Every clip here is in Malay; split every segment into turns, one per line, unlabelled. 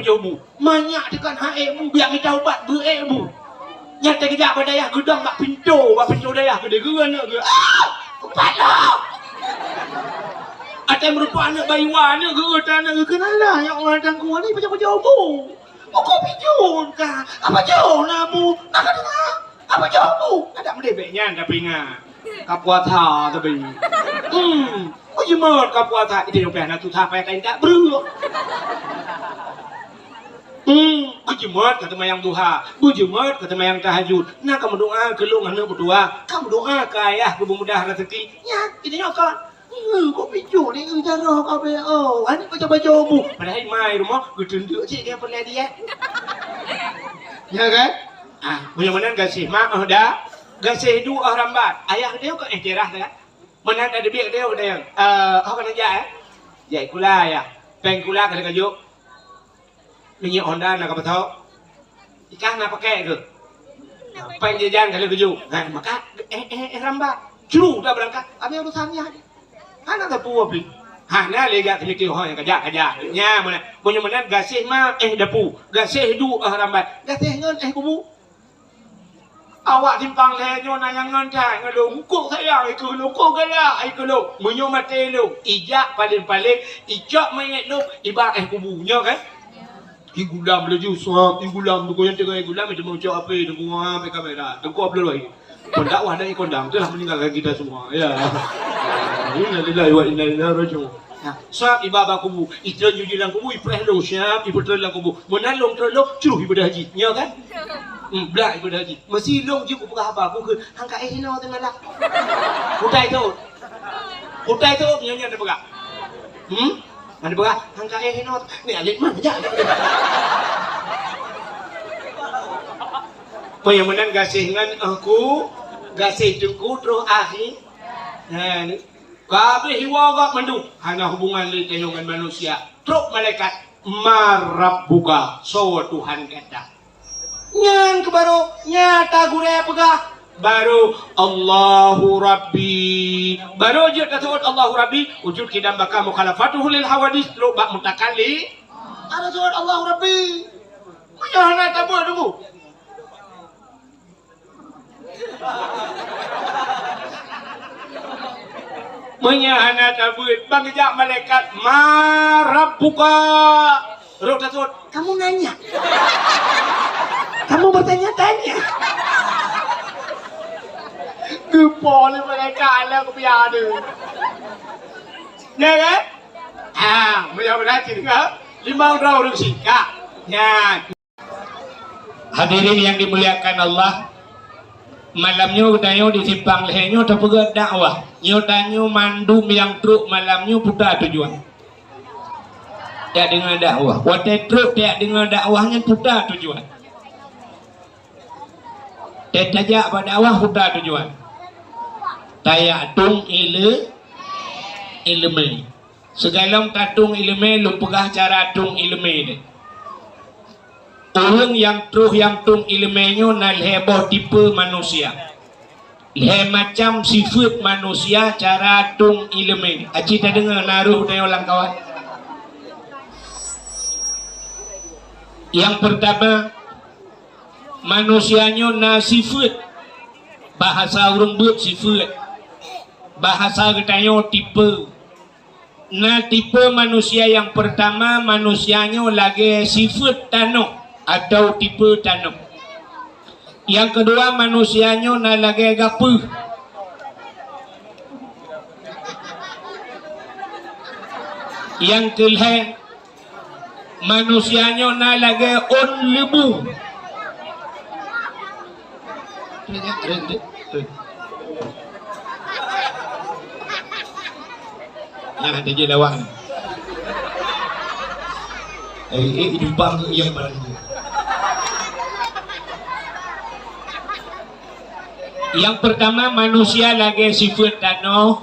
berjobu. Banyak dekat haekmu biar kita ubat berekmu. Nyata kejap pada daya gedang bak pintu daya gede geran ke. Ubat lah. Atai merupakan anak bayi wana ke tanah ke kenalah yang orang tangku ni macam berjobu. Kau pijun kah? Apa jauh namu? Nak dengar? Apa jauhmu? Ada mendebeknya tapi ingat. Kapuata tapi. Oh jemat kapuata itu yang pernah tu sampai kain tak beru. Bujemat kata mayang duha, bujemat kata mayang tahajud. Nah kamu doa ke lu ngana berdua, kamu doa ke ayah kemudahan rezeki. Ya, ini nyokot. Kau pijun ni cara kau be. Oh, ani macam bajumu. Padahal mai rumah gedenduk cik dia pernah dia. Ya kan? Mudah-mudahan gasih mak dah. Gasih dua orang bat. Ayah dia kok cerah kan? Mana ada biak dia yang apa kerja ya kula ya. Peng kula kada kajuk. Minyak Honda nak apa tahu? Ikan nak pakai ke? Peng jajan kada kajuk. Nah, maka rambat. Curu dah berangkat. Apa urusannya? Anak tak puas beli. Hana lega kemikir yang kajak. Nya mana? Mudah-mudahan gasih mak dapu. Gasih dua rambat. Gasih ngan kubu. Awak timpang lehenyo nayangan cai ngelung kok saya ikut lukuk gala ikut munyo mate lu ijak paling ijak mayat lu ibak kubunya kan igulam laju suap igulam tu yang tengah igulam itu mau cak apa tu gua apa kamera tu kau upload lagi pendakwah dari kondang tu lah meninggalkan kita semua ya inna lillahi wa inna ilaihi raji'un suap ibaba kubu itu jujulan kubu ipreh lu siap ibu terlang kubu menalung terlok curuh ibadah haji ya kan Belak ibadah haji. Mesti long je aku apa aku ke hangka hino tengah lah. Hutai tu nyanyi ada pegang. Ada pegang hangka hino. Ni alik mana je. Penyamanan gasih dengan aku, gasih tuku terus akhir. Nah ni. Kabeh hiwa gak mandu. Hanya hubungan li dengan manusia. Truk malaikat marab buka. So Tuhan kata. Nyan ke baru nyata gure pegah baru Allahu Rabbi baru wujud tasawuf Allahu Rabbi wujud kidam baka mukhalafatuhu lil hawadis lu bak mutakali ada tasawuf Allahu Rabbi mana tabu tunggu menyahana tabu bangijak malaikat marab buka roh tasawuf kamu nanya kamu bertanya-tanya. Kepala mereka lah kebiar tu. Ya kan? Mudah-mudahan kita 5 orang singkat. Ya. Hadirin yang dimuliakan Allah, malamnya udayo di simpang lehenyo terpegat dakwah. Nyodanyo mandum yang truk malamnya putar tujuan. Tidak dengan dakwah. Wadah truk tidak dengan dakwahnya putar tujuan. Tajak pada awal sudah tujuan. Tayak tung ilme. Segalong tatung ilme lumpugah cara tung ilme ni. Orang yang truh yang tung ilmenyo nal heboh tipe manusia. Leh macam sifat manusia cara tung ilme. Aci tak dengar naruh dari orang kawan. Yang pertama manusianya na sifat bahasa orang buat sifat bahasa katanya tipe na tipe manusia yang pertama manusianya lagi sifat tanah atau tipe tanah yang kedua manusianya na lagi gapu yang ketiga manusianya na lagi on lebu Nah, ada je lawang. Hidupang yang barang. Yang pertama manusia lagi sifat tanah,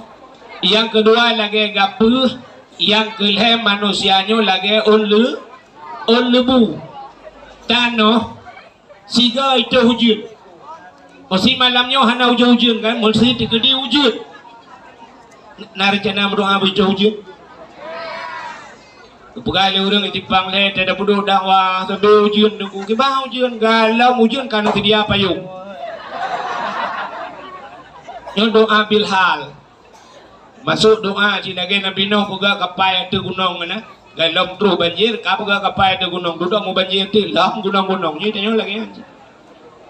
yang kedua lagi gapuh, yang ketiga manusianya lagi on lebu. Tanah siga itu hujud. Mesti malamnya hana hujud kan, mesti digede hujud. Narjana berdoa hujud. Pegale orang itipang le tada bodoh dakwah tado ujian deku ke bau ujian galau ujian kan dia payung. Yo doa bil hal. Masuk doa cina ge Nabi Nuh pega kapai ate gunung mana. Galau terus banjir ka pega kapai ate gunung duduk mau banjir ti lam gunung-gunung ni tanya lagi.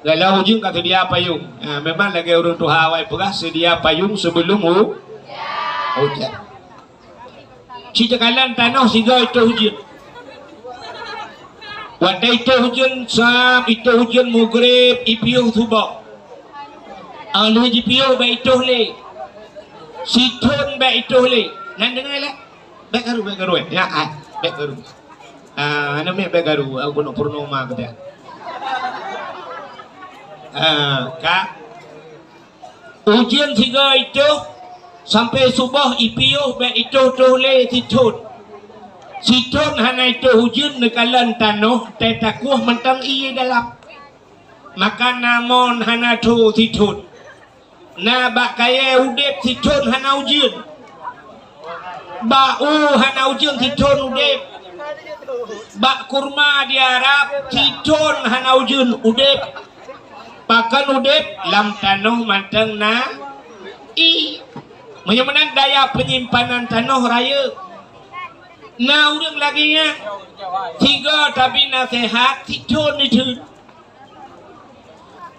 Galau ujian kata dia payung. Memang lagi orang tu hawai pega sedia payung sebelum hujan. Cita kalan tanah sehingga itu hujan. Wadai itu hujan sam itu hujan maghrib ipiuh subah. Alu ipiuh ba itu le. Siton ba itu le. Nan dengar le. Bekaru ya bekaru. Namanya bekaru aku nak purnama kita. Kak. Hujan sehingga itu sampai subuh ipiuh be itu tole siton hana itu hujan nekalan tanah tetakuh mentang iye dalam maka namon hana tu siton na bak kaya udep siton hana hujan bau hana hujan siton udep bak kurma di Arab siton hana hujan udep pakan udep lam tanah mentang na Menyemenan daya penyimpanan tanah raya. Nah orang lagi nya tiga tapi nasihat tidun itu.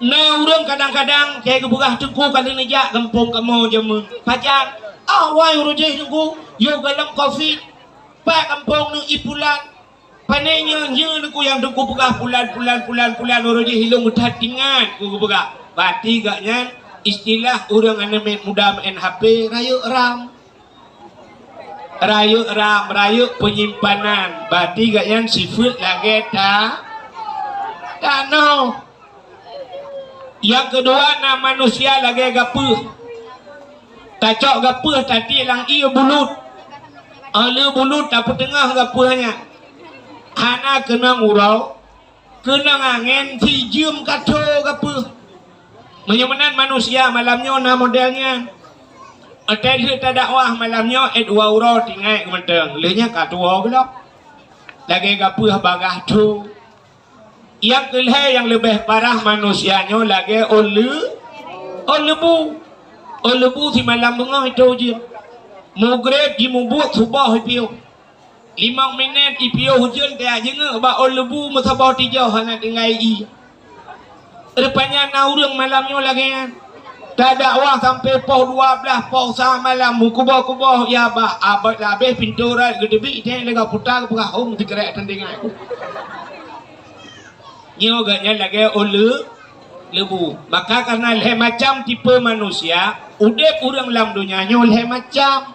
Nah orang kadang-kadang kayak kebuka tengku kali nejak kampung kamu jamu pacar. Awai urujeh tengku yo galam kopi. Pak kampung nu ipulan. Panenya nyeku yang tengku buka pulan urujeh hilung utat tingan ku buka. Bati gaknya istilah orang anak muda main HP rayu ram penyimpanan berarti gak yang sifat lagi no. Yang kedua na manusia lagi gapuh tacok gapuh tadi lang iya bulut ala bulut tapi tengah gapuhnya hana kena ngurau kena angin tijum kato gapuh menyemenan manusia malamnya na modelnya ada cerita dakwah malamnya dua urau tinggal kementeng lehnya katua belok lagi gapuh bagah tu yang kelih yang lebih parah manusianya lagi lebu si malam bengah itu je maghrib di mubuk subah ipiu 5 minit ipiu hujan dia jenga ba lebu masabah tijau hana tinggal Rupanya naurang malamnya lagi kan. Tak dakwah sampai pukul 12 pukul 1 malam. Kubah-kubah ya bah abad habis pintu rat gedebik dia lega putar ke hong digerak tandingan aku. Nyoganya lagi lebu. Maka karena leh macam tipe manusia, udep urang lam dunianya leh macam.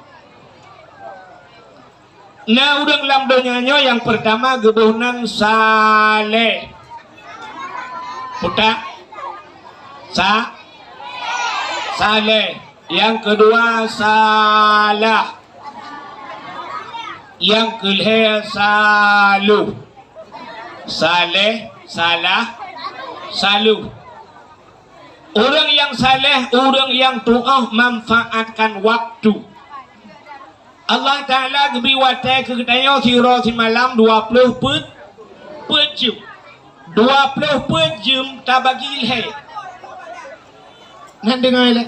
Nah urang lam dunianya yang pertama gebunan saleh. Putar saleh, yang kedua salah, yang kelih saluh, saleh, salah, saluh. Orang yang saleh, orang yang tuah manfaatkan waktu. Allah Ta'ala kebiwatai keketanya sirah si malam 20 per jam. 20 per jam tak bagi ilhai. Nak dengar lah.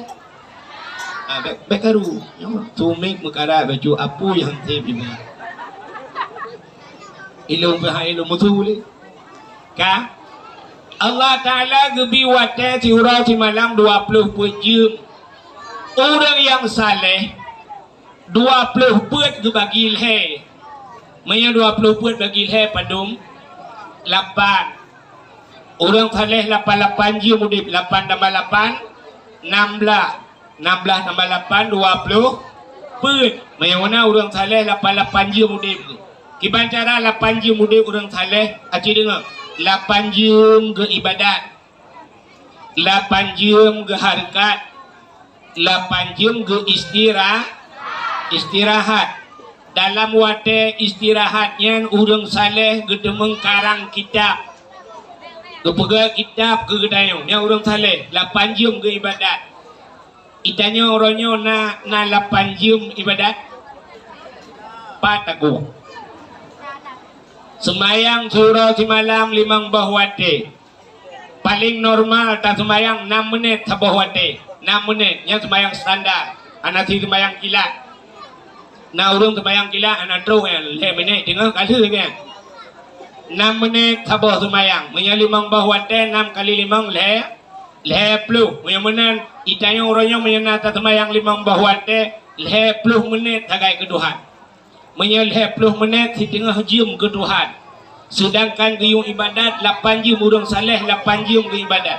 Bekaru. Tumik mekara baju apa yang tepi ni. Ilmu bahaya ilmu tu boleh. Kah? Allah Ta'ala kebiwatai sirah si malam 20 per jam. Orang yang saleh 20 per bagi ilhai. Maya 20 per bagi ilhai padum 8. Orang saleh 88 je mudip 8 tambah 8 16 tambah 8 20 per. Yang mana orang saleh 88 je mudip. Kiban cara 8 je mudip orang saleh aci dengar 8 jam ke ibadat, 8 jam ke harakat, 8 jam ke istirahat. Dalam wate istirahatnya orang saleh gedemeng karang kitab. Kepegang kitab ke gedayung. Yang orang saleh 8 jam ke ibadat. Itanya orangnya na 8 jam ibadat. Pataku.
Semayang surau si malam 5 bahwate. Paling normal tak semayang 6 menit sa bahwate. 6 menit yang semayang standar. Anak si semayang kilat. Na urung semayang kilat anak terus yang 5 menit tengah kali kan. 6 menit sa bawah semayang. Punya 5 bahwate 6 kali 5 10. Punya menan itanya orangnya menyenata semayang 5 bahwate 10 menit sagai keduhan. Punya 10 menit si tengah jam keduhan. Sedangkan gayung ibadat 8 jam urang saleh 8 jam ke ibadat.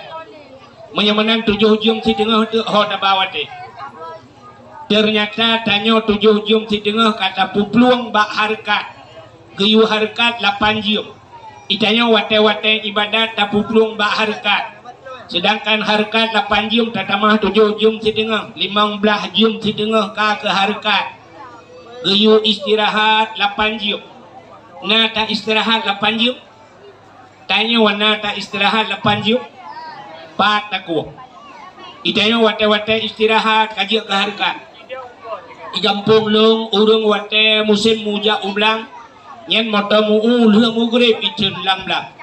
Menyamanan 7 jam si tengah tu hoda bawate. Ternyata tanya 7 jam si tengah kata pupluang bak harkat. Gayu harkat 8 jam. Itanya wate-wate ibadat tak pupluang bak harkat. Sedangkan harkat 8 jam tak tambah 7 jam si tengah. 15 jam si tengah ke harkat. Gayu istirahat 8 jam. Na tak istirahat 8 jam. Tanya wana tak istirahat 8 jam. Pat takut. Itanya wate-wate istirahat kaji ke harkat. Igampung long urung wate musim muja ublang. Nyen motor mu ulung ugrip icun lam-lam.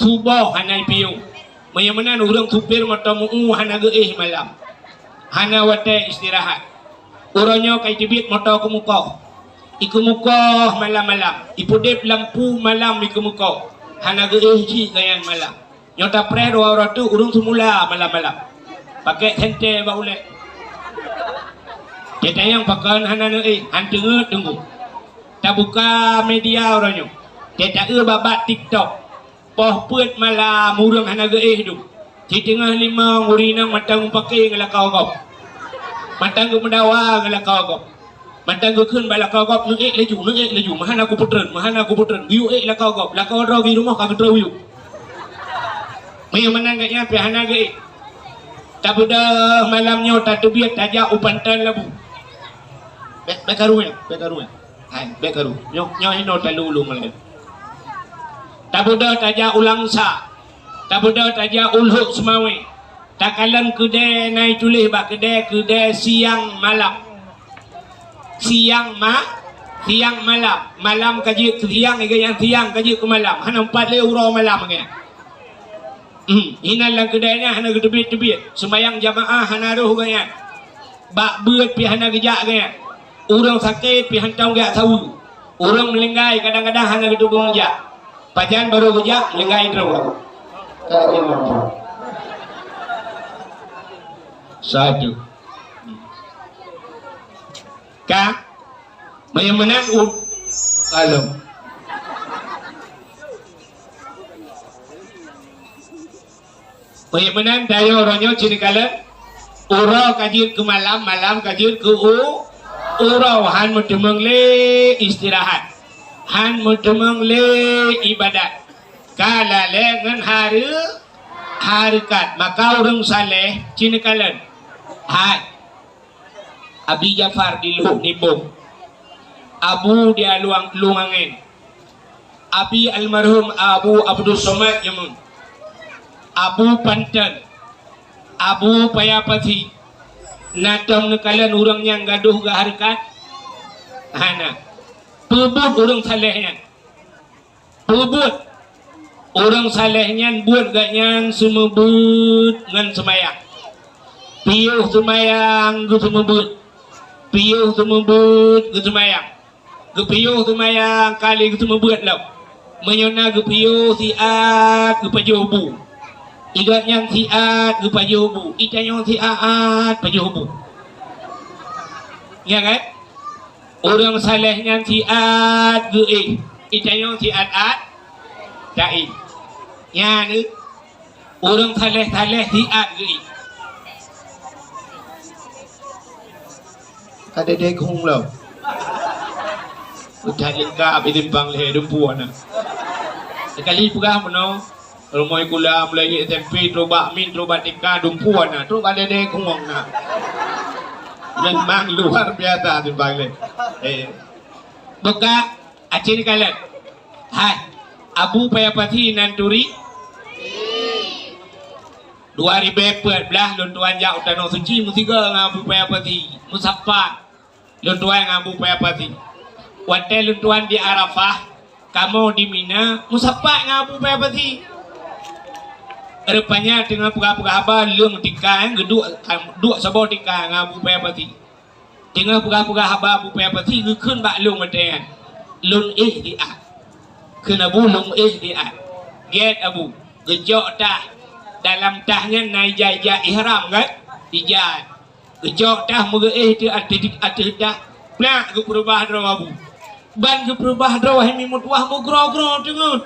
Tuboh hanai piu. Mayamanan urung supir motor mu hana geih malam. Hana wate istirahat. Urangnya kai tibit motor ke muka. Iku muka malam-malam. Ipudip lampu malam iku muka. Hana geih ji gayan malam. Nyota pre dua orang tu urung semula malam-malam. Pakai sente baulek. Kita yang pakai hana hantu tunggu. Tak buka media orangnya. Kita babat TikTok. Poh put malam urung hana geih tu. Di tengah 5 urinang matang pakai ngelakau kau. Matang ke mendawa ngelakau kau. Matang ke kun balakau kau laju. Mahana aku putren. Biu lakau kau. Lakau rau di rumah kau terau biu. Maya menang katnya pihana geih. Tak budak malamnya tak terbiak tajak upantan labu. Bekaru. Hai, bekaru. Nyo hino talulu malay. Tak budak tajak ulang sa. Tak budak tajak ulhuk semawi. Tak kalan kedai naik tulis bak kedai siang malam. Siang malam. Malam kaji ke siang yang siang kaji ke malam. Hana 4 euro malam ke. Hinan lang kedainya hana gedebit-debit. Sembayang jamaah hana roh gaya. Bak beut pi hana gejak gaya. Urang sakit pi hantau gak tahu. Urang melenggai kadang-kadang hana gedubung gejak. Pajan baru gejak melenggai terus. Satu. Ka menang alam. Menang tayo orangnya cini kala uro kajut ke malam kajut ke uro han mutemeng le istirahat han mutemeng le ibadat kala le ngan harikat maka orang saleh cini kala hai Abi Jafar di Nibong Abu dia luangin Abi almarhum Abu Abdul Somad Yamun Abu Pantan Abu Payapati Natam nekalan orang yang gaduh ke harikat hana pebut orang salehnya pebut orang salehnya buat gaknya semebut ngan semayang piuh semayang ke semebut piuh semebut ke semayang ke piuh semayang kali ke semebut lah menyona ke piuh siat ke pajobu igat yang siat ke pajobu ikan yang siat pajobu ya kan orang salehnya siat ke ikan yang siat tak ya ni orang saleh siat ke ada dekung lah udah lengkap ditimbang leher dumpuan sekali pegah mana rumah kula mulai SMP terubak min terubak tika dumpuan terus ada dekung memang luar biasa timbang leher buka acin kalat hai Abu Payapati Nanturi 2014 luntuan jak utano suci musiga ngabu Payapati musafat luntuan ngabu Payapati wate luntuan di Arafah kamu di Mina musapak ngabu peti. Rupanya dengan pura-pura apa lung tikan duk sabau tikan ngabu peti. Dengan pura-pura apa bu peti keun bak lung metean. Lung di a. Keun abu lung di a. Get abu gejok tah dalam tahnya naik jaya ihram kan? Ijat. Gejok tah muga tu ada dah. Plak ke perubah draw abu. Ban ke perubah draw hai mimut wah mu gro-gro dengun.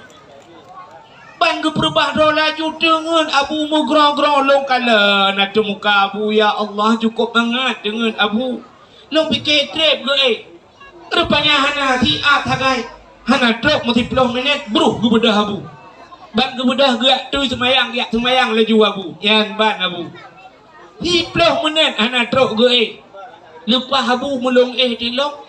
Ban ke perubah draw laju dengun abu mu gro-gro long kala nak muka abu ya Allah cukup banget dengan abu. Long fikir trip ke rupanya hana si tagai. Hana drop 30 minit bruh ke bedah abu. Ban ke bedah gerak tu semayang laju abu. Yan ban abu. 30 minit hana drop ke lepas abu mulung dilong.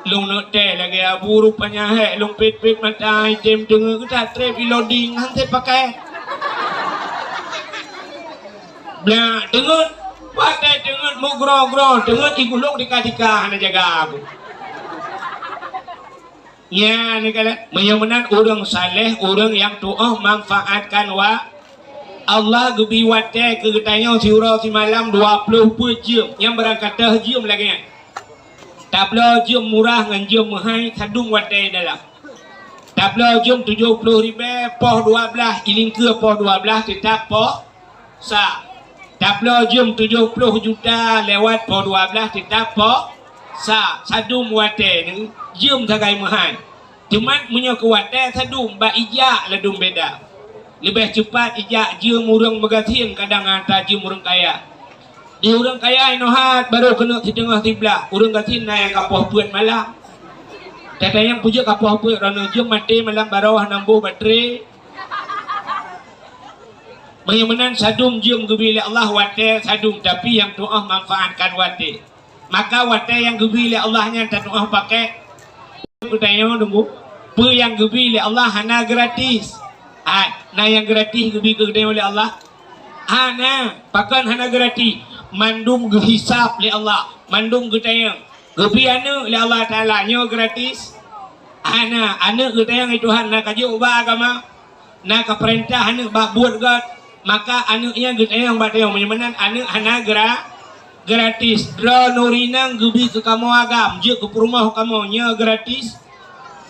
Long nak teh lagi abu rupanya long pit mata item dengar kita trip loading hantai pakai. Nah dengar pakai dengar mu gro dengar igulong dika hana jaga abu. Ya ni kala menyamanan orang saleh orang yang doa manfaatkan wa Allah gebi wate ke tanya surau si malam 20 jam yang berangkat jam lagi kan. Tabla jam murah dengan jam mahal sadung wate dalam. Tabla jam 70,000 poh 12 iling ke poh 12 tetap poh sa. Tabla jam 70 juta lewat poh 12 tetap poh sa. Sadung wate ni jam sagai mahal. Cuma punya kuwate sadung ba ijak ladung beda. Lebih cepat ijak jam orang bergatin kadang hantar jam orang kaya. Di orang kaya inohat baru kena di tengah tibla. Orang gatin naik kapal puan malam. Tata yang puja kapal puan rana jam mati malam baru nambuh baterai. Menyamanan sadung jam gebili Allah wate sadung tapi yang doa manfaatkan wate. Maka wate yang gebili Allahnya tak doa pakai. Kutanya tunggu. Apa yang gebili Allah hana gratis. Nah yang gratis gebi kedai oleh Allah. Hana pakan hana gratis. Mandum gehisap oleh Allah. Mandum gedayang. Gebi anu oleh Allah Taala nyo gratis. Hana anu gedayang itu Tuhan nak kaji ubah agama. Nak perintah anu bak buat god. Maka anu nya gedayang batayang menyamanan anu hana gratis. Dra nurinang gebi ke kamu agam. Je ke rumah kamu nya gratis.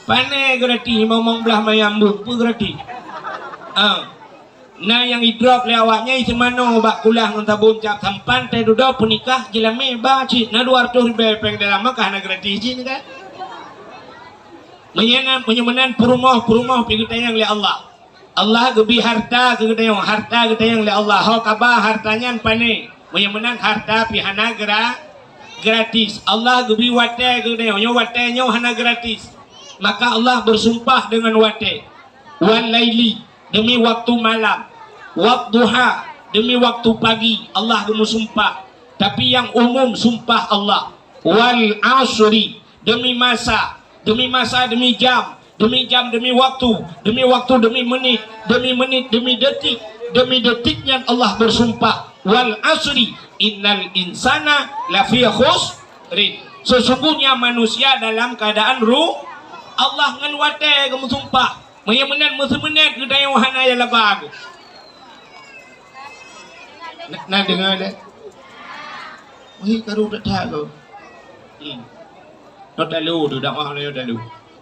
Pane gratis ngomong belah mayambung pun gratis. Nah yang idrop lewatnya isi mana bak kulah ngontabun cap sampan teh duda punikah jilame bacit na 200,000 peng dalam maka na gratis ni kan. Menyamanan perumah pergi tayang le Allah. Allah gebi harta ke tayang le Allah. Ho kabah hartanya pane. Menyamanan harta pihana gratis. Allah gebi wate ke tayang nyo wate nyo hana gratis. Maka Allah bersumpah dengan wate. Wal laili demi waktu malam. Wadduha demi waktu pagi. Allah bersumpah. Tapi yang umum sumpah Allah. Wal asri demi masa demi jam demi waktu demi menit demi detiknya Allah bersumpah. Wal asri innal insana lafi khusrin. Sesungguhnya manusia dalam keadaan Allah ngan wate kamu sumpah. Menyamanan menit kedai wahana ya labag. Nak dengar dah. Wih karu dah tahu. Not lalu tu dakwah lalu dulu.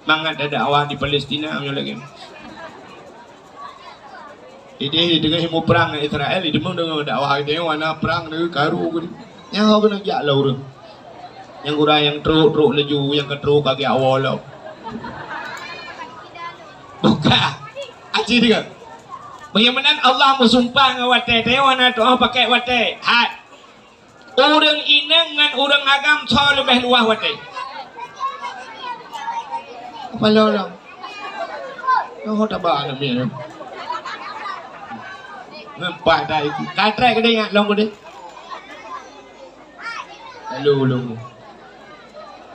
Mangat ada dakwah di Palestina punya lagi. Ini dengan himu perang Israel, ini memang dengan dakwah dia wana perang dengan karu. Yang kau kena jalan orang. Yang kurang yang teruk laju, yang keteruk kaki awal lah. Bukan. Aji dia. Bagaimana Allah bersumpah dengan wate. Dia wana doa pakai wate. Orang ini dengan orang agam so lebih luah wate. Apa lah? Kau tak bawa ni. Nampak tak itu? Katrai ke dia ingat long ke dia? Lalu.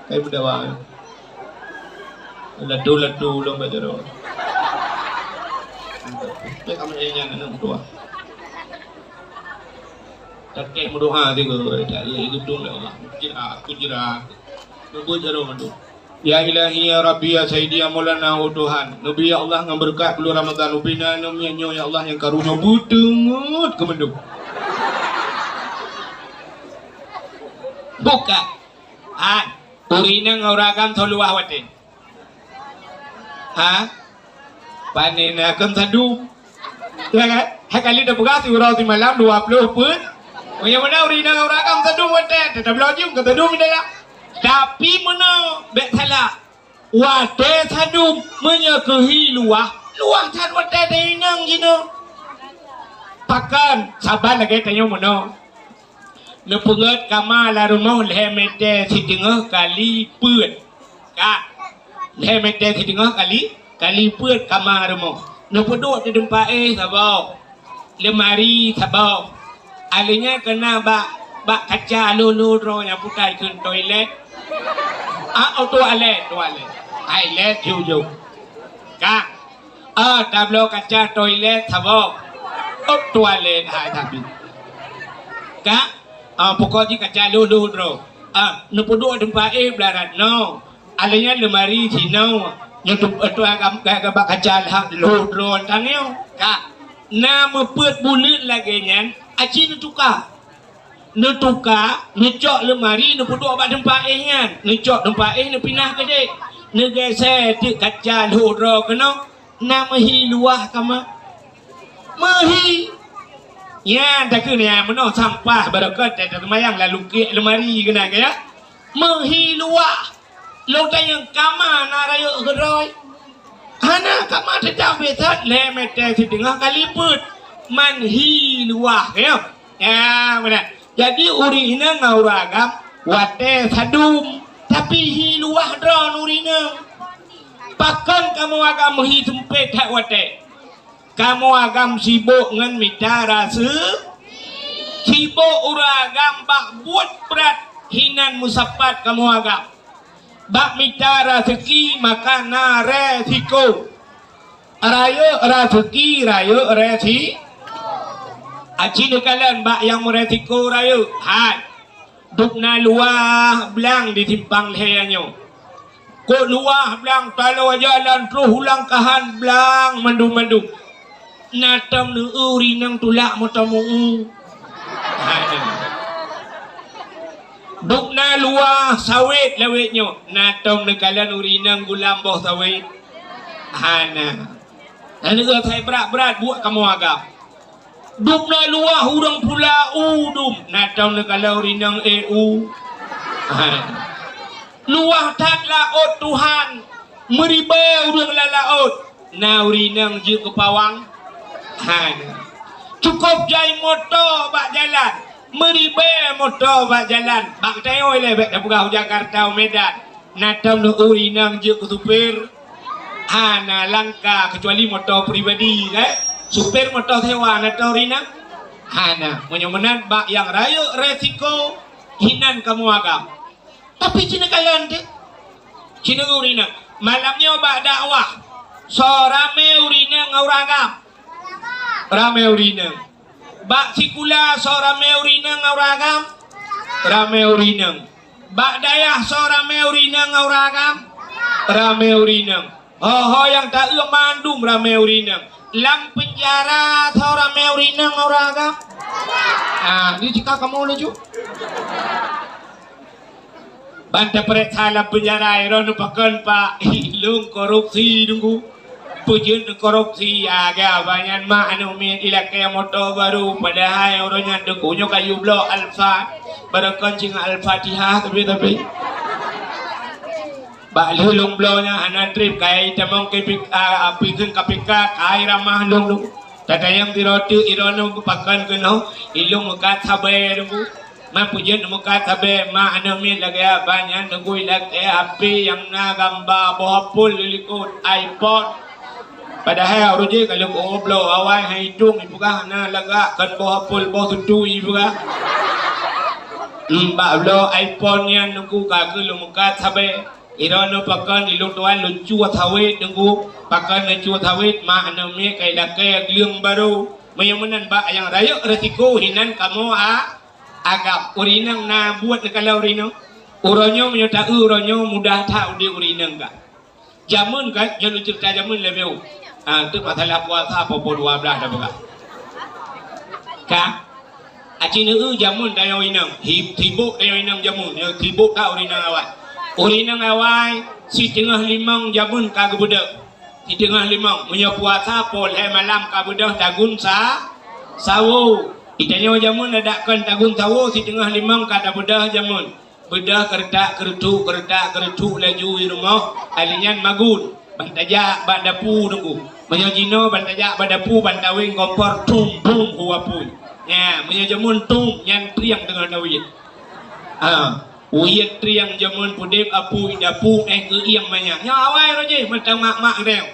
Kayak berdawa. Ladu long baca doa. Tapi kamu yang nak doa. Tak kek berdoa dia ke? Tak ada gedung lah Allah. Aku jira. Nunggu jaro mandu. Ya ilahi ya Rabbi ya Sayyidi ya Maulana oh Tuhan. Nabi ya Allah yang berkat bulan Ramadan ubina namanya ya Allah yang karunia budengut kemendung. Buka. Urina ngauragam toluah watin. Panina kan tadu. Ya kan? Kali dah berkat urau di malam 20 pun. Yang mana urina ngauragam tadu watin. Tetap lagi ke tadu minda. Tapi mana betala wate thadum menyekehi luah tan wate denang jino pakan saban lagi tanya mana nepunget kama la rumah lehmete sidengah kali peut ka lehmete sidengah kali peut kama rumah nepeduk di tempat sabau lemari sabau alinya kena bak kaca lulu ro yang putai ke toilet toilet toilet jujur kak tablo kaca toilet sabok toilet hai tapi kak pokoknya kaca lulu ro nepeduk tempat belarat no alanya lemari sino yang tu agam bak kaca lulu ro tangyo kak nama pet bulut lagi nyan aci nutuka nutuka necok lemari nepeduk bak tempat nyan necok tempat nepinah ke dek negese ti kaca loro kena nama hi luah kama mahi ya tak kena meno sampah barakat tak mayang lalu ke lemari kena ya mahi luah lo yang kama narayo geroi ana kama tetap betat le mete setengah kali put manhi luah ya benar. Jadi urina ngauragam wate sadum tapi hi luah dron urina pakan kamu agam hi sempet hak wate kamu agam sibuk ngan mitara sibuk uragam bak buat berat hinan musapat kamu agam bak mitara seki maka na resiko raya rezeki raya resi aci kalian bak yang meresiko raya hai dukna luah belang di simpang lehernya kok luah belang kalau jalan terus ulang kahan belang mendung natam nu urinang tulak motamu dukna luah sawit lawitnya natam nu kalian urinang gulam boh sawit hana anu saya berat buat kamu agak dukna luah urang pula udum natau kalau rinang luah tak laut Tuhan meribe urang laut na urinang je ke pawang cukup jai motor bak jalan meribe motor bak jalan bak tayo le bak Pegah Jakarta Medan natau urinang je ke supir na langka kecuali motor pribadi supir motor sewa atau rinang hana menyemenan bak yang raya resiko hinan kamu agam tapi cina kalian deh cina urinang malamnya bak dakwah so rame urinang auragam rame urinang bak sikula so rame urinang auragam rame urinang bak dayah so rame urinang auragam rame urinang yang tak mandum rame urinang lam penjara atau rame urinang orang agam ini jika kamu lucu banta peret salah penjara iron pakan pak ilung korupsi nunggu pujian korupsi agak banyak mak anu min ilakai motor baru padahal orangnya dukunya kayu blok alfa barakan cing al-fatihah tapi bak lulung blownya anak trip kaya itamong apikun kapika kaya ramah lung tata yang tirotu irono pakan keno ilung mukat sabe nunggu ma pujian mukat sabe ma anomi lagi banyak nunggu lagi api yang nagamba bohapul lilikut iPod padahal rujuk kalau oblo awal hidung ibuka na laga kan bohapul boh tutu ibuka mbak blo iPhone yang nunggu kagel mukat sabe irono pakan ilung tuan lucu thawit nunggu pakan lucu thawit ma anami kai lakai gliung baru menyamanan bak yang raya resiko hinan kamu agak urinang na buat kalau urinang Uronyo menyata uronyo mudah tahu dia urineng kan. Jamun kan, jangan cerita jamun level. Itu masalah puasa popo 12 dah bukan. Kan? Acina jamun dayo inang, tibuk dayo inang jamun, tibuk tahu urineng awal. Urineng awal si tengah limang jamun kagak budak. Si tengah limang punya puasa pol malam kagak budak dagun sawo. Itanya jamun ada kan dagun sawo si tengah limang kagak budak jamun. Bedah kertak kertuk laju di rumah alinyan magun bantaja badapu nunggu menyajino bantaja badapu bantawing kompor tum bum huapui ya menyajamun tum yang triang dengan dawit uyat triang jamun pudep apui dapu ke iang banyak ya awai roje mentang mak reo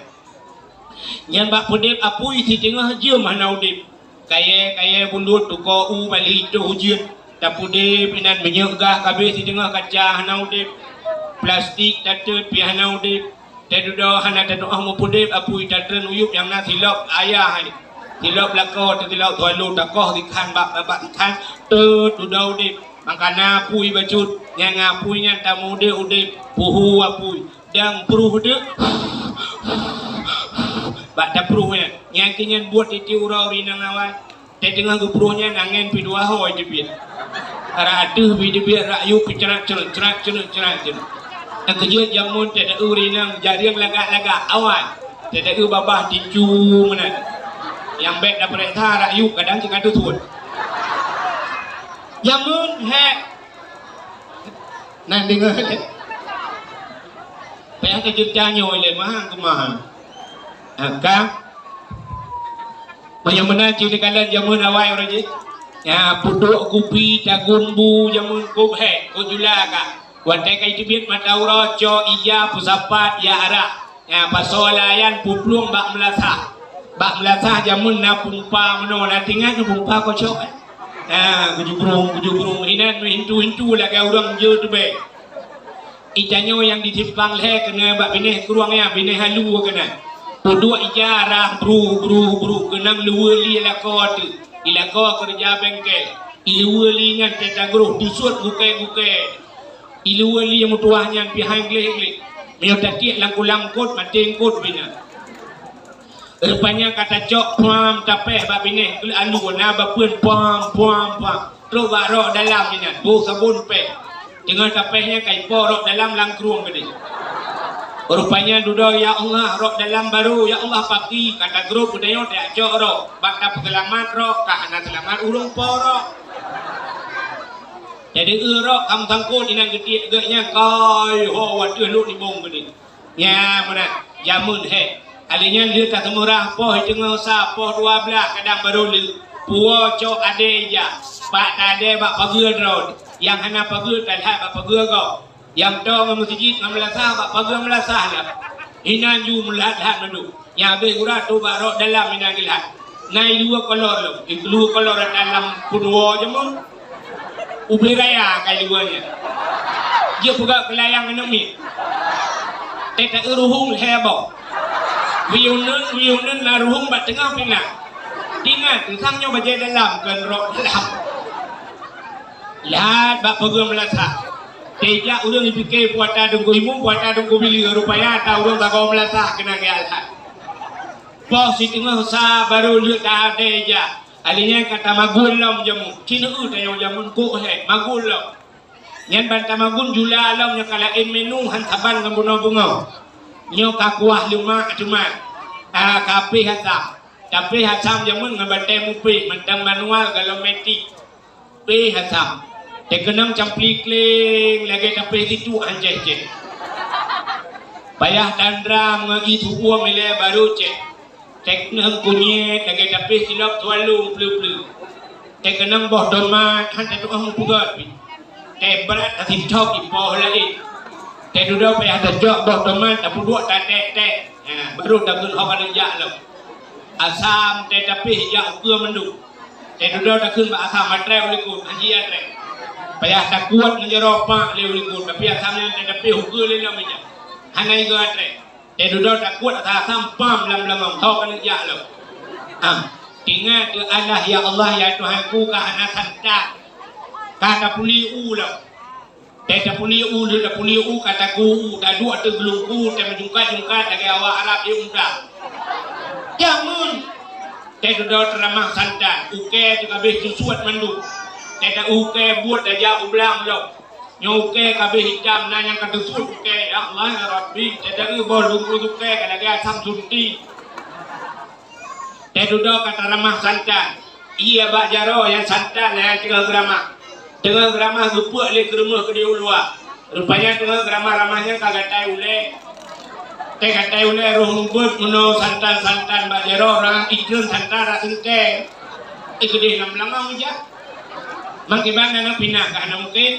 yang bak pudep apui si tengah jam hanau dip kaya bundut tuko u bali itu hujian tapu de pinan menyegah kabeh si tengah kaca hanau de plastik tatut pi hanau de tedudo hana tedu ahmu pudep apu itatren uyup yang na silap ayah ni silap lako tilap tualu takoh dikhan bak dikhan tudau de makana pui bacut yang apunya tamu de ude puhu apui dang pruh de bak tapruhnya yang kinyan buat iti urau rinang awal tengah gupruhnya nangen pi dua hoi de biar ara aduh bi biar rayu cerak nak kerja jamun tidak urinang jariang lagak awal tidak babah dicu mana yang baik dah perintah rayu kadang cakap tu tuan jamun nan dengar payah kerja tanya oleh mahang ke mahang kang banyak mana cili kalian jamun awal orang je ya puduk kupi dagun bu jamun kub kujulaga watai kai tibit mata uroco ija pusapat ya ara ya pasolayan puplung bak melasah jamun na pumpa meno na tingat na pumpa ko cok kujubrung inan hintu lagi orang je tu be ijanyo yang ditimpang le kena bak bineh keruangnya bineh halu kena puduk ija arah bru kenang luweli lakot ilako kerja bengkel iluweli ngan tetagruh dusut guke iluweli yang mutuahnya pihang glek menyotati langkut matengkut bina rupanya kata cok pam tapeh babine alu na bapun pam lo baro dalam bina bu sabun pe dengan tapehnya kai porok dalam langkruang gede rupanya duduk ya Allah rok dalam baru ya Allah pagi kata grup budaya tak cok rok bakta selamat rok kahana selamat urung porok jadi urok kamu tangkut inang gede gegnya kai ho waduh lu di bong gede ya mana jamun alinya dia tak temurah poh jengau sa poh 12 kadang baru lu puo cok ade ja pak tade bak pageur road yang hana pageur dan ha bak pageur go yang dong masjid melasah bak pageur melasah lah inan ju melat nadu yang be gura tu bak dalam inan gilat nai dua kolor dalam punwo jamun ubi raya kali duanya dia juga kelayang enami teta uruhung hebo wiunen na ruhung bat tengah pina ingat tentangnya baje dalam kan rok dalam lihat bak peguam melasa teja urang dipikir puata dungku himu puata dungku bili rupanya tahu urang bagau melasa kena galah pos si tengah sa baru lihat dah teja alinya kata magulam jamu cina tayo jamun ko magulam yan banta magun jula alam nya kalain menu hantaban ngambuno bungo nyo kakuah luma cuma kape hatam tapi hatam jamun ngabate mupi mentang manual galometik pe hatam tekenang campli kling lagi tapi situ anjeh payah tandram itu uang mele baru cek teknang kunyet lagi tapi silap tualu plu tekenang boh domat hantar tu ahmu pugat berat asin tok ipoh lagi duduk payah terjok boh domat tapi dua tek baru tak kun orang jak lo asam tapi jak ke mendu duduk tak kun asam matre boleh kun anji atre payah tak kuat ngejeropak le boleh kun tapi asamnya tapi hukum le nama je hanai ke atre duduk tak kuat asam pam lam kau kan jak lo ingat Allah ya Allah ya Tuhanku ka anak santak kata puli ulang Teta puliu dah puliu kataku dah dua tergelungku teta jungkat dari awak Arab dia muda. Jamun. Teta dah teramah santan. Uke juga habis susuat mandu. Teta uke buat aja ulang lo. Nyuke kabeh hitam nanya kata suat uke. Ya Allah ya Rabbi. Teta bolong uke kada dia sam sunti. Teta dah kata ramah santan. Iya bak jaro yang santan yang 3 gram. Tengah geramah gepuk le ke rumah ke dia luar. Rupanya tengah geramah-ramahnya kagak tahu le. Kagak tahu le roh ngumpul meno santan-santan bak jero orang ikun santan rasengke. Ikut dia nam langang aja. Mangkibang nak pindah ke anak mungkin.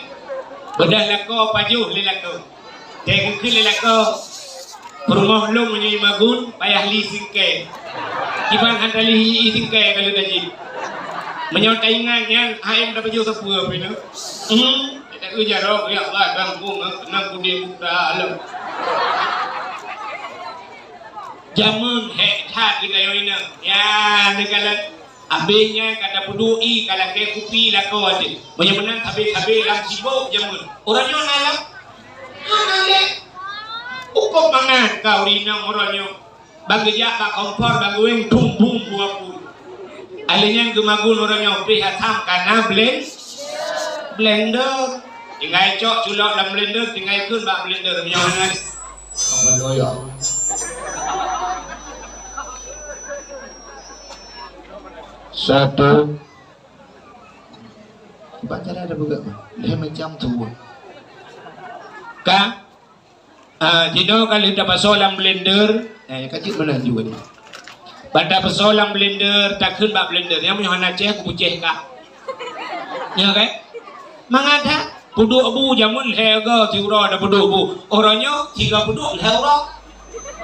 Bedah lako paju le lako. Tengok ke le lako. Rumah lu menyanyi magun payah li singke. Iban antali singke kalau tadi. Menyontai ingatnya ayam dapat jual sepuluh pina. Kita ujar roh ya Allah kampung nang kudi muda alam. Jamun hektar kita yang ini. Ya negara abenya kata pedui kalau ke kupi lah kau ada. Menyebenan habis lam sibuk jamun. Orangnya nalam. Nale. Ukur mangan kau rinang orangnya. Bagi jak bak kompor bagi weng tumbung buah pun. Alihnya gemagun orangnya prihatam karena blender. Tinggal cok culok dalam blender, tinggal ikut bak blender menyonan. Apa doya? Satu. Baca ada buka. Dia macam tu. Kak, jadi kalau kita pasal dalam blender, kacik mana juga ni. Pada persoalan blender takkan bak blender yang punya anak ceh aku buceh kak. Ya kan? Mangada puduk bu jamun lega tiura ada puduk bu. Orangnya 3 puduk lega.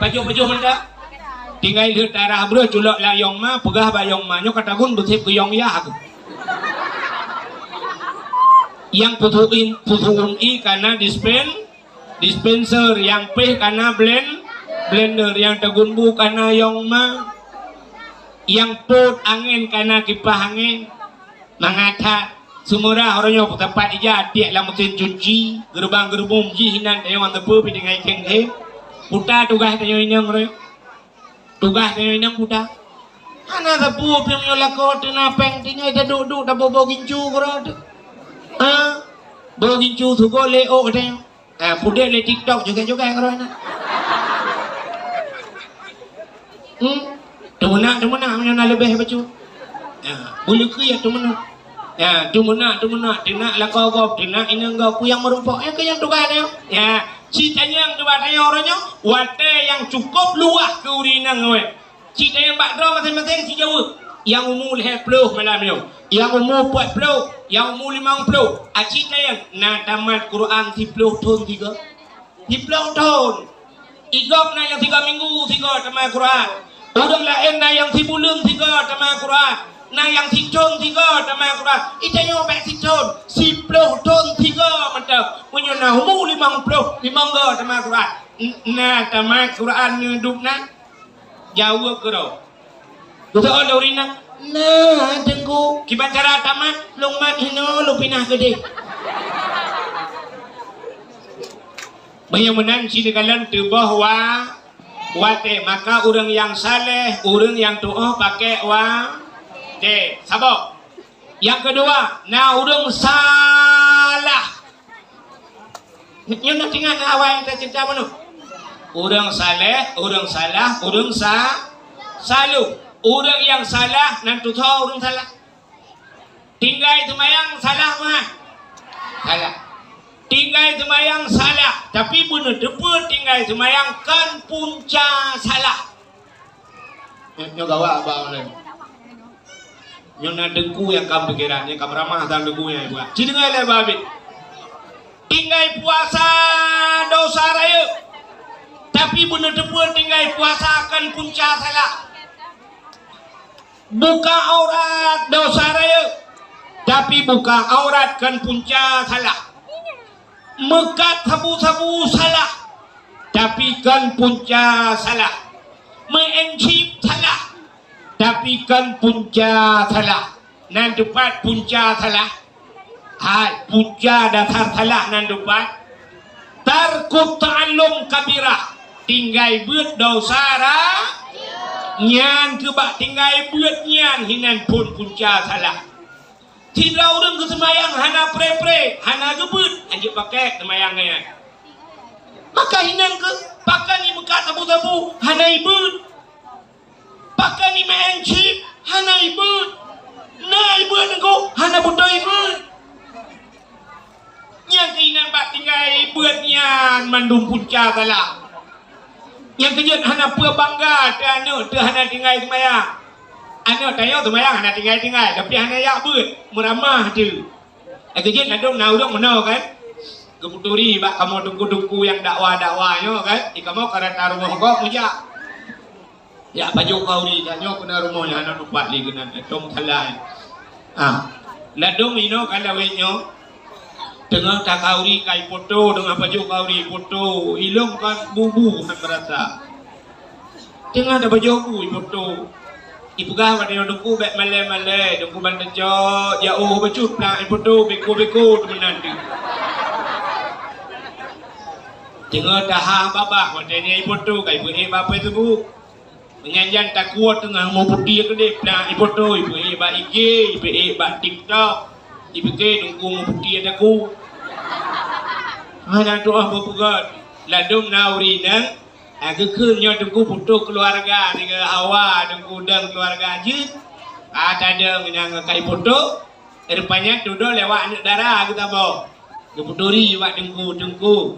Baju benda. Tinggal lihat darah bro culak lah yang ma pegah ba yang ma nyo kata gun bersih ke yang ya aku. Yang putuin karena dispenser yang P karena blender yang tegun bu karena yang ma yang pot angin karena kipas angin mengata semua orangnya tempat ija tiak lah mesin cuci gerbang jihinan yang tepu dengan keng puta tugas yang ini tugas yang ini puta anak tepu yang lako tina peng tinggal dah duduk dah bobo gincu kerana bobo gincu tu go leo deh pude le TikTok juga kerana Tumena mana lebih baju. Boleh ke ya tumena. Tumena tina lah kau tina ini engkau ku yang merumpok ke yang tugasnya. Ya, citanya yang tugasnya orangnya wate yang cukup luas ke urinan we. Cita yang bakro masing-masing si jauh. Yang umur 10 malam ni. Yang umur 40, yang umur 50. Cita yang nak tamat Quran 10 tahun 3. 10 tahun. Igop na yang 3 minggu 3 tamat Quran. Orang lain na yang 3 bulan 3 tamat Quran. Na yang 3 tahun 3 tamat Quran. Itanya obek 10 tahun 3 mantap. Punya na umur 50 tamat Quran. Na tamat Quran hidup na jauh ke ro. Betul ada urina. Nah, tengku kiban cara tamat lungmat hino lu pinah gede. Bayang sini kalian tu bahwa wate maka orang yang saleh, orang yang doa pakai wa de sabok. Yang kedua, nah orang salah. Yang nak tinggal awal yang kita cerita mana? Orang saleh, orang salah, orang salu. Orang yang salah nanti tahu orang salah. Tinggal semayang salah mah. Salah. Tinggal semayang salah, tapi benar depan tinggal semayang kan punca salah. Yang gawa apa mana? Yang nak dengku yang kamu pikirannya, kamu ramah dan dengku yang buat. Jadi nggak babi. Tinggal puasa dosa raya, tapi benar depan tinggal puasa kan punca salah. Buka aurat dosa raya, tapi buka aurat kan punca salah. Mekat sabu-sabu salah, tapi kan punca salah. Mengencip salah, tapi kan punca salah. Nan tepat punca salah. Hai, puja dasar salah nan depan. Tarkut ta'allum kabirah. Tinggai beut dosa ra. Nyan ke bak tinggai beut nyan hinan pun puja salah. Tidak orang ke semayang hana pre-pre, hana gebut, anjir pakai semayangnya. Maka hinan ke pakai ni muka tabu-tabu, hana ibut. Pakai ni main chip, hana ibut. Nah ibut aku, hana butuh ibut. Yang keinan bak tinggai beut nyan mandum puja salah. Yang kejut hana pua bangga, dia hana tinggai semayang. Anak tanya semayang hana tinggai-tinggai, tapi hana yak beut, meramah tu. Kejut nadong naudong menau kan. Keputuri bak kamu tunggu-tunggu yang dakwah-dakwahnya kan. Kamu karata rumah kau mujak. Ya baju kau ni tanya kena rumahnya hana lupa lagi kena tong talai. Ladong ino kalau wenyo tengah tak kauri kai foto dengan baju kauri foto ilong kan bubu kan berasa. Tengah ada baju bu foto. Ibu kah pada yang dengku bek malai-malai, dengku bantejo, jauh becut nak ibu tu beko-beko tu menanti. Tengah dah babak pada ni ibu tu, kai ibu bapa itu bu. Menyanyian tak kuat tengah mau putih ke dek nak ibu tu, ibu bak IG, ibu bak TikTok, ibu ke dengku mau putih ada ku. Ada doa berpegat, ladung nauri nang. Kekulnya dengku putu keluarga dengan awak dengku deng keluarga je. Tak ada menang kai putu. Rupanya duduk lewat anak darah kita bawa. Keputuri wak dengku.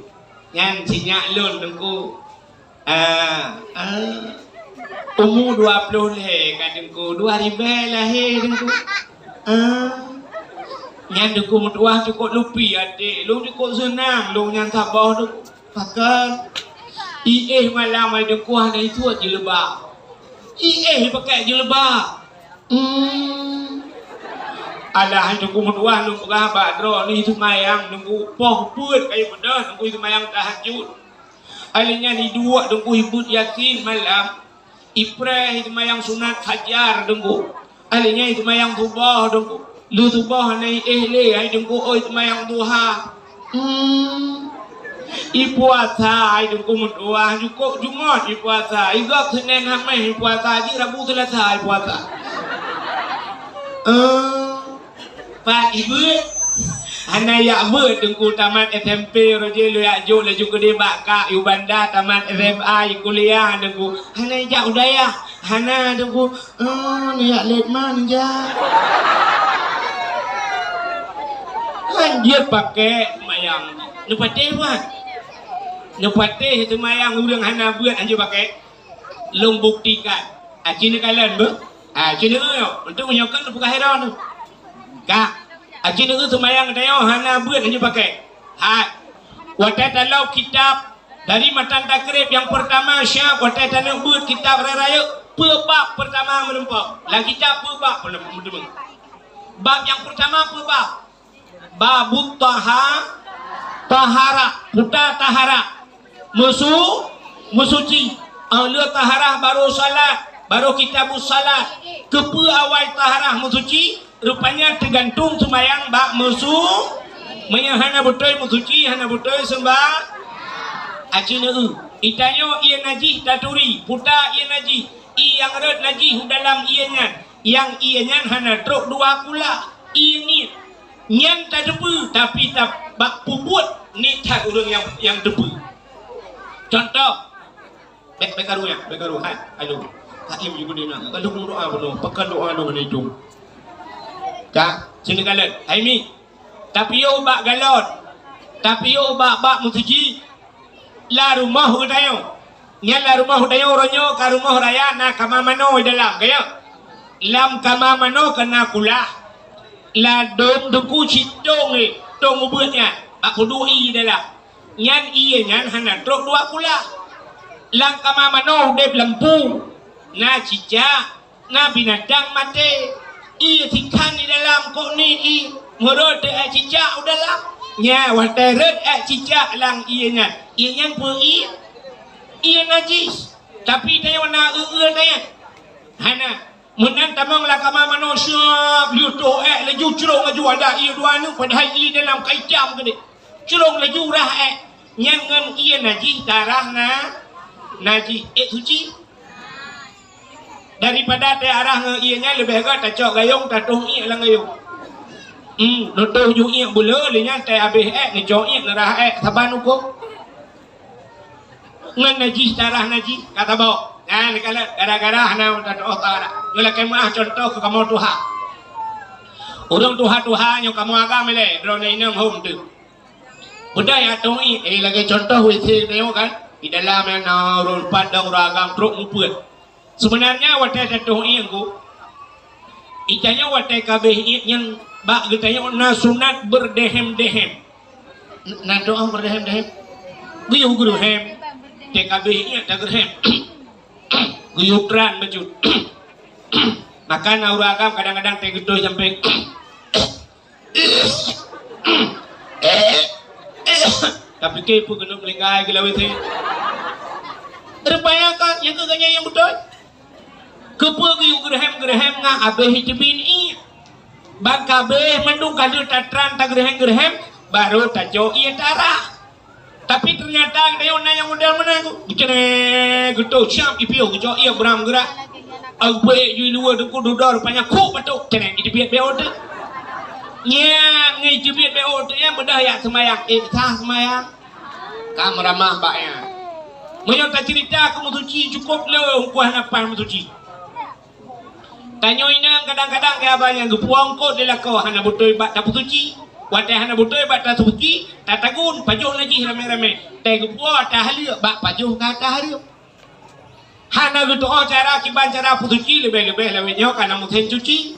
Yang sinyak lun dengku. Umur 20 leh kan dengku. 2000 lahir dengku. Yang dengku mutuah cukup lupi adik. Lu cukup senang. Lu yang sabar dengku. Pakai. Malam ada kuah dari tu jilbab. Pakai jilbab. Alah tunggu menduah nunggu gabat dro ni semayang nunggu poh put kayu pedas nunggu semayang tahajud. Alihnya ni dua nunggu hibut yasin malam. Ipreh semayang sunat fajar nunggu. Alihnya semayang subah nunggu. Lu subah ni le ai nunggu oi semayang duha. Ipuasa ai dengku mendoa cukup Jumat ipuasa igak Senin Khamis ipuasa je Rabu Selasa ipuasa Pak ibu hana yak beut dengku tamat SMP roje lu yak jo laju gede bakak yu banda tamat SMA kuliah dengku hana jak udaya hana dengku ni yak letman ja kan dia pakai mayang lupa dewan. Nepatih semayang udang hana buat anjir pakai long buktikan. Cina kalian ber. Cina yo untuk menyokan bukan heran tu. Kak, cina semayang tayo hana buat anjir pakai. Watai talau kitab dari matan takrib yang pertama syab watai talau buat kitab raya pebab pertama menempa. Lagi kitab pebab menempa. Bab yang pertama pebab. Babut tahara, puta tahara. Musuci Lua taharah baru salat, baru kitabus salat. Kepa awal taharah musuci rupanya tergantung sembahyang bak musuh. Maya hana betul musuci, hana betul sembah acina itanyo ia najih taturi puta ia najih yang red najih dalam ianya yang ianya hana truk dua kula ini nyan tak depu tapi tak bak pubut ni tak urang yang depu. Contoh bekaru hai aduh hakim juga dia nak kalau doa penuh pekan doa dengan itu kak sini kalian hai mi tapi yo bak galot tapi yo bak musuji la rumah hudayo nyala rumah hudayo ronyo ka rumah raya na kama mano dalam kaya lam kama mano kena kula la dom duku citong ni tong ubutnya aku dui dalam nyan iya nyan hana truk dua kula lang kama mano de lampu na cica na binatang mate iya tikan di dalam kok ni i merode cica dalam nya wateret cica lang iya nyan pu iya najis tapi dia warna tanya hana Menan tamang lah kama manusia liu tu laju curong laju ada ia dua nu padahal ia dalam kaitam ke ni curong laju rah nyangan ia najis darah najis suci daripada te arah ianya lebih agak tak cok gayung tak tung ia lang gayung nutuh ju ia bula le nyan te habis ni cok ia darah saban uko ngan najis darah najis kata bawa nah kalau gara-gara hana dan otak yola kemah contoh ke kamu Tuhan orang Tuhan yang kamu agam le drone ini home tu budaya tu lagi contoh wisi tengok kan di dalam yang orang padang orang agam truk ngumpul sebenarnya wadah jatuh ini aku itanya wadah kabeh yang bak getanya na sunat berdehem-dehem na doa berdehem-dehem guyuh guruhem TKB ini tak gerhem guyupran bejut makan aura agam kadang-kadang teh gedoy sampai tapi ke pun kena melingkai gila weh rupanya kan yang keganya yang betul kepa guyup gerhem ngah abeh hijbin i bang kabeh mendung kadu tatran tak gerhem baru tajo ia darah tapi ternyata dia yang model mana tu dikene gitu siap ipio gitu ia beram gerak abe ju luar tu dudar rupanya ku betul kene di biat beo tu nya ngai jebit beo tu ya bedah ya semayang sah semayang kamramah baknya moyo tak cerita aku musuci cukup le kuah napan musuci tanyo ina kadang-kadang ke abang yang gepuang ko de la ko hana butoi bak tak musuci wadah hana butoi bak tak suci tak tagun pajuh lagi rame-rame teh gua tak halia bak pajuh kata halia hana gitu cara kiban cara putuci lebih-lebih lawinyo kana muthen cuci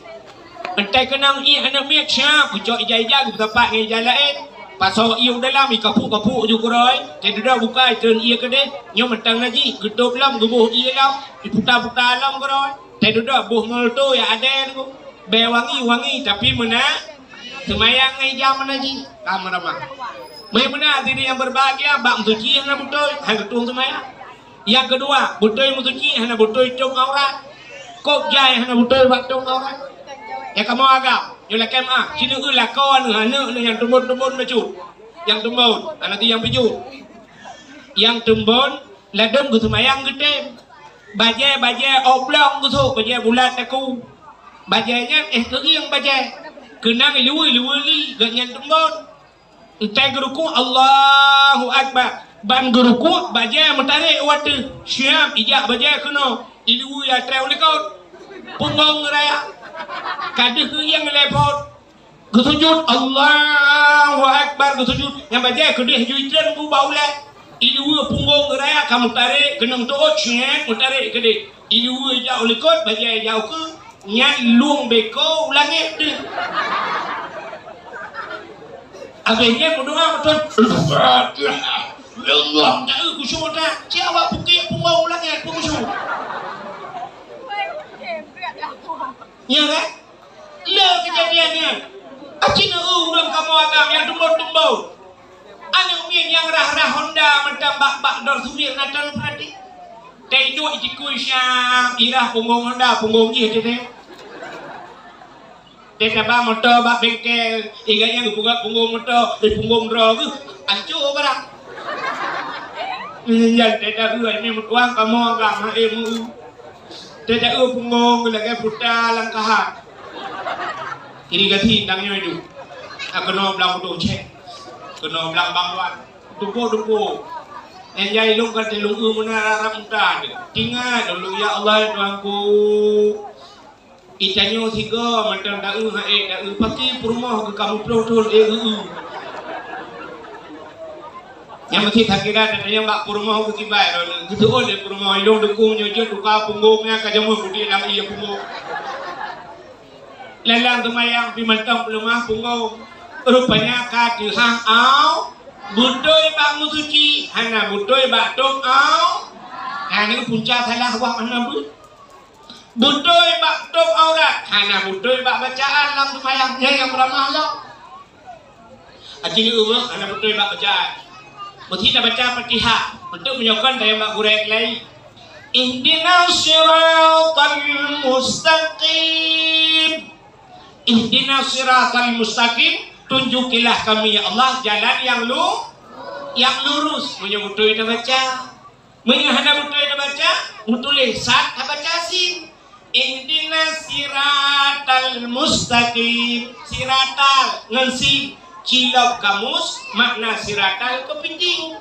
entai kenang i hana miak siap ujo ija-ija gitu pak ngai jalain pasal iu dalam i kapuk-kapuk ju kuroi teh duda buka turn ia kede nyo mentang lagi gedop lam gebuh ia lam diputar-putar lam kuroi teh duda buh ngolto ya ada tu be wangi tapi mana semayang ngai jam lagi kameraman mai benar diri yang berbahagia bak musuci hana butoi hang ketung semayang yang kedua butoi musuci hana butoi cung aurat kok jai hana butoi bak cung aurat ya kamu agak yola kema sini ulah kawan hana yang tumbon-tumbon becut yang tumbon nanti yang becut yang tumbon ladem ku semayang gede baje oblong ku baje bulat aku bajanya yang baje kena liwi ganyan tumbon entai geruku Allahu Akbar ban geruku baja mentare watu siap ijak baja kena liwi ya treu lekot punggong raya kadeh yang lepot gesujud Allahu Akbar gesujud yang baja kedeh juitran ku baule liwi punggong raya kamu tarik kena untuk siap mentare kedeh liwi jauh lekot baja jauh ke nyan luang beko langit tu akhirnya berdoa betul Allah tak kusyuk dah siapa bukit punggung langit pun kusyuk ya kan le kejadiannya acina dalam kamu agam yang tumbau anak umien yang rah-rah Honda macam bak-bak dor sumir natal perhati teh itu ikut syam irah punggung Honda punggung je teh Teka ba motor bak bengkel iganya buka punggung motor di punggung drog ancur barang ya teka ini mutuang kamu agak ilmu teka punggung lagi putar langkah ini ganti tangnya itu kena belang tu cek kena belang bangwan tupu yang jai lu kata lu mana ramdan tinggal dulu ya Allah Tuhanku itanyo tiga macam dau pakai rumah ke kamu protol yang mesti tak kira dan yang bak rumah ke tibai gitu oleh rumah ilong dukung nyojo duka punggungnya kajamu budi dalam iya punggung lelang temayang pimantang rumah punggung rupanya kaki hang au budoi bak musuci hana budoi bak tok au ini puncak salah wah mana bu budoi bak top aurat hana budoi bak bacaan lam semayangnya yang beramah lo acing hana budoi bak bacaan mesti dah baca Fatihah untuk menyokong daya bak gurek lagi ihdinas siratal mustaqim. Ihdinas siratal mustaqim, tunjukilah kami ya Allah jalan yang lurus. Punya betul kita baca. Menghadap betul kita baca, tulis sat baca sin. Ihdinas siratal mustaqim. Siratal ngensi cilok kamus makna siratal kepinjing.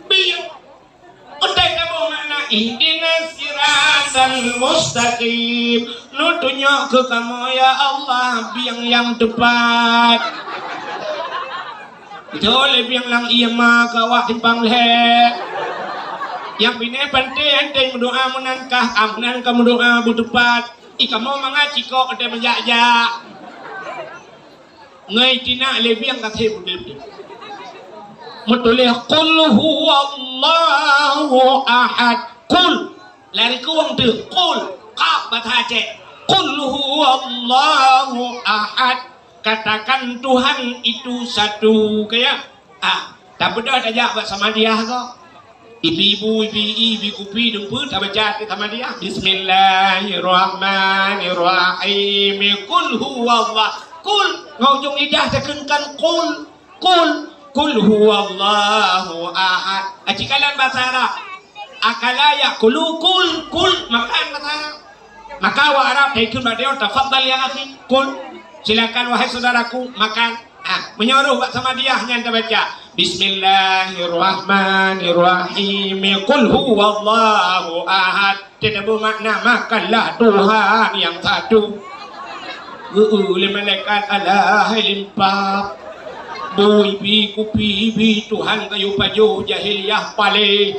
Biar udah kamu makna ihdinas siratal mustaqim. Nu tunjuk ke kamu ya Allah biang yang tepat. Betul biang lang iya mah kawak timpang leh. Yang bini penting ente berdoa menankah amnan kamu doa bertepat. Kamu mengaji kok ada menjajak. Ngai tina lebih yang kata betul. Mutulih qul huwallahu ahad. Qul lari ke wong tu. Qul qaf batace. Qul huwallahu ahad. Katakan Tuhan itu satu kayak tak beda aja buat sama dia kok. Ibu kupi dumpu tak baca sama dia. Bismillahirrahmanirrahim. Qul huwallah. Qul ngojong lidah tekenkan qul huwallahu ahad. Acikalan bahasa Arab. Akala yaqulu qul makan bahasa Arab. Maka wa Arab taikun badeo tafadhal ya akhi. Qul silakan wahai saudaraku makan. Menyuruh sama dia hanya anda baca Bismillahirrahmanirrahim. Qul huwallahu ahad. Tidak bermakna makanlah Tuhan yang satu. Oleh malaikat Allah limpah. Bui bi kupi bi Tuhan kayu pajo jahiliyah pale.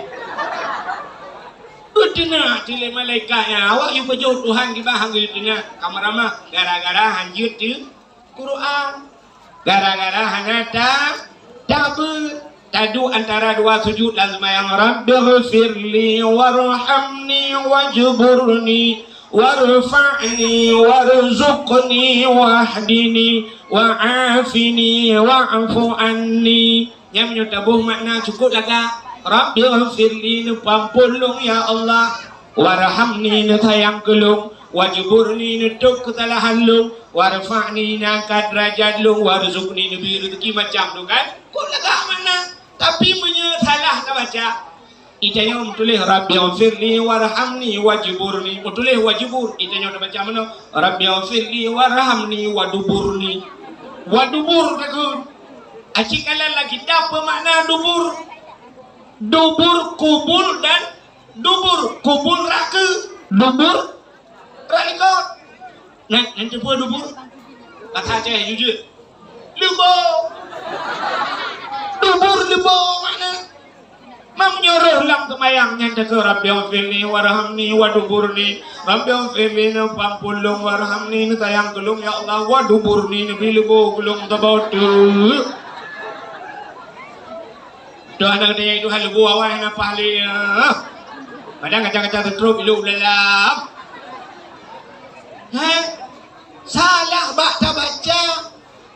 Betina tile malaikatnya awak yu pajo Tuhan di bahang betina kamarama gara-gara hanjut tu Quran. Gara-gara hanata tabu tadu antara dua sujud lazim yang Rabbighfirli warhamni wajburni warfa'ni warzuqni wahdini wa'afini wa'fu anni. Yang menyutabuh makna cukup laga Rabbighfirli pampulung ya Allah, warhamni sayang kelung, wajburni nutuk kesalahan lung, warfa'ni angkat derajat lung, warzuqni beri rezeki macam tu kan. Kok laga mana? Tapi menyesalah tak baca. Itanya tulis Rabbighfirli warhamni wajburni. Tulis wajbur. Itanya udah baca mana? Rabbighfirli warhamni waduburni. Wadubur takut. Acikalan lagi apa makna dubur? Dubur kubur dan dubur kubur raka. Dubur rakot. Nanti apa dubur? Kata saya jujur. Lubo. Dubur lubo mana? Menyuruh lang kemayangnya ke Rabbighfirli warhamni waduburni. Rabbighfirli pampulung warhamni sayang kelung ya Allah waduburni bilubo kelung tabautu. Doa anak dia itu halu buah wah na pahli. Padang kaca-kaca teruk ilu dalam. Salah baca.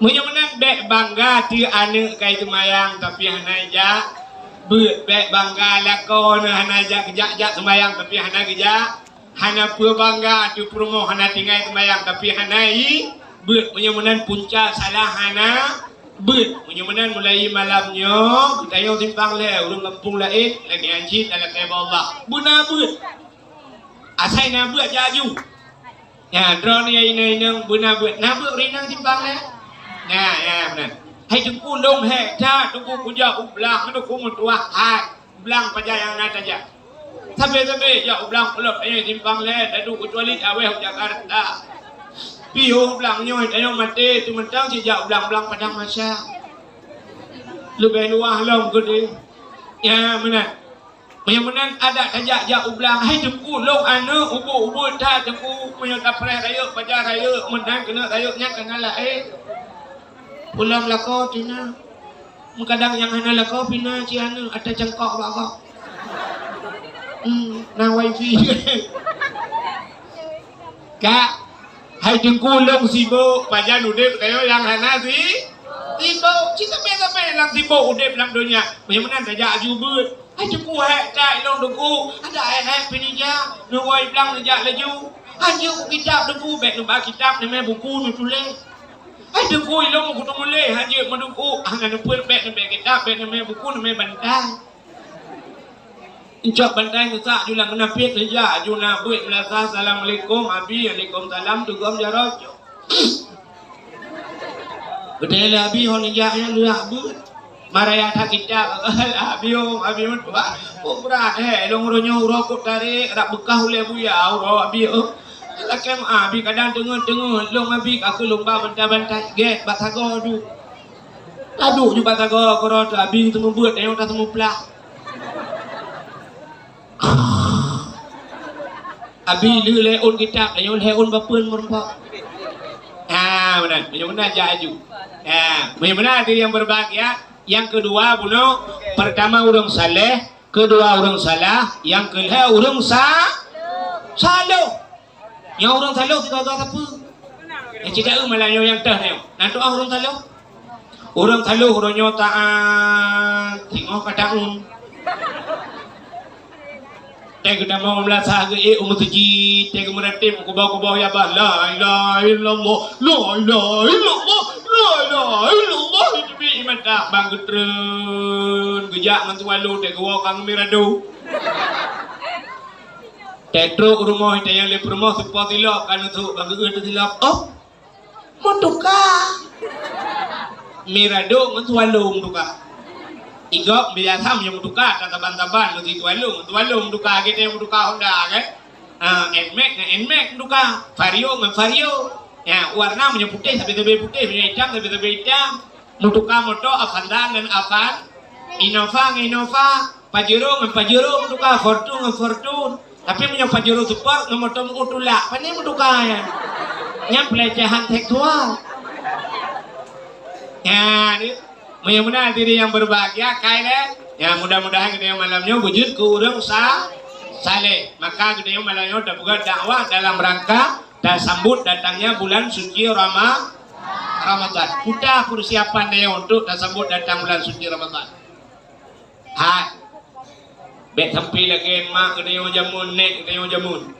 Menyemenan bek bangga ti ane kai semayang tapi hanaja. Bek bangga lakon hanaja kejak-jak semayang tapi hana kejak. Hana pur bangga tu promo hana tinggal semayang tapi hanai. Bek menyemenan punca salah hana. Bet menyemenan mulai malamnya kita yang simpang le ulun kampung lain lagi anjit dalam kebab Allah buna bet asai na bet jaju ya drone ya ini buna bet na bet rinang simpang le ya benar hai tunggu long he ta tunggu puja ublang tunggu mutua hai ublang paja yang nata aja sampai ya ublang pelok ini simpang le dadu kecuali aweh Jakarta piung belang nyoy tayo mati tu mentang sejak belang-belang padang masa lebih luah long gede ya mana menan ada tajak jak ublang hai tengku long anu ubu ta tengku punya tapre raya pajar raya menang kena rayanya kena pulang lako tina kadang yang hana lako pina ci anu ada jengkok bakok na wifi kak hai tengkulung sibuk pajan udip kayo yang hana si sibuk kita biasa lang sibuk udip dalam dunia bagaimana saja jubut Aku hek tak long duku. Ada hek pinija. Nu woi blang nejak laju. Hanya kitab duku bek nu ba kitab ni me buku nu tulis. Duku ilong aku tu mulai hanya menduku. Hanya nu pun bek nu bek kitab bek nu me buku nu me bantai. Incak bantai tu sak julang kena pit nejak juna buat melasa assalamualaikum abi waalaikumsalam tugam jarok. Betul abi hon nejak yang lu abut. Maraya tak kita abi tua berat long ronyo rokok tarik rak bekah oleh buya ro abi lakem abi kadang tengah long abi aku lomba bantai get batago du adu ju batago koro abi temu buat yang tak temu plak abi lu leon kitab leon leon bapeun merempak benar jaju benar diri yang berbahagia. Yang kedua bunuh, pertama orang saleh, kedua orang salah, yang kedua orang salah. Yang orang salah tidak tahu apa. Yang tidak malah yang dah ni. Nanti orang salah. Orang salah orangnya taat, tengok kata Tega nama melasa ke umatuji, tega meratim kubah ya bah la ilaha illallah, la ilaha illallah, la ilaha illallah. Itu bi iman tak bang getren, gejak ngan tualu tega wakang mirado. Tetro rumah itu yang lep rumah supaya tilap kan tu bang getren tilap. Oh, mutuka. Mirado ngan tualu mutuka. Igok biasa yang mutuka kata bantaban nanti tualung mutuka kita yang mutuka Honda kan enmek mutuka vario ya warna punya putih tapi putih punya hitam tapi hitam mutuka moto Avanza dan Avan Innova Pajero mutuka Fortune tapi punya Pajero Super moto utula pani mutuka ya yang pelecehan seksual ya mudah-mudahan diri yang berbahagia kaya ya mudah-mudahan kita yang malamnya wujud ke urang saleh maka kita yang malamnya dapat dakwah dalam rangka dan sambut datangnya bulan suci Ramadan kita persiapan dia untuk dan sambut datang bulan suci Ramadan bet sampai lagi mak kita yang jamun nek kita yang jamun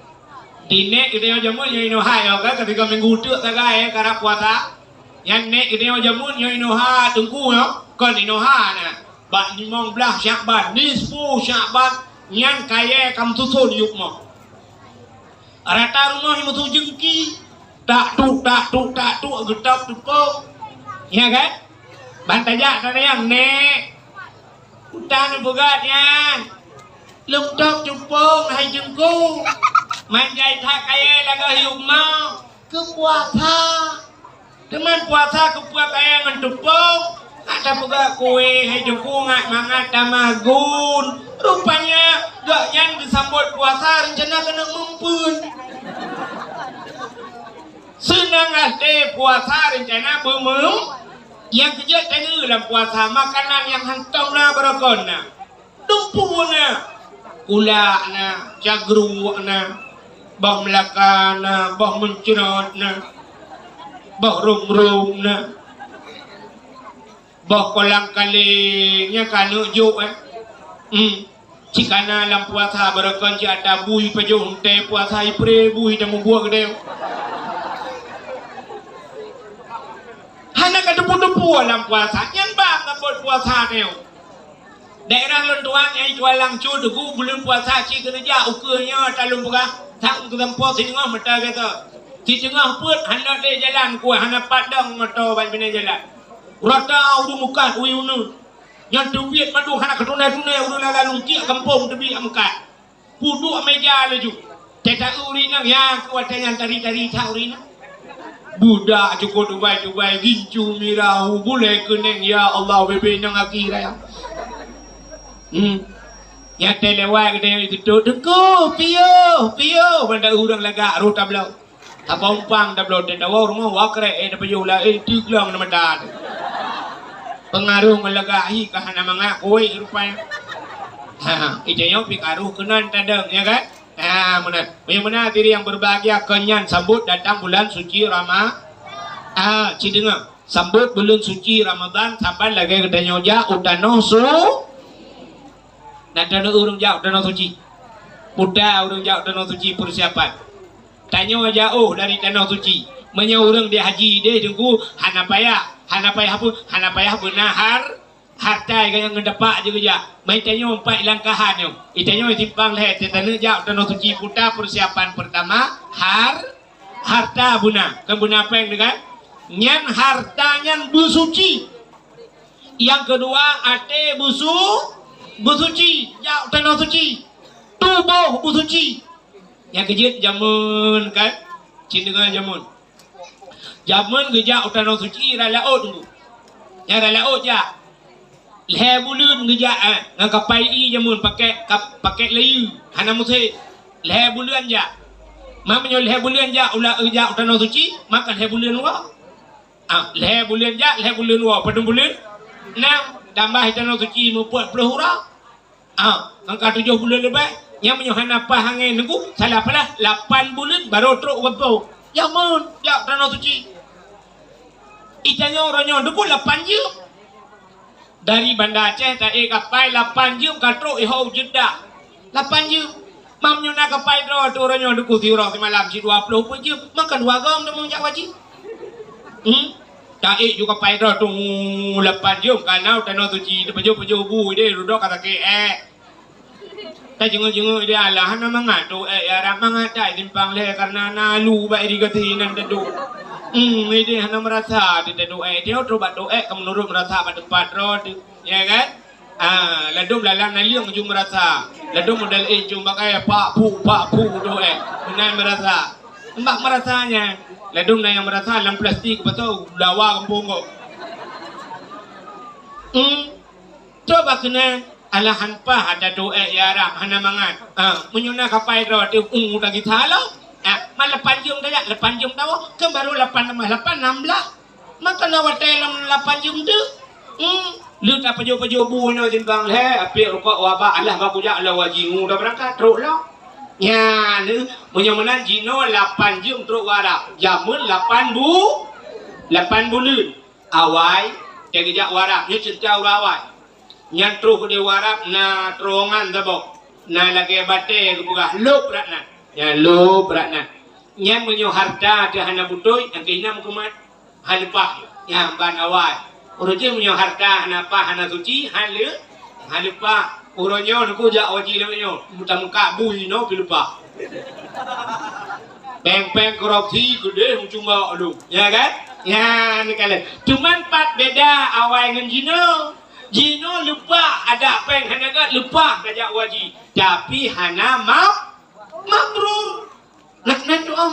di nek kita yang jamun yang inohai kan ketika minggu tu tagai karena puasa yang nek kita yang jamun yang inoha tunggu ya kan inoha na bak 15 Syakban nisfu Syakban yang kaya kam tutul yuk mo rata rumah yang tu jengki tak tu getap tupong ya kan bantajak sana yang nek utang bugat yang lemptok tupong hai jengku manjai tak kaya laga yuk mo kepuasa teman puasa kepuasa kaya mentupong ada juga kue hijau mangat tamagun rupanya gak yang disambut puasa rencana kena mumpun senang hati puasa rencana bumum yang kerja tanya dalam puasa makanan yang hantam na berakona tumpu na gula na jagru na bah melaka na bah mencerot na bah rum na bah kolang kalingnya kanu juk cikana lam puasa berakon ci ada bui pejong te puasa ipre bui temu buah gede hana ka depu lam puasa yang bang ka puasa neu daerah lontuang ai jualang cu dugu bulan puasa ci kerja ukurnya talung buka tang tu tempo sini ngah mata kata di tengah put hendak dia jalan kuat hendak padang motor ban bina jalan rata udu muka ui unu yang duit madu hendak ketunai udu lalu kia kampung tebi amkat pudu meja laju tetak urina yang kuatnya tari taurina budak cukup dubai gincu mirau boleh keneng ya Allah bebe nang akhirat ya telewai kita itu dengku pio benda urang laga ruta blau tapompang da blau da rumah wakre da payula tiglang na madan pengaruh melagahi kahana mga koi rupanya ija yang pikaruh kenan tadang ya kan benar diri yang berbahagia kenyan sambut datang bulan suci Cidengar sambut bulan suci Ramadan sampai lagi kedanya utanoh Nak tanah urung jauh tanah suci. Muda urung jauh tanah suci persiapan. Tanya jauh dari tanah suci. Menya urung dia haji dia tunggu hana payah apa? Hana payah benahar harta yang ngedepak je kerja. Mai tanya 4 langkahan yo. Itanya timpang leh tanah jauh tanah suci puta persiapan pertama harta buna. Kebuna apa yang dengan? Nyan harta nyan bersuci. Yang kedua ate bersuci, jauh tanah suci. Tubuh bersuci. Yang kejut jamun kan? Cindengan jamun. Jamun ke jauh tanah suci ralaut tunggu. Yang ralaut je. Leh bulun ke jauh ngak kapai i jamun pakai layu. Hana musik. Leh bulun je. Mamanya leh bulun je ulah jauh tanah suci, makan leh bulun luar. Leh bulun je, leh bulun luar, padung bulun. Nah, tambah tanah suci 40 hurah. Angka 7 bulan lebih. Yang menyuhan apa hangin nunggu salah apalah 8 bulan baru teruk wapo. Ya mon, ya tanah suci. Itanya orangnya nunggu 8 jam. Dari Banda Aceh tak kapai 8 jam katruk ihau Jeddah. 8 jam. Mamnya nak kapai tu orangnya nunggu tiurah semalam si 20 jam. Makan 2 gam dah menjak wajib. Tak juga pai dah tu 8 jam karena tanah suci tu baju bu dia duduk kata ke tak jenguk dia Allah hana mangat tu arah mangat tak timpang le karena nalu baik digati nan tedu dia hana merasa dia tedu dia tu bat doa kamu nurut merasa pada tempat rod ya kan ladum lalang naliung jum merasa ladum modal jum pakai pak pu doa benar merasa mbak merasanya ladung na yang merasa dalam plastik betul lawa kampung kok. Coba kena ala hanpa ada doa ya ram hana mangat. Menyuna kapai ro tu udah kita lo. Mal 8 jam dah 8 jam tahu kan baru 8 tambah 8 16. Maka nawat dalam 8 jam tu. Lu tak pejo bu no timbang le api rokok wabak Allah baku jak la wajingu dah berangkat teruk lah. Ya, ni punya mana Jino 8 jam teruk warak. Jamun 8 bulan. Awai dia kejak warak. Dia cerita awai. Yang teruk dia warak na terongan tabok. Na lagi bate ke buka lop ratna. Ya lop ratna. Yang punya harta dia hana butoi yang kena mukumat halipah. Ya ban awai. Orang je punya harta hana apa hana suci halipah. Orangnya nak kujak wajib namanya, muka bui no pilupa. Peng korupsi gede cuma aduh, ya kan? Ya ni kalian. Cuman 4 beda awal dengan Jino lupa ada peng hana kat lupa kajak wajib. Tapi hana mabrur. Nak doa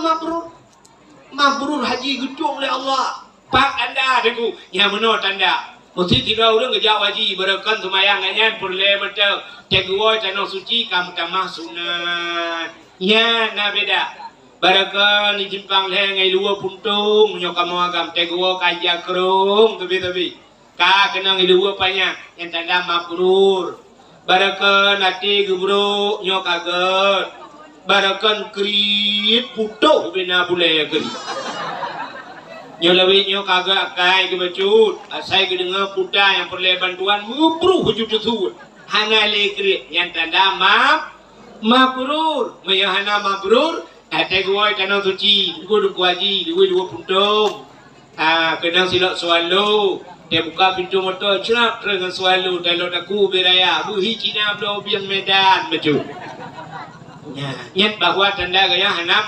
mabrur haji gedung oleh Allah. Pak anda deku, yang menurut anda. Mesti tidak orang kerja wajib berakan semayang ganyan perle betul. Teguoi tanah suci kamu tamah sunat. Ya na beda. Barakan di Jepang le ngai luar puntung menyo kamu agam teguoi kaya kerung tebi. Ka kena ngai luar banyak yang tanda mabrur. Barakan nanti gebro nyo kaget. Barakan krit putuh bina boleh krit. Nyo lawit nyo kagak kai ke bacut. Saya ke dengar puda yang perlu bantuan mubruh hujud tu. Hana lekrit yang tanda mabrur. Maya hana mabrur. Ate gua tanah suci. Gua duk waji. Dua puntung. Kena silap swallow. Dia buka pintu motor. Cerap dengan swallow. Dalam aku beraya. Buhi Cina belau biang Medan bacut. Nyat bahawa tanda gaya hana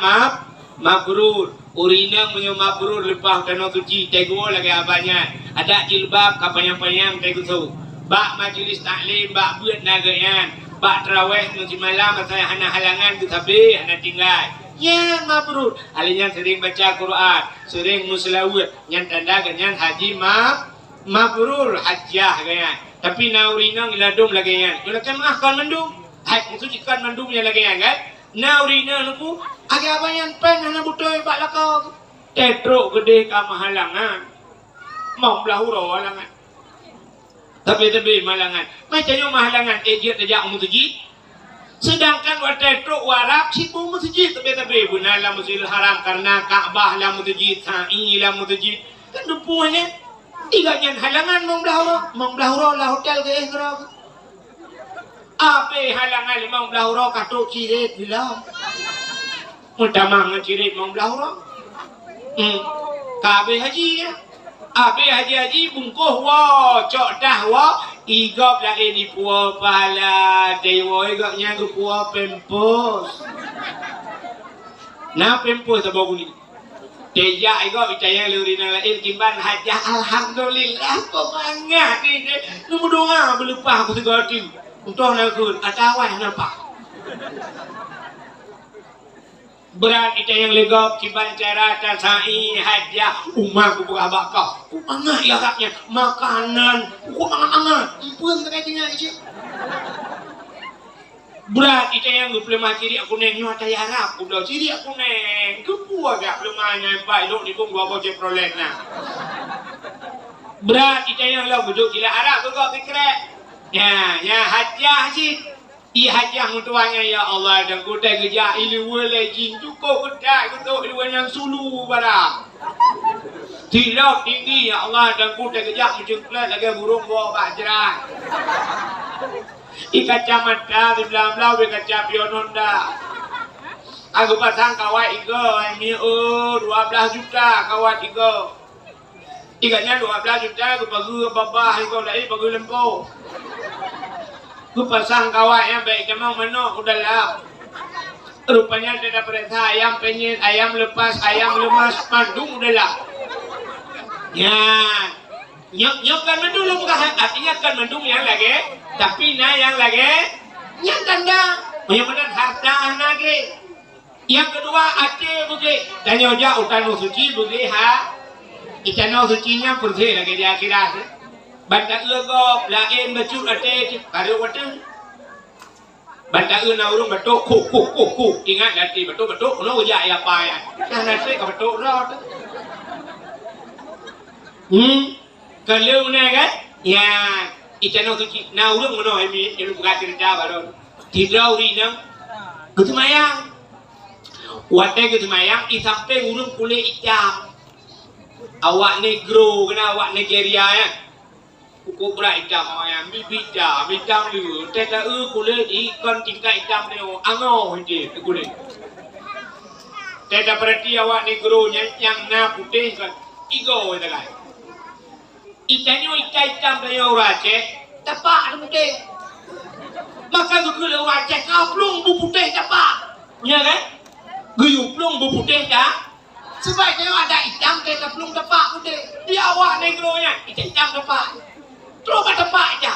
mabrur. Urinang punya mabrur lepas tanah suci teguo lagi abanya. Ada jilbab kapanyang-panyang teguo tu. Bak majlis taklim, bak buat nagayan, bak terawih nanti malam saya hana halangan tu tapi hana tinggal. Ya mabrur. Alinya sering baca Quran, sering muslawat, yang tanda ganyan haji mabrur hajjah ganyan. Tapi na urinang iladum lagi yan. Yulakan kan mandum. Hai suci kan mandumnya lagi yan kan? Na urinang aku agak banyak pen hana butuh bak lakau. Tetruk gede ka mahalangan. Mau belahuro halangan. Tapi mahalangan. Macamnya mahalangan ejit aja musjid. Sedangkan tetruk warap sibu musjid tapi guna la Masjidil Haram karena Ka'bah la musjid, sa'i la masjid. Kan dupuhnya tiganya halangan mau belahuro la hotel ke ikhra. Apa halangan 15 orang katuk cirit bila? Utamang cirit 15 orang. Kabe haji ya. Abe haji bungkuh wa cok dah wa igop la di puo pala dewa igopnya ke puo pempos. Na pempos abang ni. Deja igop itaya luri na lain kimban hajah alhamdulillah pemangat ni. Nu doa belupa aku segala tu. Untuk nak kun atawai nampak. Berat kita yang legap kiban cara tasai hadiah umah ku buka bakal ku angat ya raknya makanan ku angat pun terkait dengan je berat kita yang lemah ciri aku neng nyata ya harap ku dah ciri aku neng ke buah gak lemahnya baik dok ni pun gua bawa prolet nah berat kita yang lah duduk gila harap tu kau fikret ya hadiah sih I hajah mutuanya ya Allah dan kuda kerja ilu lagi cukup kuda untuk ilu yang sulu barang tidak tinggi ya Allah dan kuda kerja mencengklat lagi burung bawa bajran ikat camata di belah-belah ikat piononda aku pasang kawat iga ini 12 juta kawat iga ikatnya 12 juta aku bagi babah iga lagi bagi lempo ku pasang kawat yang baik kemau menok udahlah rupanya ada perintah ayam penyet ayam lepas ayam lemas mandung udahlah ya nyok kan mendung lu bukan artinya kan mendung yang lagi tapi nah yang lagi yang tanda yang benar harta lagi yang kedua ate bugi dan nyoja utanu suci bugi ha itanu sucinya bersih lagi di akhirat Bandak legop lain becut ate kare watu. Bandak na urung betuk ku. Ingat nanti betuk no ya ya pa ya. Kan nanti ka betuk ro. Kalau na kan? Ya, itano suci na urung mono emi ilu buka cerita baru. Tidak urina. Ketumayang. Wate ketumayang i sampai urung kulit hitam. Awak negro kena awak Nigeria ya. Kuku berat hitam ayam, hitam lu. Teta kulit ikan tingkat hitam ni, angau je kulit. Teta berarti awak negro yang na putih kan, igo itu kan. Ikannya ikan hitam dari orang Aceh, tapak ada putih. Maka kulit orang Aceh kau plung bu putih tapak, ya kan? Guyup plung bu putih dah. Sebaiknya ada hitam teta plung tapak putih. Dia awak negronya ikan hitam tapak. Terus kat tempat aja.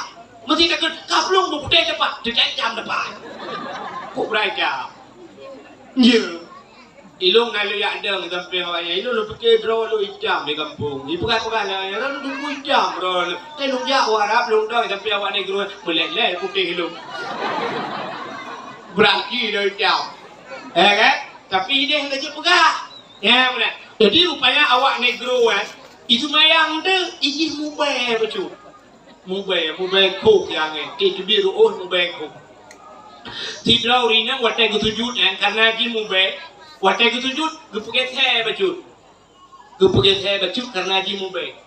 Mesti takut kaplung berputih tempat. Tidak jam tempat. Kok beraja? Ya. Ilung nalu yak deng sampai awaknya. Ilung lu fikir bro lu hitam di kampung. Ibu kata lah. Ya lu tunggu hitam bro. Ilung yak warap lu dong sampai awak negro meleleh putih ilung. Berarti lu hitam. Ya kan? Tapi dia hendak pegah. Ya benar. Jadi rupanya awak negro kan. Itu mayang tu. Isi mubah betul. Mubay kok yang itu biru mubay kok. Tidak urina watai ketujuh karena di mubay watai ketujuh gupuket he baju. Gupuket he baju karena di mubay.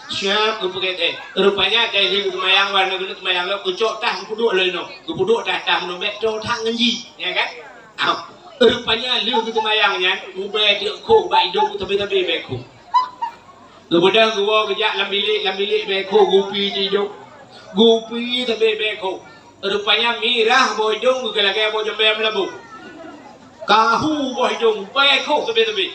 Siap gupuket he. Rupanya dari kemayang warna kulit kemayang lo kucok tah kuduk leno. Kuduk tah no beto tang ngenji, ya kan? Rupanya lu kemayangnya mubay dia kok baik dok tapi beko. Kemudian gua kerja lambilik beko gupi tidur. Gupi tapi beko. Rupanya mirah bojong gelagai bojong bayam labu. Kahu bojong beko tapi.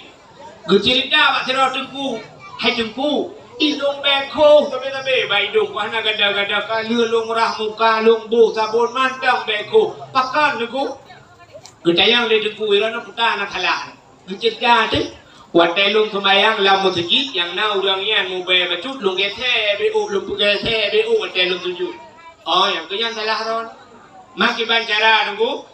Gucerita pak cerah tengku. Hai tengku. Ilung beko tapi baik dong. Karena gada-gada kali lung rah muka lung bu sabun mantang beko. Pakan tengku. Gutayang le tengku irana putar anak halan. Gucerita tu. Watai lung kemayang lam masjid yang na orangnya mubay becut lung gethe bu lung gethe bu watai lung sujud. Oh yang tu yang salah ron. Makiban cara tunggu.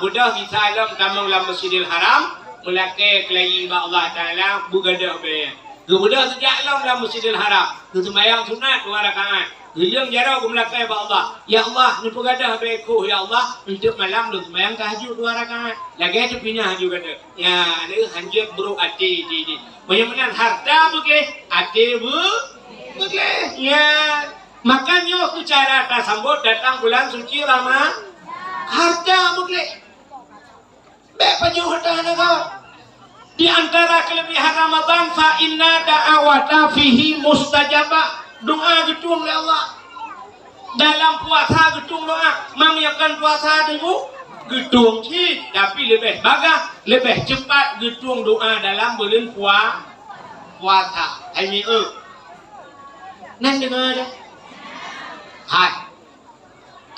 Budak bisa lam tamang lam Masjidil Haram melake kelayi ba Allah Taala bugada be. Budak sejak lam Masjidil Haram. Kemayang sunat 2 rakaat. Yang jarau kumlakai ba Allah. Ya Allah ni bugada be ko ya Allah untuk malam lu kemayang tahajud 2 rakaat. Lagi tu pindah juga tu. Ya, ni hanjak bro ati di. Bagaimana harta buke? Ati buke. Ya. Makanya aku cara tak sambut datang bulan suci
Harta boleh. Baik panjang harta naga. Di antara kelebihan Ramadan fa inna da'awata fihi mustajabah. Doa gedung oleh Allah. Dalam puasa gedung doa. Mengiakan puasa tunggu gedung sih, tapi lebih bagus, lebih cepat gedung doa dalam bulan puasa. Ini nan dengar dah. Hai.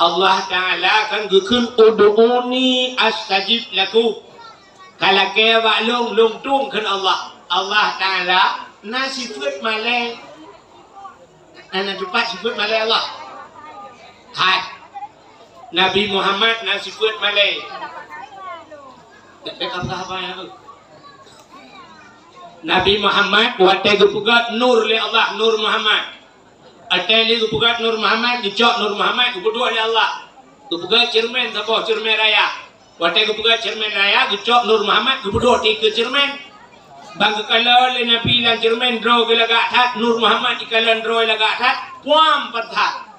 Allah Ta'ala kan gukun udu'uni astajib laku. Kalau kaya waklung lungtung kan Allah. Allah Ta'ala na sifat malai. Na cepat sifat malai Allah. Hai. Nabi Muhammad na sifat malai. Dekat apa ya? Nabi Muhammad watai gupugat nur li Allah, nur Muhammad. Atai li gupugat nur Muhammad, dicok nur Muhammad gupudua li Allah. Gupugat cermin tapo cermin raya. Watai gupugat cermin raya, dicok nur Muhammad gupudua tiga cermin. Bang kekala li Nabi lan cermin draw gelaga that nur Muhammad ikalan draw gelaga that puam pantat.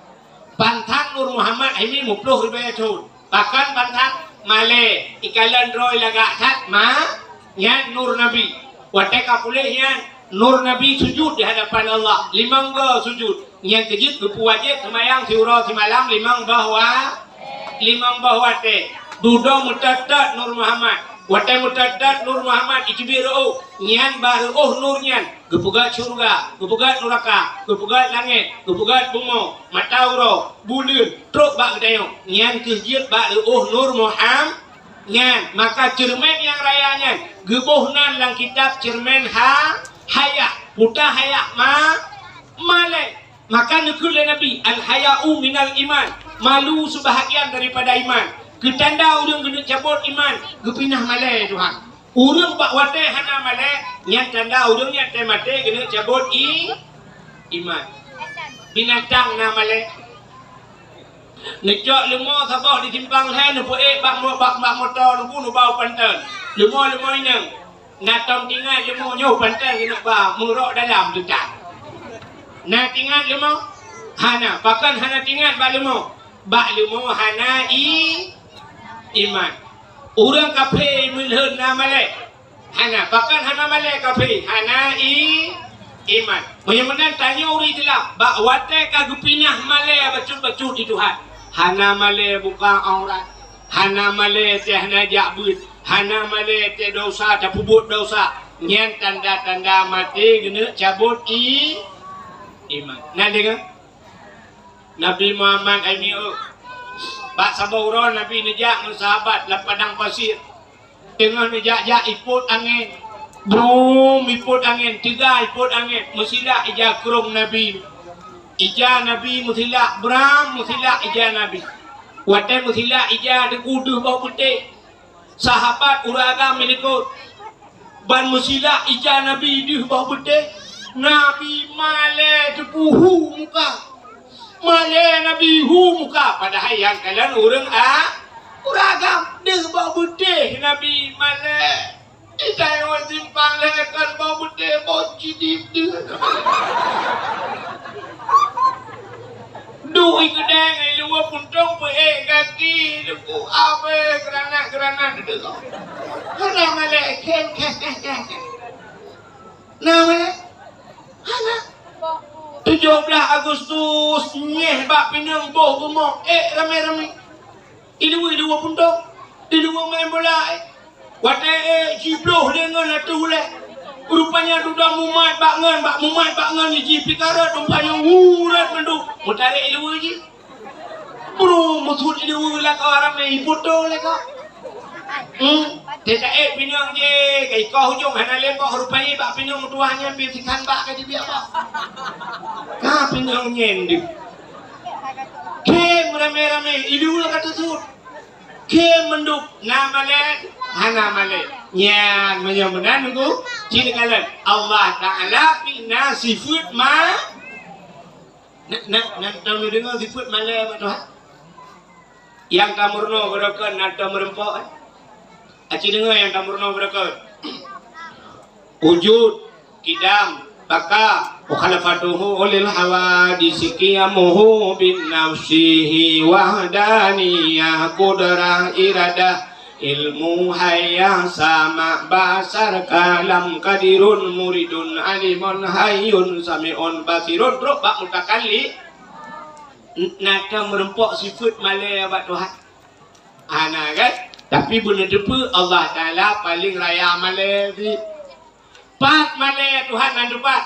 Pantat nur Muhammad ini 50 ribu tahun. Bahkan pantat male ikalan draw gelaga that ma nya nur Nabi. Wateka pulihnya nur Nabi sujud di hadapan Allah. Limang bah sujud. Yang kejut lupu wajib semayang siurah semalam limang bahwa wate. Duduk mutadat nur Muhammad. Wate mutadat nur Muhammad ikibiru. Nyan baru nur nyan. Gepugat surga, gepugat neraka, gepugat langit, gepugat bumi, matauro, bulan, truk bak gedayong. Nyan kejut baru nur Muhammad. Nyan, maka cermin yang rayanya gebuhnan lang kitab cermin haya puta haya malai maka nukul Nabi al haya'u minal iman, malu sebahagian daripada iman. Ketanda urang kena cabut iman gepinah malai Tuhan. Urang pak wate hana malai yang tanda urang yang mate kena cabut iman. Binatang na malai Necok lemah sabah di timpang lain nu poek bak motor nu nu bau pantan. Lemah ini. Natom tinggal lemah nyoh pantan kena ba murok dalam tu tak. Na tinggal lemah hana pakan hana tinggal bak lemah. Bak lemah hana iman. Urang kafe mulhun na malai. Hana pakan hana malai kafe hana iman. Menyamanan tanya uri jelah bak wate kagupinah malai bacul-bacul di Tuhan. Hana male buka aurat, hana male teh najak but, hana male teh dosa tak pubut dosa. Nyen tanda-tanda mati kena cabut iman. Nah dengar Nabi Muhammad ini bak sabaura Nabi nejak dengan sahabat la padang pasir. Tengah nejak iput angin. Brum iput angin, tiga iput angin. Mesilah ija kurung Nabi. Ija Nabi musila Bram musila ija Nabi. Watai musila ija dekuduh bau putih. Sahabat uraga menikut. Ban musila ija Nabi duh bau putih. Nabi male tepuhu muka. Male Nabi hu muka. Padahal yang kalian urang uraga duh bau putih Nabi male. Ija yang simpang lekan bau putih bau cidip duh. Duh ikudeng luar puntung pe kaki luku abe kerana duduk. Hana male ken. Nah male. Hana 17 Agustus nyeh bak pinang boh gemok rame-rame. Ilu puntung. Ilu main bola. Wate jibloh dengan atu le. Rupanya duda mumat bak ngan ji pikara rupanya urat mendu mutare ilu ji bro mutul ilu la ka rame foto le ka tidak pinang je kai kau hujung hana le kau rupanya bak pinang tuahnya pisikan bak ka di biar bak ka pinang nyendi ke rame ilu la ka tusut ke menduk nama le hana male nyan menyamanan nunggu ciri kalian Allah Ta'ala pina sifat tahu dengar sifat malai apa Tuhan yang tamurno berakan atau merempok aci dengar yang tamurno berakan wujud kidam
maka mukhalafatuhu ulil hawadisi qiyamuhu bin nafsihi wahdaniyah qudrah iradah ilmu hayah sama basar kalam kadirun muridun alimun hayyun sami'un basirun rubba mutakalli nak merempok sifat malai abad Tuhan ana kan tapi benar depa Allah Taala paling raya malai di pat malai Tuhan nan depat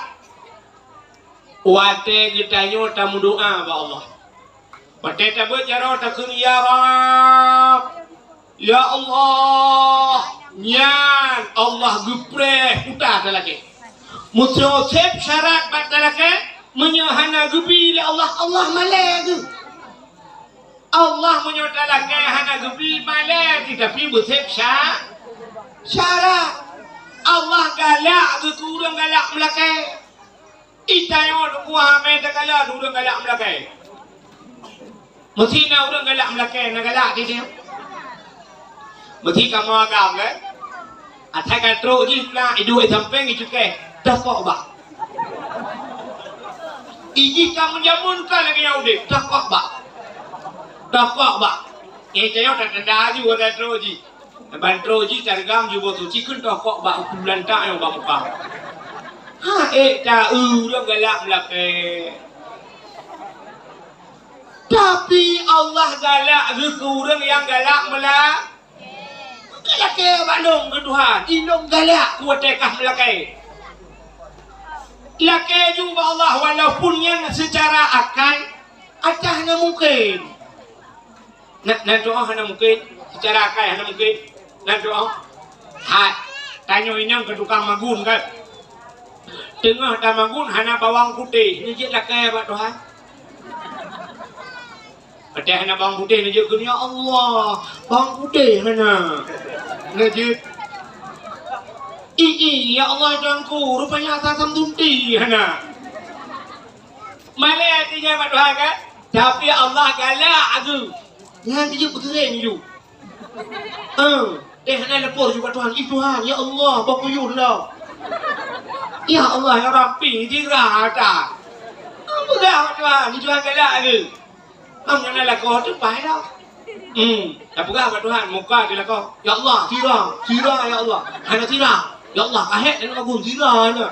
wate gitanyo tamu doa ba Allah pate tabe jaro takun ya Rabb ya Allah nyan Allah gupre putar lagi mutro sep syarat bat lagi menyahana gubi li Allah Allah malai Allah menyota lagi hana gubi malai tapi butsep syarat Allah galak kurang galak melakai itayo kuah meta galak kurang galak melakai mesti na kurang galak melakai na galak di dia mesti kamu agam kan atai kan tro ji pula idu samping itu ke dah kok ba iji kamu jamun kan lagi yang udah dah kok ba itayo tak tanda ji ada tro ji bantro ji targam ju botu ci kun dah kok ba bulan tak yang ba muka ha ta urang galak melakai tapi Allah galak kurang yang galak melak galak ke balong ke Tuhan ilung galak kuat tekah melakai lakai juga Allah walaupun yang secara akal acahnya mungkin nak doa hana mungkin secara akal hana mungkin nak doa hat tanya inang ke tukang magun kan tengah tamagun hana bawang putih ni je lakai abad Tuhan ada hana bawang putih ni je ya Allah bawang putih hana najib ya Allah jangku rupanya asam tunti hana malai artinya abad Tuhan kan tapi Allah galak aku yang dia berkering you hana lepor juga Tuhan itu Tuhan ya Allah bakuyun lah ya Allah ya Rabbi dirah ada mudah Tuhan itu Tuhan galak aku jangan lah kau terbaik dah tak pegah kat Tuhan muka dia lah kau ya Allah tirah ya Allah hana tirah ya Allah ahet dan kabun tirah na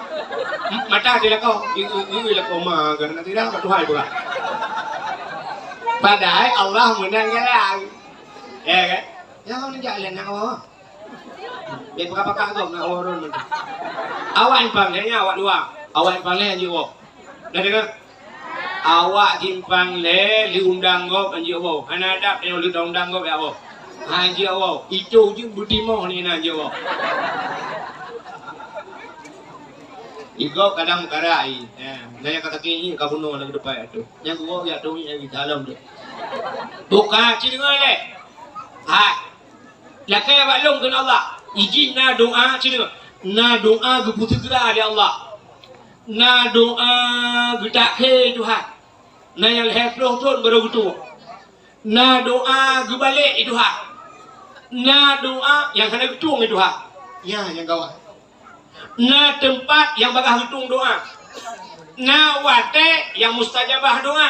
mata dia lah kau ini lah kau mah kerana tirah kat Tuhan pula padahal Allah menang galak ya kan ya kau ni jalan nak kau biar berapa kagum nak orang awak impang dia awak luar awak impang le anji awak dah dengar awak timpang le liundang gop anji awak ana ada yang liundang gop ya awak anji awak itu je budimo ni anji awak Iko kadang karai nanya kata kini ka bunuh nak depan tu yang gua ya tu yang di dalam tu buka ci dengar le lakai awak long dengan Allah izin na doa ci dengar na doa geputu gerak dia Allah na doa gedak ke Tuhan na yang hafloh tu baru gitu na doa gebalik Tuhan na doa yang kena getung Tuhan ya yang kawan na tempat yang bagah getung doa na wate yang mustajabah doa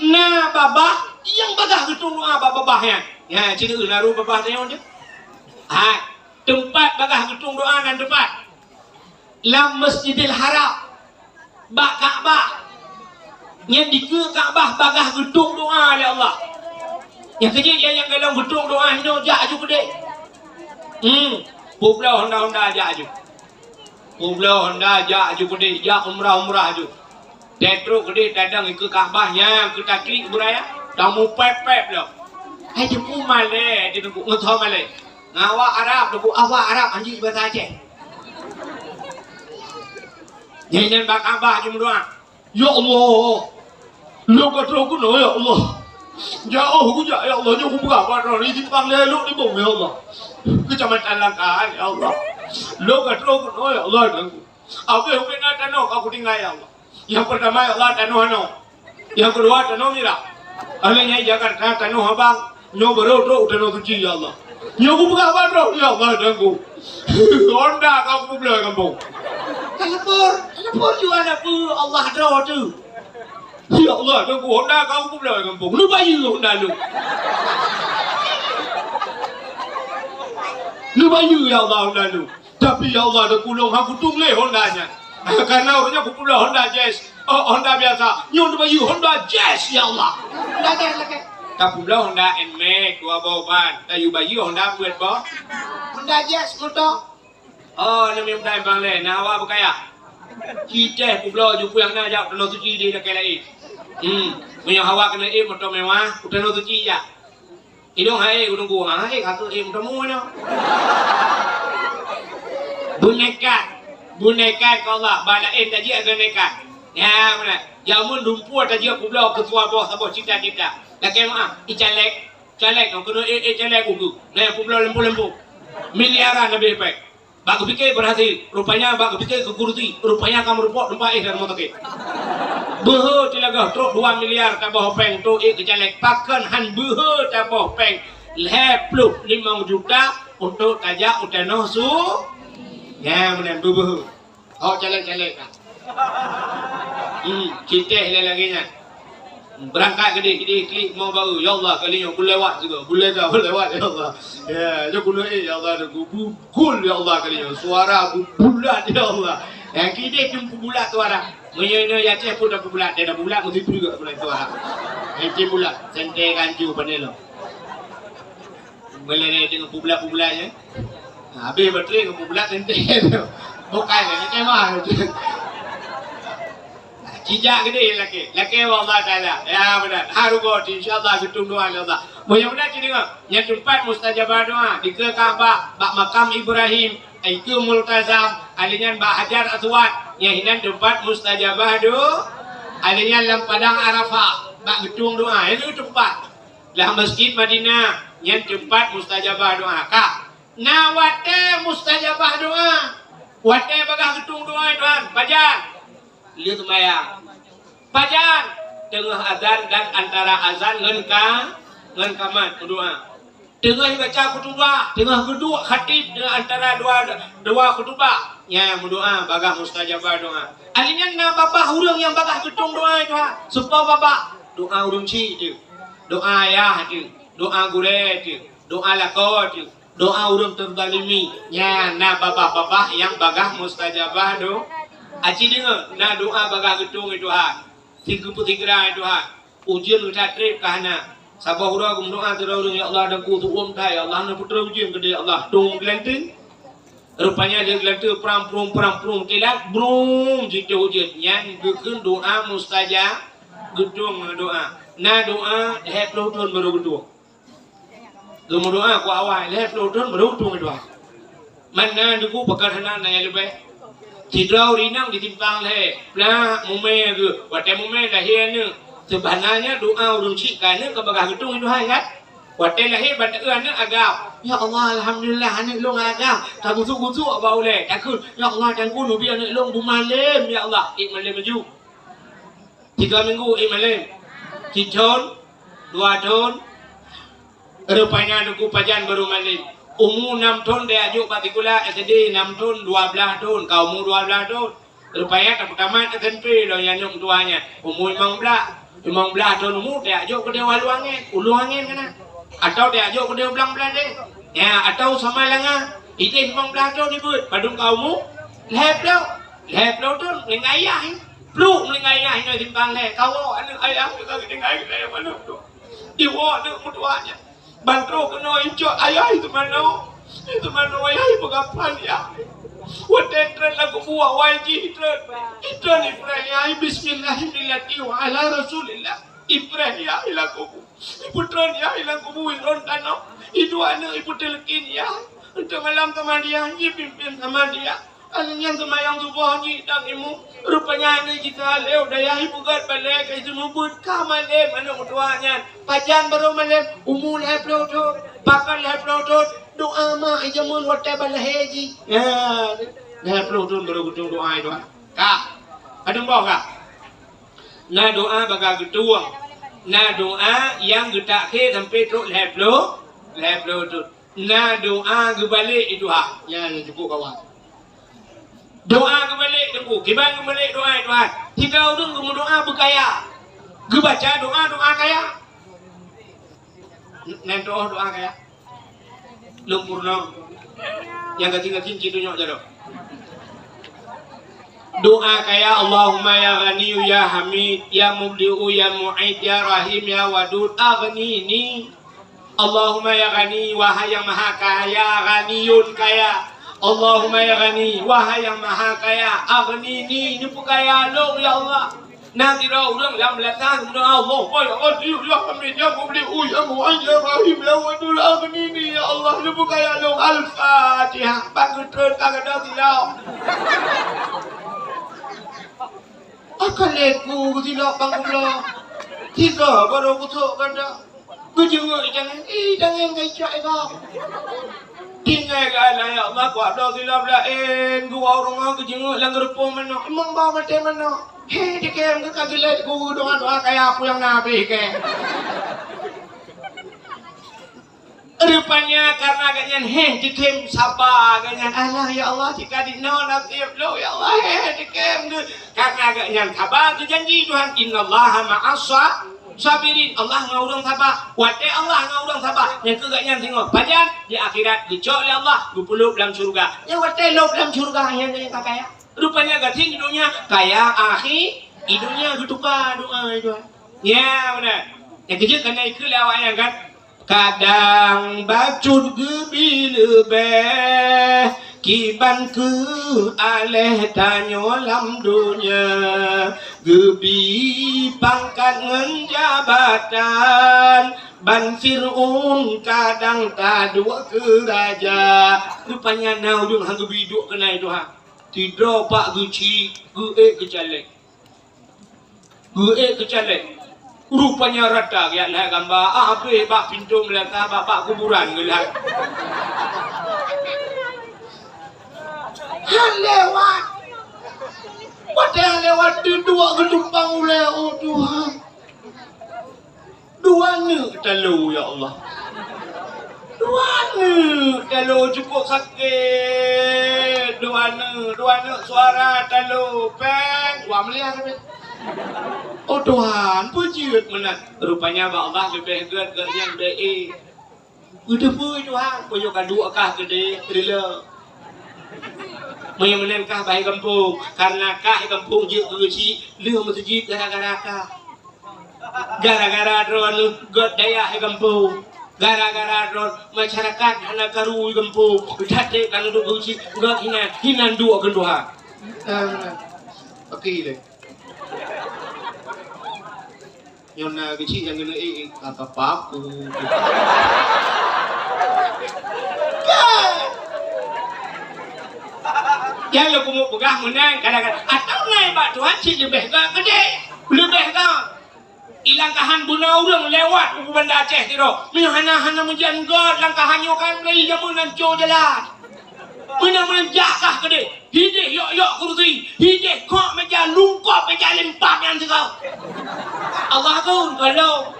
na babah yang bagah getung doa babahnya ya ci dengar naru babah dia on dia tempat bagah getung doa dan tempat lam Masjidil Haram bak Kaabah yang di ke Kaabah bagah getung doa oleh Allah yang kecil yang galang getung doa ini jak ju gede publau Honda jak ju publau Honda jak ju gede jak umrah ju tetro gede dadang ke Kaabahnya ke taklik beraya tamu pep lo hai jemu male di tunggu ngotho male ngawak Arab tunggu awak Arab anji bahasa Aceh nyanyian bak Kaabah jemu doa ya Allah lu kata aku no ya Allah jauh aku ya Allah jauh aku berapa hari di pang leluk di bawah ya Allah kecamatan Langkaan ya Allah lu kata aku no ya Allah aku yang kena tanah aku tinggal ya Allah yang pertama ya Allah tanah yang kedua tanah mira alanya Jakarta tanah abang nyo baru tanah suci ya Allah nyo aku berapa ya Allah tangguh Honda kamu belah kampung
telepon juga apa Allah draw tu. Ya Allah, aku Honda kau pun dah kampung. Lu bayu Honda lu. Lu bayu ya Allah Honda lu. Tapi ya Allah dah kulung aku tungle Hondanya. Karena orangnya aku pula Honda Jazz. Oh, Honda biasa. Nyon bayu Honda Jazz ya Allah. Lagi. Tapi pula Honda NMAX dua bawa ban. Tayu bayu Honda buat boh. Honda Jazz motor. Oh, ni memang dah bang le. Nah, awak berkaya. Kita pula jumpa yang nak jauh tenor suci dia dah kaya lagi. Punya hawa kena motor mewah, tenor suci ya. Idong hai gunung gua, hai kata motor mewah. Bunekat kalau balain tadi ada nekat. Ya mana? Jamun dumpu tadi aku belah ketua bawah sabah cita-cita. Lagi mah, calek, aku kena calek aku. Nah aku belah lembu. Miliaran lebih baik. Bak fikir berhasil. Rupanya bak fikir kekuruti. Rupanya kamu report numpak dan motor ke. Behe tilaga truk 2 miliar tabah peng tu kecalek pakan han behe tabah peng. 55 juta untuk tajak utanoh su. Ya, benar behe. Oh, calek-calek. Kita lagi nya. Berangkat ke dia klik mau baru. Ya Allah, kali yang boleh lewat juga. Boleh lewat ya Allah. Ya, je guna ya Allah ada gul ya Allah kali yang suara bulat ya Allah. Yang kita jumpa bulat suara. Menyena ya ceh pun dah bulat. Dia dah bulat mesti juga bulat suara. Yang bulat, sentai kanju panel lo. Boleh ni dengan bulat-bulatnya. Habis baterai dengan bulat sentai tu. Bukan ni kemah. Kijak gede laki Allah Ta'ala. Ya benar. Harugot insyaAllah hitung doa Allah. Mudah-mudahan kita dengar. Yang tempat mustajabah doa. Di ke Kaabah. Bak makam Ibrahim. Itu multazam. Alinyan bak Hajar Aswad. Yang hinan tempat mustajabah doa. Alinyan dalam padang Arafah. Bak hitung doa. Itu tempat. Lah masjid Madinah. Yang tempat mustajabah doa. Kak. Nah wate mustajabah doa. Wate bagah hitung doa Tuhan. Baca. Lihat semaya. Pajan tengah azan dan antara azan ngan kamat berdoa. Tengah baca khutbah, tengah kedua khatib dengan antara dua khutbah. Ya berdoa bagah mustajabah doa. Alinya na babah urang yang bagah ketung doa itu ha. Supaya babah doa urang ci tu. Doa ayah tu. Doa gure tu. Doa lako tu. Doa urang terzalimi. Ya na babah yang bagah mustajabah doa. Aci dengar, na doa bagah ketung itu ha. 33 itu ha. Ujian kita trip kahana. Sabah hura kum doa terus ya Allah dan ku tu tai Allah na putra ujian gede Allah tung gelanting. Rupanya dia gelanting pram kilat brum jika ujian yang gekeun doa mustajab gedung doa. Na doa leh pelutun baru gedung. Lu doa ku awal leh pelutun baru gedung doa. Mana duku pekarhana na ya lebih. Tidrau rinang ditimpang leh. Nah, mume ke. Watai mume lahir ni. Sebenarnya doa urung cik kan ke bagah gedung itu hai kan. Watai lahir bantuan ni agak. Ya Allah, alhamdulillah anak long agak. Tak busuk-busuk apa boleh. Takut. Ya Allah, tangku nubi anak long bumalem. Ya Allah, ikmalem maju. 3 minggu ikmalem. 1 tahun, 2 tahun. Rupanya duku pajan baru malim. Umur 6 tahun dia ajuk partikular SD 6 tahun 12 tahun kau umur 12 tahun rupanya tak pertama SMP lo yang nyok tuanya umur 15 tahun umur dia ajuk ke dia ulu angin kena atau dia ajuk ke dia belang-belang deh ya atau sama langa itu 15 tahun ibut padung kau umur lep lo tu ngayah peluk ngayah ini timbang leh kau anak ayah kita ngayah mana tu diwa tu mutuanya Bantro kena injok ayah itu mana ayah itu kapan ya? Wadah tren lagu buah wajib tren Ibrahim Bismillahirrahmanirrahim ala Rasulillah Ibrahim ilaku ibu tren ya ilaku iron tanah itu anak ibu telekin ya untuk malam sama dia pimpin sama dia Alanya semayang subuh ni dan imu rupanya ni kita leo daya ibu gat balik ke semubut kamale mana mutuanya pajan baru malam umur leplo tu bakal leplo tu doa ma ijamun wate balaheji ya leplo tu baru kutung doa itu kak adung boh kak na doa baga getuang na doa yang getak ke sampai tu leplo tu na doa gebalik itu ha ya cukup kawan
Doa kembali tunggu, kiban kembali doa Tuhan. Tiga orang kamu doa berkaya. Gue baca doa kaya. Nanti doa kaya. Lumpur no. Yang kecil-kecil cidunya aja dong. Doa kaya Allahumma ya Ghani ya Hamid ya Mubdi'u ya Mu'id ya Rahim ya Wadud aghnini. Allahumma ya Ghani wahai yang maha kaya, Ghaniyun kaya. Allahumma ya Ghani wahai yang maha kaya, aghnini, ini kaya lo ya Allah. Nanti orang yang melihat doa Allahumma ya Ghani ya Hamid ya Mubdi'u ya Mu'id ya Rahim ya Wadud aghnini, ya Allah ini kaya lo. Al-Fatihah. Bangun kagak ada tidak. Akaleku tidak bangunlah. Tiga baru kutuk kada. Kujungu jangan kacau kau. Tinggal kala ya Allah kuat dah tidak belain. Gua orang kujungu langgar pun mana. Emang bawa macam mana? Hei dikem ke kagilet ku doa kayak aku yang nabi ke. Rupanya karena ganyan dikem sabar ganyan Allah ya Allah jika dino nasib lo ya Allah dikem karena ganyan sabar janji Tuhan innallaha ma'as sabirin. Allah ngurung sabar wate Allah ngurung sabar yang keganyan tengok badan di akhirat dicok oleh Allah 20 dalam surga yang wate lo dalam surga yang kaya rupanya gating hidupnya kaya akhi hidupnya getuka doa itu ya benar yang kecil kena ikut lawaknya kan. Kadang bacut gebi lebih kiban ke aleh tanyo lam dunia gebi pangkat ngen jabatan ban Fir'un kadang taduk ke raja rupanya naudung hang gebi duk kena itu ha tidak pak guci gue kecalek rupanya rata ya lah gambar apa bak pintu melaka bak kuburan gelah han lewat padahal lewat dua gelombang oleh oh Tuhan duanya telu ya Allah duanya telu cukup sakit duanya suara telu peng wah melihat oh Tuhan, pujian mana? Rupanya Allah lebih gede yang baik. Udah puji Tuhan, puji kadua kah gede, rela. Menyamakan kah baik kampung, karena kah kampung je uji, lihat masjid gara-gara kah. Gara-gara drone god daya kampung. Gara-gara drone masyarakat anak karu kampung. Tadi kan untuk uji, god hinan dua kedua. Oke deh. Yang nak kecil yang kena kata paku. Yang lo kumu pegang menang kadang-kadang atau naik bak Tuhan cik lebih gede, lebih ilangkahan guna orang lewat ke Banda Aceh tiro. Hana menjanggot langkahannya kan lagi jamu nanco jalan. Mana jakah gede, hidih yok kursi, hidih kok meja lungkop meja lempap yang segau. Allah kau kalau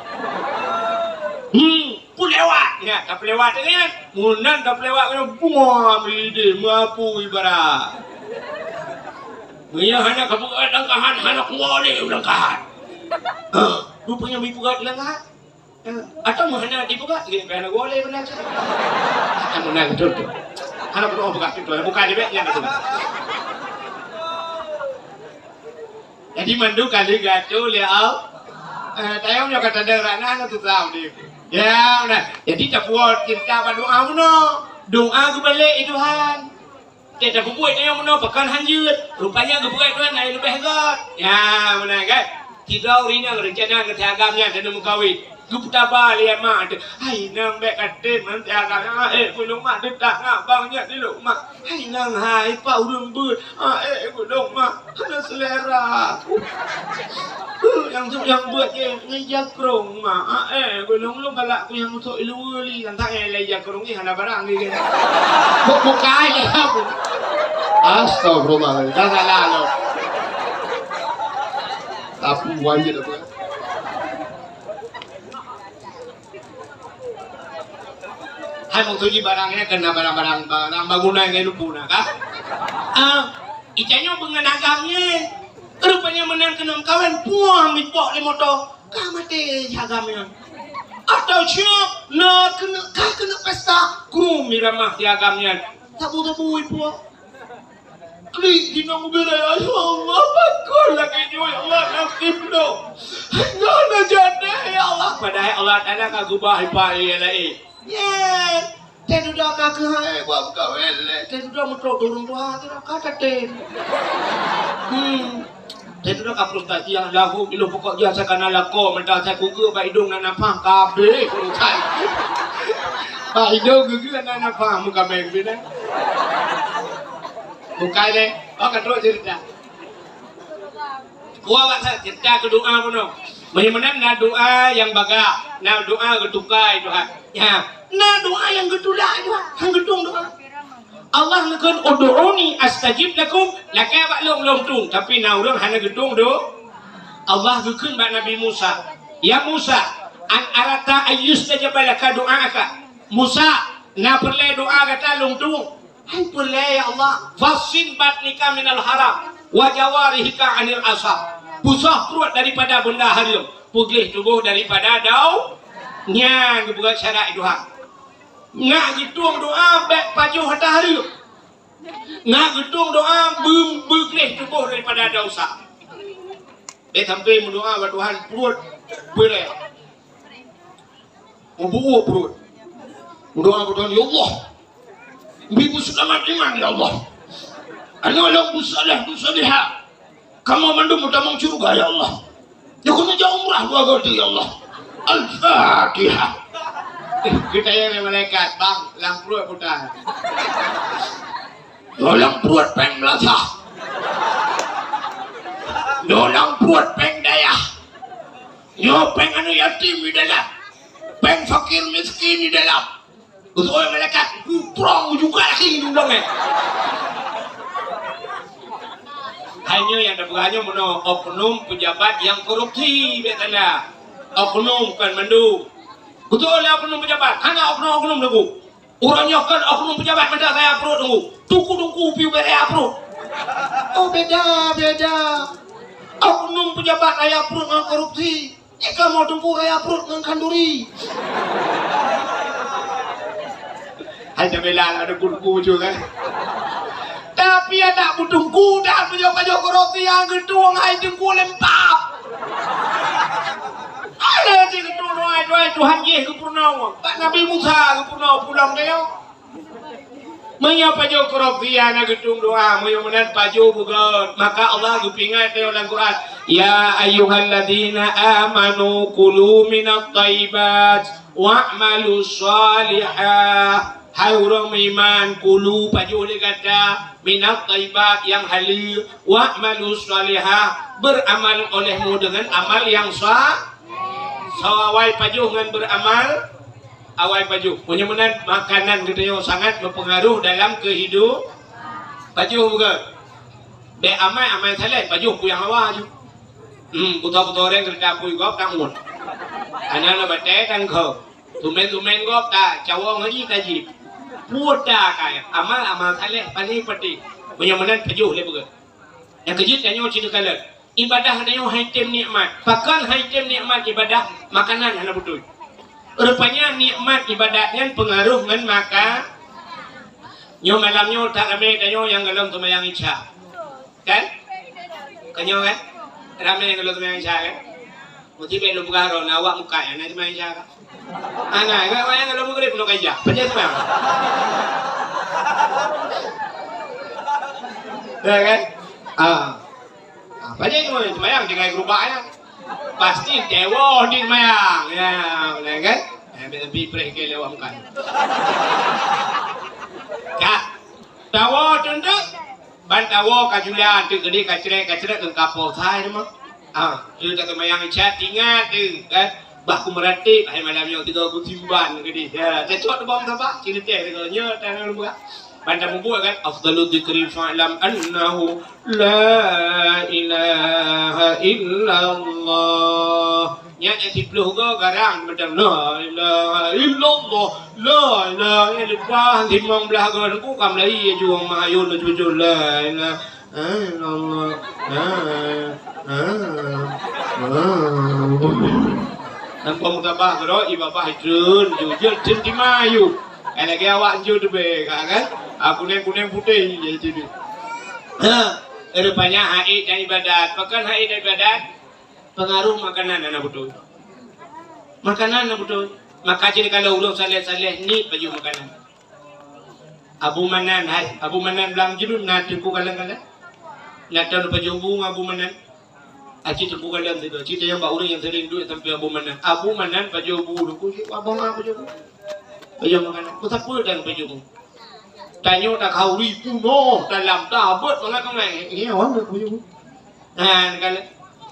pun lewat ya tak lewat kan munan tak lewat kena bunga hidih mapu ibarat punya hanya kebukaan langkahan hanya kuali langkahan rupanya bipugat langkahan atau mana dibuka kena kuali benar akan menang betul hanya perlu buka itu buka di bagian itu jadi mandu kali gacu lihat tayangnya kata derana tu tahu dia. Ya, nah. Jadi tak buat kita berdoa mana? Doa kembali Tuhan. Kita buat tayang mana? Pakan hanjut. Rupanya buat Tuhan naik lebih hebat. Ya, mana kan? Tidak orang yang rencana ketiagamnya dan mengkawin. Gupta balik mak. Hai nang bek kate nanti agamnya. Belum mak detak nak bangnya di rumah. Hai nang hai pak urung bud. Belum mak. Ada selera. Yang buat ngejak krong mak belum galak ku yang untuk iluli kan tak ngejak krong ni hana barang ni kan buka aja aku astagfirullah dah salah lo tapi wajib aku hai mau tuji barangnya kena barang bangunan yang lupa nak Icanyo bengan agamnya. Rupanya menang kenam kawan puang mitbok le motor. Kamate agamnya. Atau siap nak kena pesta. Ku miramah di agamnya. Tabu-tabu puang. Klik dinong beraya ya Allah. Bakul lagi nyo ya Allah. Nasib lo. Nggak jadi ya Allah. Padahal Allah Ta'ala kagubah ipai ya lai. Yeah. Ten udah kagak hai buat kawin le. Ten udah mutlak dorong tua tu kata ten. Ten udah kapur tadi yang lahu ilo pokok dia saya kena lako mentah saya kuku ba hidung nak napang kabe kucai. Ba hidung kuku nak napang muka beng bina. Bukai le, kata cerita. Gua baca cerita ke doa puno. Bagaimana doa yang baga, doa ketukai doa. Ya, doa yang ketulak doa, yang ketung doa. Allah nakon ud'uni astajib lakum, lakai bak long tung, tapi urang hana ketung do. Allah gekun bak Nabi Musa. Ya Musa, an arata ayyustajab laka doaaka. Musa, perle doa kata long tung. Hai perle ya Allah, fasin batnika minal haram wa jawarihika anil asab. Pusah perut daripada benda haram, pugih tubuh daripada dau. Nya buat syarat doa. Nak gitung doa baik pajuh hatta haram. Nak gitung doa pugih tubuh daripada dosa. Dia sampai mendoa kepada Tuhan perut boleh. Membuat perut. Mendoa kepada Tuhan, ya Allah. Bibu selamat iman ya Allah. Ana busalah busaliha. Kamu mandum utamang surga ya Allah. Ya kena jauh umrah dua kali ya Allah. Al-Fatihah. Kita yang malaikat bang, lang perut putar. Lang perut peng melasah. Lang perut peng daya. Yo peng anu yatim di dalam. Peng fakir miskin di dalam. Untuk orang malaikat, prong juga lagi undangnya. Hanya yang dapat mono oknum pejabat yang korupsi betana. Oknum kan mandu. Betul lah oknum pejabat. Hanya oknum nunggu. Orangnya kan oknum pejabat minta saya perut nunggu. Tunggu piu bere perut. Oh beda. Oknum pejabat saya perut dengan korupsi. Jika mau tunggu saya perut dengan kanduri. Hanya bela ada kurku juga. Tapi ada butuh kuda pejabat korupsi yang gedung hai tunggu lempap. Ada je gedung doa Tuhan ye ke purnawa. Pak Nabi Musa ke purnawa pulang dia. Mengapa jo korupsi yang gedung doa mudah-mudahan paju bukan. Maka Allah gupingat dalam Quran, ya ayyuhalladzina amanu kulu minat thayyibat wa'malu shalihah. Hai orang beriman, kulu paju dia kata minat thayyibat yang halal wa'malu shalihah, beramal olehmu dengan amal yang sah. Sawai paju dengan beramal awai paju. Mudah-mudahan makanan kita sangat berpengaruh dalam kehidupan. Paju bukan. Be amal saleh paju yang awal je. Putar-putar orang kerja pui gop tak mun. Anak batai kan kau. Tumen gop tak cawang lagi kaji. Muda kaya amal saleh pani pati. Mudah-mudahan paju le bukan. Yang kejut tanya cerita kalah. Ibadah hanya haitem nikmat. Pakan haitem nikmat ibadah makanan hanya betul. Rupanya nikmat ibadahnya pengaruh dengan maka. Nyo malamnya tak ramai kanyo yang galon tumayang isya. Kan? Kanyo kan? Ramai yang galon tumayang isya kan? Mesti belum buka ron awak muka ya nanti tumayang isya kan? Ana, kan yang galon muka puno kaya. Baca tumayang. Ya kan? Baca tumayang jangan gerubaknya. Pasti dewa di mayang ya boleh kan lebih break ke lewat kan ya dewa tentu bantawa kajulan tu gede kacrek ke kapal saya mah tu tak mayang chat ingat tu kan baku merati hai malam yang 30 timban gede ya cocok bom apa cerita kalau nya tangan buka Banda membuat kan afdalu dzikri fa'lam annahu la ilaha illallah nya tipluh go garang bedang la ilaha illallah la ilaha illallah timong belah go ku kam lai juang mahayun jujur la ilaha illallah Nampak mutabah kalau ibabah jun jujur jun di mayu. Ada ke awak jun be kan? Aku kuning putih jadi. Rupanya haid dan ibadat. Pekan haid dan ibadat pengaruh makanan anak betul. Makanan anak betul. Maka jadi kalau ulung saleh ni baju makanan. Abu Manan belang judul nanti ku kalang-kalang. Nak tahu baju bunga Abu Manan. Aci tu bukan dalam itu. Cerita yang orang yang sering duit sampai Abu Manan baju bulu. Ku abang baju makanan. Ku tak pun dan baju. Tanya tak kau ribu no dalam tabut malah kau naik. Ini awak baju. Nah kalau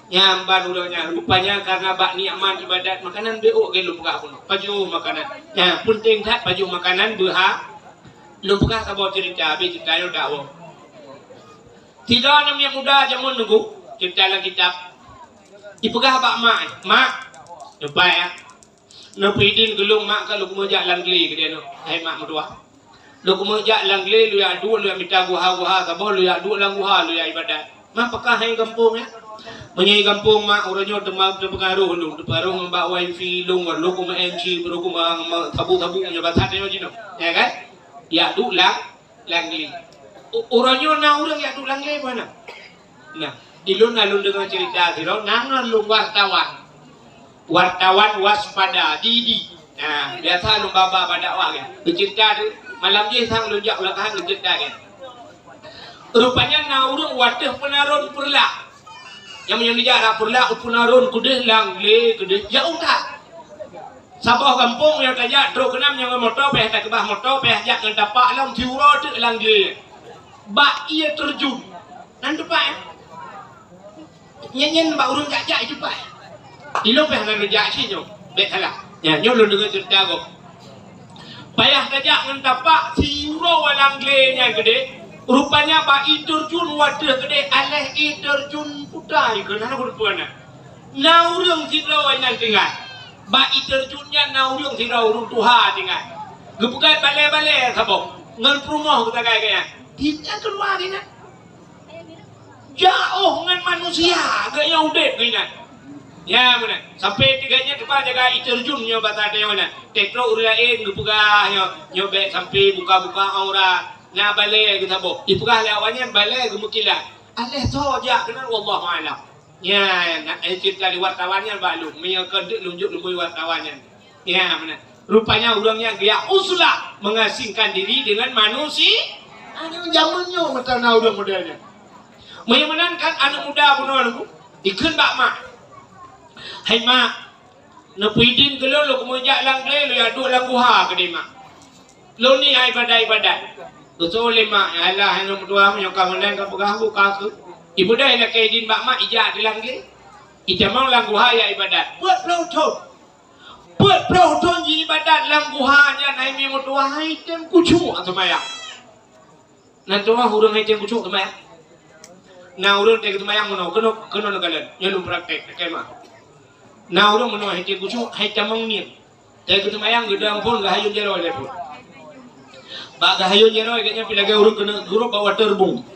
nyamban udahnya rupanya karena bak ni'man ibadat makanan beok ke lupa pun. Baju makanan. Nah penting tak baju makanan berhak. Lupa sabar cerita habis cerita yang dakwah. Tidak namanya muda jamun nunggu. Cerita dalam kitab ipegah bak mak lupa ya napidin gelung mak kalau kumajak langgli ke dia no hai mak mertua lu kumajak langgli lu ya dua lu ya minta guha sabah lu ya dua lang guha lu ya ibadat mak pekah hai kampung ya menyai kampung mak orangnya demam terpengaruh lu terpengaruh membak wifi lu lu kuma enci lu kuma tabu-tabu nya batat yo jino ya kan ya du langgli orangnya na orang ya du langgli mana nah Ilun alun dengan cerita siro, nangan lu wartawan waspada didi. Nah biasa lu baba pada awak kan. Cerita tu malam je sang lu jak belakang cerita kan. Rupanya naurung wadah penarun perla. Yang menjadi perla penarun kude langle kude jauh tak. Sabah kampung yang kaya truk kenam yang motor peh tak kebah motor peh jak ngan tapak lam tiuro tu langle. Bak ia terjun. Nan depan ya. Nyanyian mbak urun jak itu pak. Ilo peh nak jak sih nyo, betala. Ya nyo lu dengar cerita kok. Payah tajak ngan tapak siuro walang glenya gede. Rupanya pak terjun wadah gede aleh terjun putai kenapa berpuana. Naurung siro wanan tinggal. Pak terjunnya naurung siro urung tuha tinggal. Gebukai bale-bale sabok. Ngan rumah kita kaya. Tidak keluar ini. Jauh dengan manusia gaya udah gini ya mana sampai tiganya depan jaga terjunnya bata dia mana tekro urain buka nyobe sampai buka aura na bale kita bo ibuka lawannya bale gemukila aleh soja kenal wallahu alam ya nak cerita di wartawannya balu meyakan lunjuk lumui wartawannya ya mana rupanya orangnya gaya uslah mengasingkan diri dengan manusia ini zamannya mata na udah modelnya menyenangkan anak muda pun ikut bak mak. Hai mak, napidin ke lo kumujak lang le lo ya dua lang guha ke dia mak. Lo ni ai badai. Betul le mak, alah anak muda punya kamulan ka pegah buka tu. Ibu dah nak kaidin bak mak ijak di lang le. Ija mau lang guha ya ibadat. Buat pro tu ji ibadat lang guha nya nai mi muda hai tem kucu atau maya. Nanti mah hurung hai tem kucu maya. Nah urut dek tumayang mono keno nagalan nyelum praktek kema. Nah urut mono hete kucu hete mangnin. Dek tumayang gedang pun gahayun jero le pun. Ba gahayun jero kayaknya pilaga urut kena guru bawa terbung.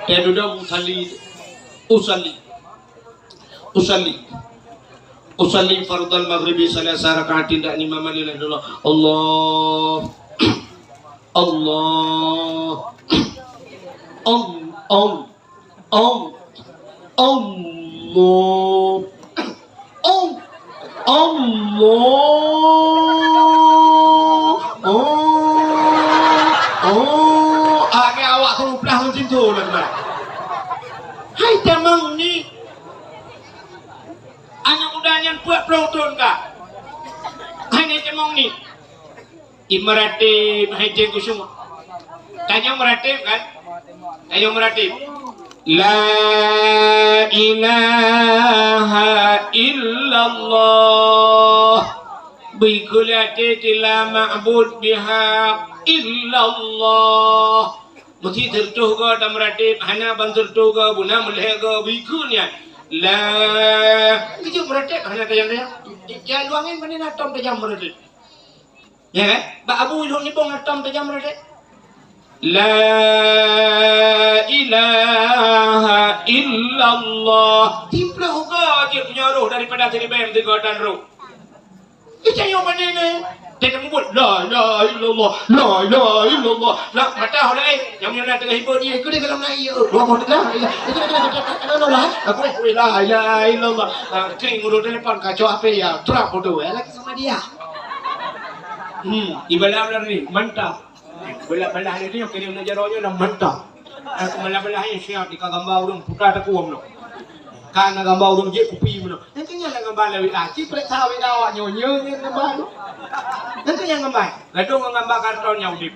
Dia duduk usalli fardal maghribi salasa rakaat tidak ni mama lillah dulu. Allah agak awak teruplah macam tu lah teman. Hai temang ni anak mudanya buat pelotong kah? Hai ni temang ni imaratib hai jeng kusuma. Tanya meratib kan? Ayo meratib. La ilaha illallah bi kulli la ma'bud bihaq illallah. Mesti tertuh ke meratib hana ban tertuh ke buna meleh ke bikunya La
Kejut meretik hanya tajam dia. Ya luangin mana atom tajam meretik. Ya kan? Bak abu hidup ni pun atom tajam meretik.
La ilaha illallah.
Timpla
Kau je punya roh daripada sini bayam tiga dan roh.
Itu yang mana ni?
Dia nak buat la ilaha illallah, la ilaha illallah. La mata dah yang nak tengah hibur dia.
Aku dia kalau naik ya. Gua mau dah. Itu lah.
Aku la ilaha illallah. Kering urut telefon kacau apa ya? Terap bodoh
Lagi sama dia.
Ibadah benar ni, mantap. Belah-belah ni yang kirim nak jaraknya dah mantap. Aku belah-belah yang siap di gambar urung putra tak kuam no. Kan gambar urung je kupi no.
Nanti yang gambar lebih aci periksa awak awak nyonya ni gambar tu. Nanti yang gambar.
Gadung gambar karton yang udip.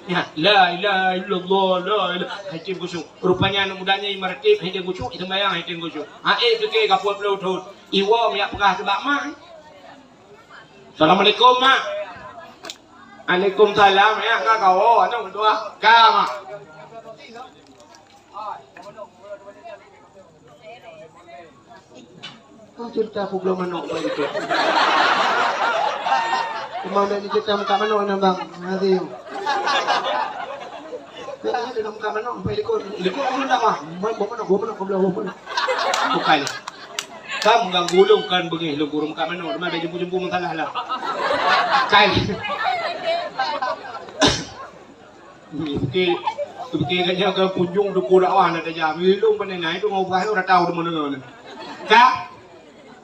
Ya, la ilaha illallah, la ilaha. Haji gusuk. Rupanya anak mudanya imartib hide gusuk itu bayang hide gusuk. Ke kapur pelu thut. Iwa miak pegah sebab mak. Assalamualaikum mak. Waalaikumsalam ya kak kau anak tua kak mak.
Kau cerita aku belum manok itu. Mau dari cerita muka manok ni bang. Nanti. Dia dalam muka manok sampai likut. Likut aku nak mah. Gua manok.
Bukan. Kamu gang gulung kan bengi lu gurung muka manok. Rumah jumpu masalah lah. Kai. Bukti kanya ke punjung duku dakwah nak tajam. Ilung panenai tu ngobah ora tahu di mana. Kak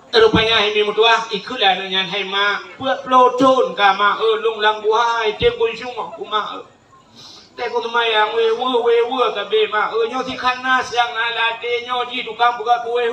rupanya ini mutua ikulah nanya hai mak buat pelotun kama lung lang buai tem ko suma kuma te ko mayang we kabe mak nyo si khanas yang alade nyo ji tukang buka we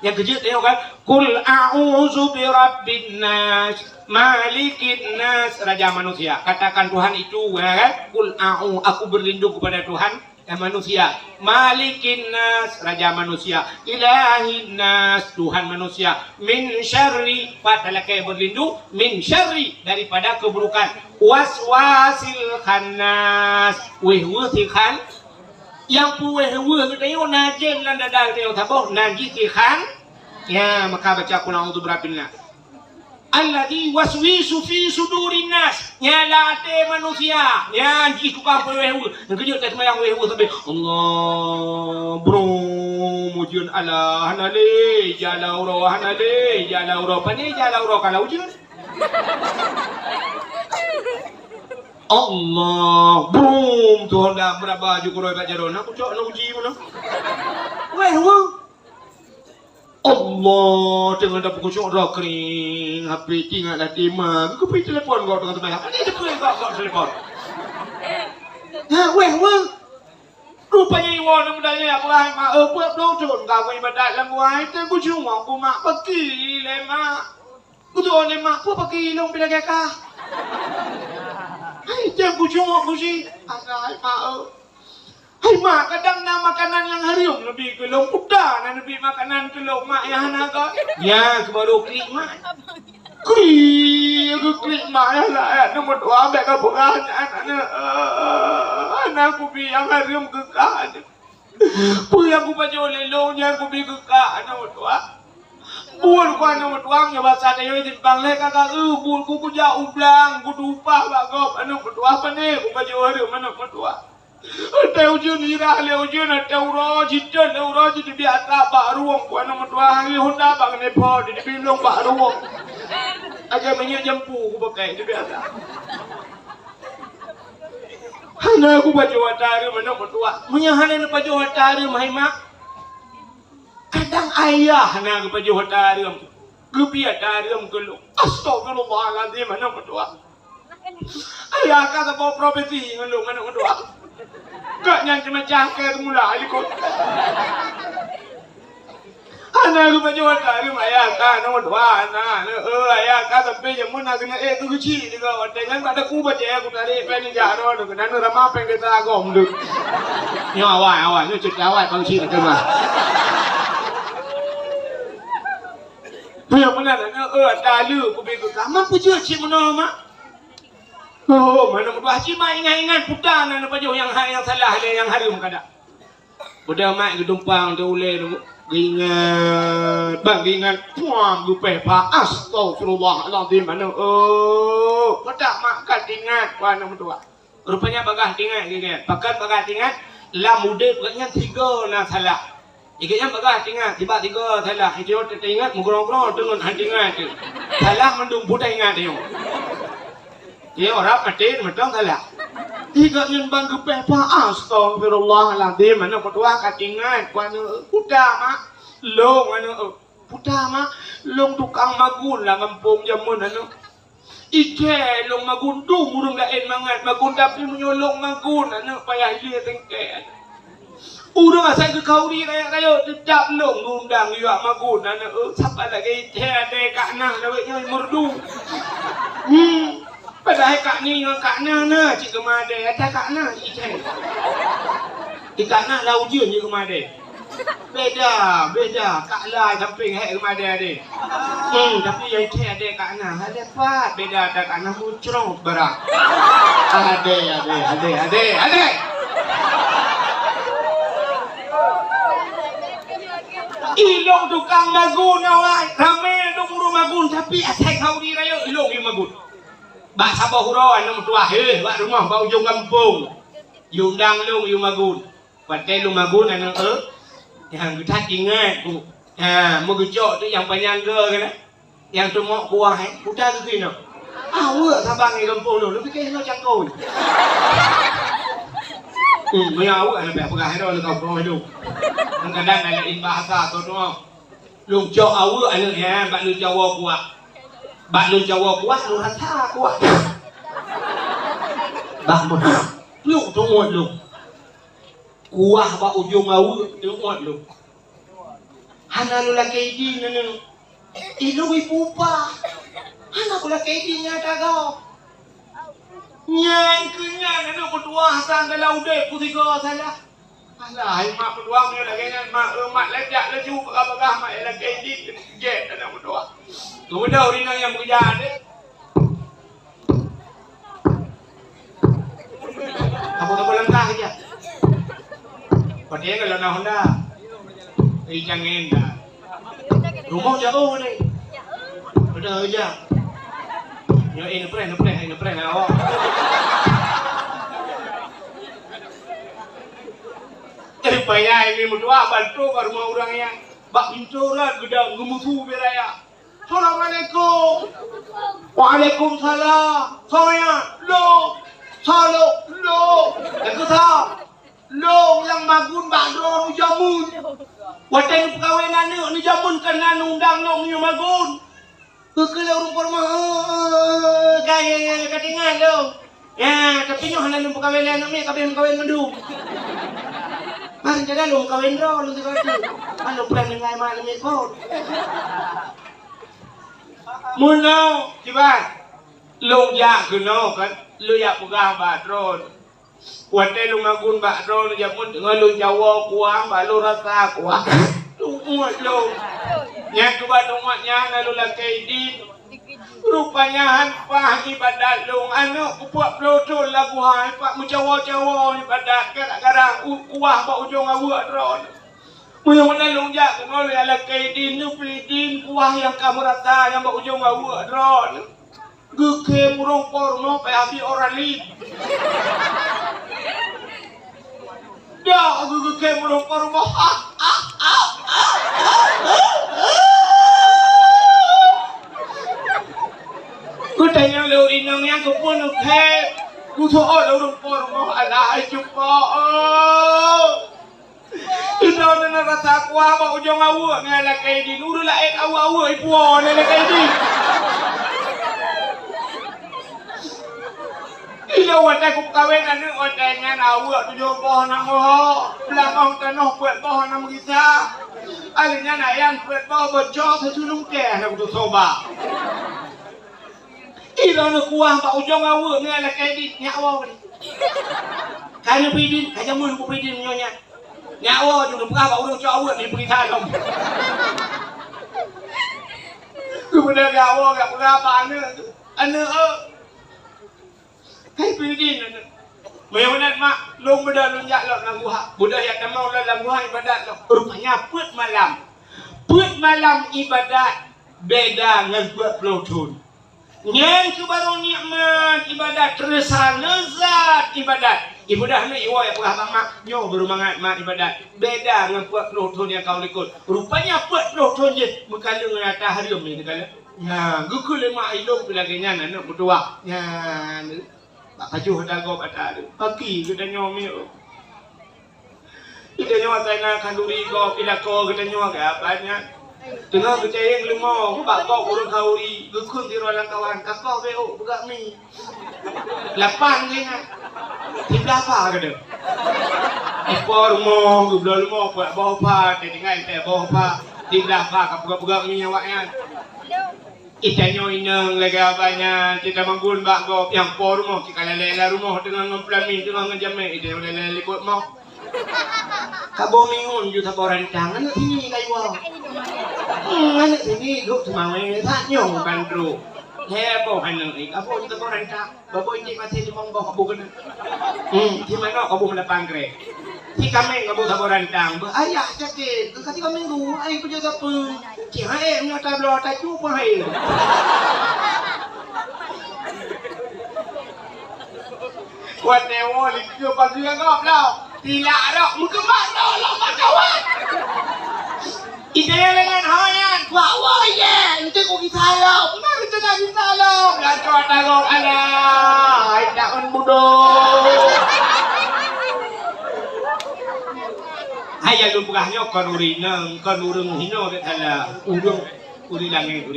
yang kejut tengok kan kul a'udzu birabbin nas malikin nas raja manusia katakan Tuhan itu kan kul aku berlindung kepada Tuhan manusia malikin nas raja manusia ilahin nas Tuhan manusia min syarri padahal berlindung min syarri daripada keburukan waswasil khannas wehwusi khan yang puwehwu kita najin dan dadal kita taboh najis khan ya maka baca qul a'udzu birabbin nas alladhi waswisu fi sudurin nas nyalate manusia ya ji tukang wehu ngejut tak semayang wehu sampai Allah bro mujun ala hanale jalauro hanale jalauro pani jalauro kalau ujun Allah bro tu dah berapa jukuroi baca dona aku cok nak uji mana wehu Allah dengan dah pukul syok dah kering HP tinggal dah timah aku pergi telefon kau dengan teman ini dia pergi kau telefon weh rupanya iwan yang mudanya apa mak buat pelotun kau ibadat lang wai tu aku cuma aku mak pergi le mak betul le mak aku pergi long bila kekah jangan aku cuma aku sih asal mak hai mak kadang nak makanan yang harium lebih ke long kuda dan lebih makanan ke long mak yang naga ya kebaru klik mak klik mak ya lah nombor 2 ambek ke bukan anak aku bi yang harium ke kan pu yang aku baca lelong yang aku bi ke kan nombor 2 bul ku nombor 2 nya bahasa Dayo di Bangle kakak bul ku jauh blang ku dupa bagop nombor 2 apa ni ku baca harium nombor 2 Teu jun ira leu jun teu ro jitan teu ro di biasa pak ruang ku nama tua hari honda bang ne po di bilong pak ruang aja menye jampu ku pakai di biasa hana ku baju watari mana tua menye hana ne baju watari mai mak kadang ayah hana ku baju watari gebi atari ku astagfirullahalazim mana tua ayah kata bawa profesi ngelung mana tua Kak yang macam ke mula alikot. Anak aku baca wakari maya kan nomor 2 anak. Ayah kan sampai jamun nak kena tu kecil juga. Dengan tak ada ku baca aku tarik pen jaro tu kena ramah pen kita agom tu. Ni awak ni cerita awak bangsi tu mah. Punya benar tak lu ku begitu. Sama pujuk cik mana mak? Oh, mana buat haji mak ingat-ingat putan dan baju yang salah ada yang harum kada. Budak mak ke dumpang tu ulai tu.
Ingat, bang ingat, puang lupa pak, astagfirullahaladzim, mana, pada makan ingat, puan nama tua. Rupanya bagah ingat, pakai bagah ingat, lah muda bagahnya 3 nak salah. Ikatnya bagah ingat, tiba-tiba salah, itu ingat, mengurang-urang dengan ingat, salah mendung budak ingat dia. Dia orang mati, macam salah. Ikatnya bang lupa pak, astagfirullahaladzim, mana tua kat ingat, puan kuda mak. Long putama long tukang magun lah ngampung jamun ike long magun tu murung lain mangat magun tapi menyolong magun payah dia tengke urang asal ke kau ni kaya tetap long ngundang juga magun siapa lagi ike ada kak nah lawaknya merdu padahal kak ni dengan kak nah cik kemade ada kak nah ike kak nah lau je je kemade beda kak lai samping hek kemada dia tapi yang itu ada kak nah ada pat beda ada kak nah muncrong berak ada ilong tukang magun awak rame dong muru magun tapi asal kau di raya ilong yang magun bak sabah huran nama tua bak rumah bak ujung kampung yundang long yung magun pakai long magun yang kita ingat tu, mengejok tu yang penyangga kan, yang semua kuah, udah tu kena. Awak sabang ni kampung tu, lebih kena cangkul. Punya awak nak berapa hari dah kampung tu. Kadang-kadang ada bahasa tu tu, lu jauh awak anu ya, bak lu Jawa kuat, lu rasa kuat. Bak mana? Lu tu muat lu. Kuah ba ujung awak tu muat lu. Hana lu laki di nanu. Ilu ipupa. Hana ku laki di nyata kau. Nyang kenyang nanu berdua sang kalau dek kutiga salah. Alah, mak berdua ni lagi kan mak lejak leju bagah mak laki di jet nanu berdua. Kemudian orang yang bekerja ni. Apa-apa langkah aja. Padahal kalau nak Honda, jangan dah. Rumah jauh ni. Betul aja. Ya ini pren awak. Jadi payah ini berdua bantu ke rumah orang yang bak pintu lah gedang gemusu beraya. Assalamualaikum. Waalaikumsalam. Saya lo. Aku tahu. Long yang magun bakro nu jamun. Waten perkahwinan ni jamun kena undang long ni magun. Kalau rumah gaya katingan lo. Ya, tapi nyo hanan perkahwinan ni kabeh kahwin mendung. Mari jaga lo kahwin ro lu sekali. Anu plan dengan mak ni ko. Munau tiba. Long ya kuno kan lu ya pegang batron. Wadah lu magun bakro lu jamun dengan lu Jawa kuah balu rasa kuah lu muat lu yang kebat umatnya lalu laki di rupanya hanpah ibadat lu anu kupuak pelotol lagu hai pak mencawa-cawa ibadat gara-gara kuah bak ujung awak ron mula-mula lu jak kenal lu laki di nu pridin kuah yang kamu rasa yang bak ujung awak ron geke murung porno pe abi oralin dah geke murung porno ku tanya lu inang yang ku pun ke ku soal murung porno ala jumpa ino na rasa kuah ba ujung awak ngala kay di nuru lain awak ipuan na kay di ilo wadah ku kawin anu odanya awak tujuh pohon nama belakang tanah buat pohon nama kita alinya nayang buat pohon bocor sesulung teh nak tu soba ilo nak kuah pak ujung awak ni ala kredit nyawa ni kaya pidin kaya mun ku pidin nyonya nyawa juga bukan pak ujung awak ni pergi tanam kemudian awak gak berapa anu kai pidin Mayonat mak long beda lunjak lo dalam buah. Budak yang tamau dalam buah ibadat lo. Rupanya put malam. Put malam ibadat beda dengan buat pelotun. Yang tu baru nikmat ibadat terasa lezat ibadat. Ibadah ni iwa yang pernah mak nyo baru mangat mak ibadat. Beda dengan buat pelotun yang kau ikut. Rupanya buat pelotun je berkala dengan atas harium ni kala. Ya, gukul mak ilung pelaganya nak berdua. Ya, tak kajuh dah gop ada. Pagi kita nyomi. Kita nyomi tanah kanduri gop ila ko kita nyomi ke apanya. Tengah kecayang lemah, bak kau urang kauri, gukul di ruang kawan, kakau beo buka mi. Lapan ni nak. Tiba apa ke dia? Ekor mo, gublo lemah, buat bawah pa, tinggal teh bawah pa. Tiba apa kau buka mi awaknya. Kita nyoinang lagi apanya, kita manggun bak gop yang por mo, kita lela rumah dengan ngempelamin, dengan ngejame, itu lela liput mo. Kabo mingun ju taboran tangan ini kayu wah. Anak ini duk semawai tak nyong bandro. Hebo hanang ik, abo ju taboran tak, babo ini masih di monggo kabo kena. Di mana kabo mendapat grade. Di kami kabo taboran tang, ayah cakap, kasi kami minggu, ay ko jaga pun. Cihai punya tablo tak cuba hai. Kuat newo likyo pagi ngop lau. Tidak ada muka mana lama kawan. Ide dengan hayan, bawa ye. Itu kau kita lau, benar itu nak kita lau. Lalu ada kau ada, tidak on bodoh. Hayal lu bukannya kon urinang, kon urung hino betala. Uri langit.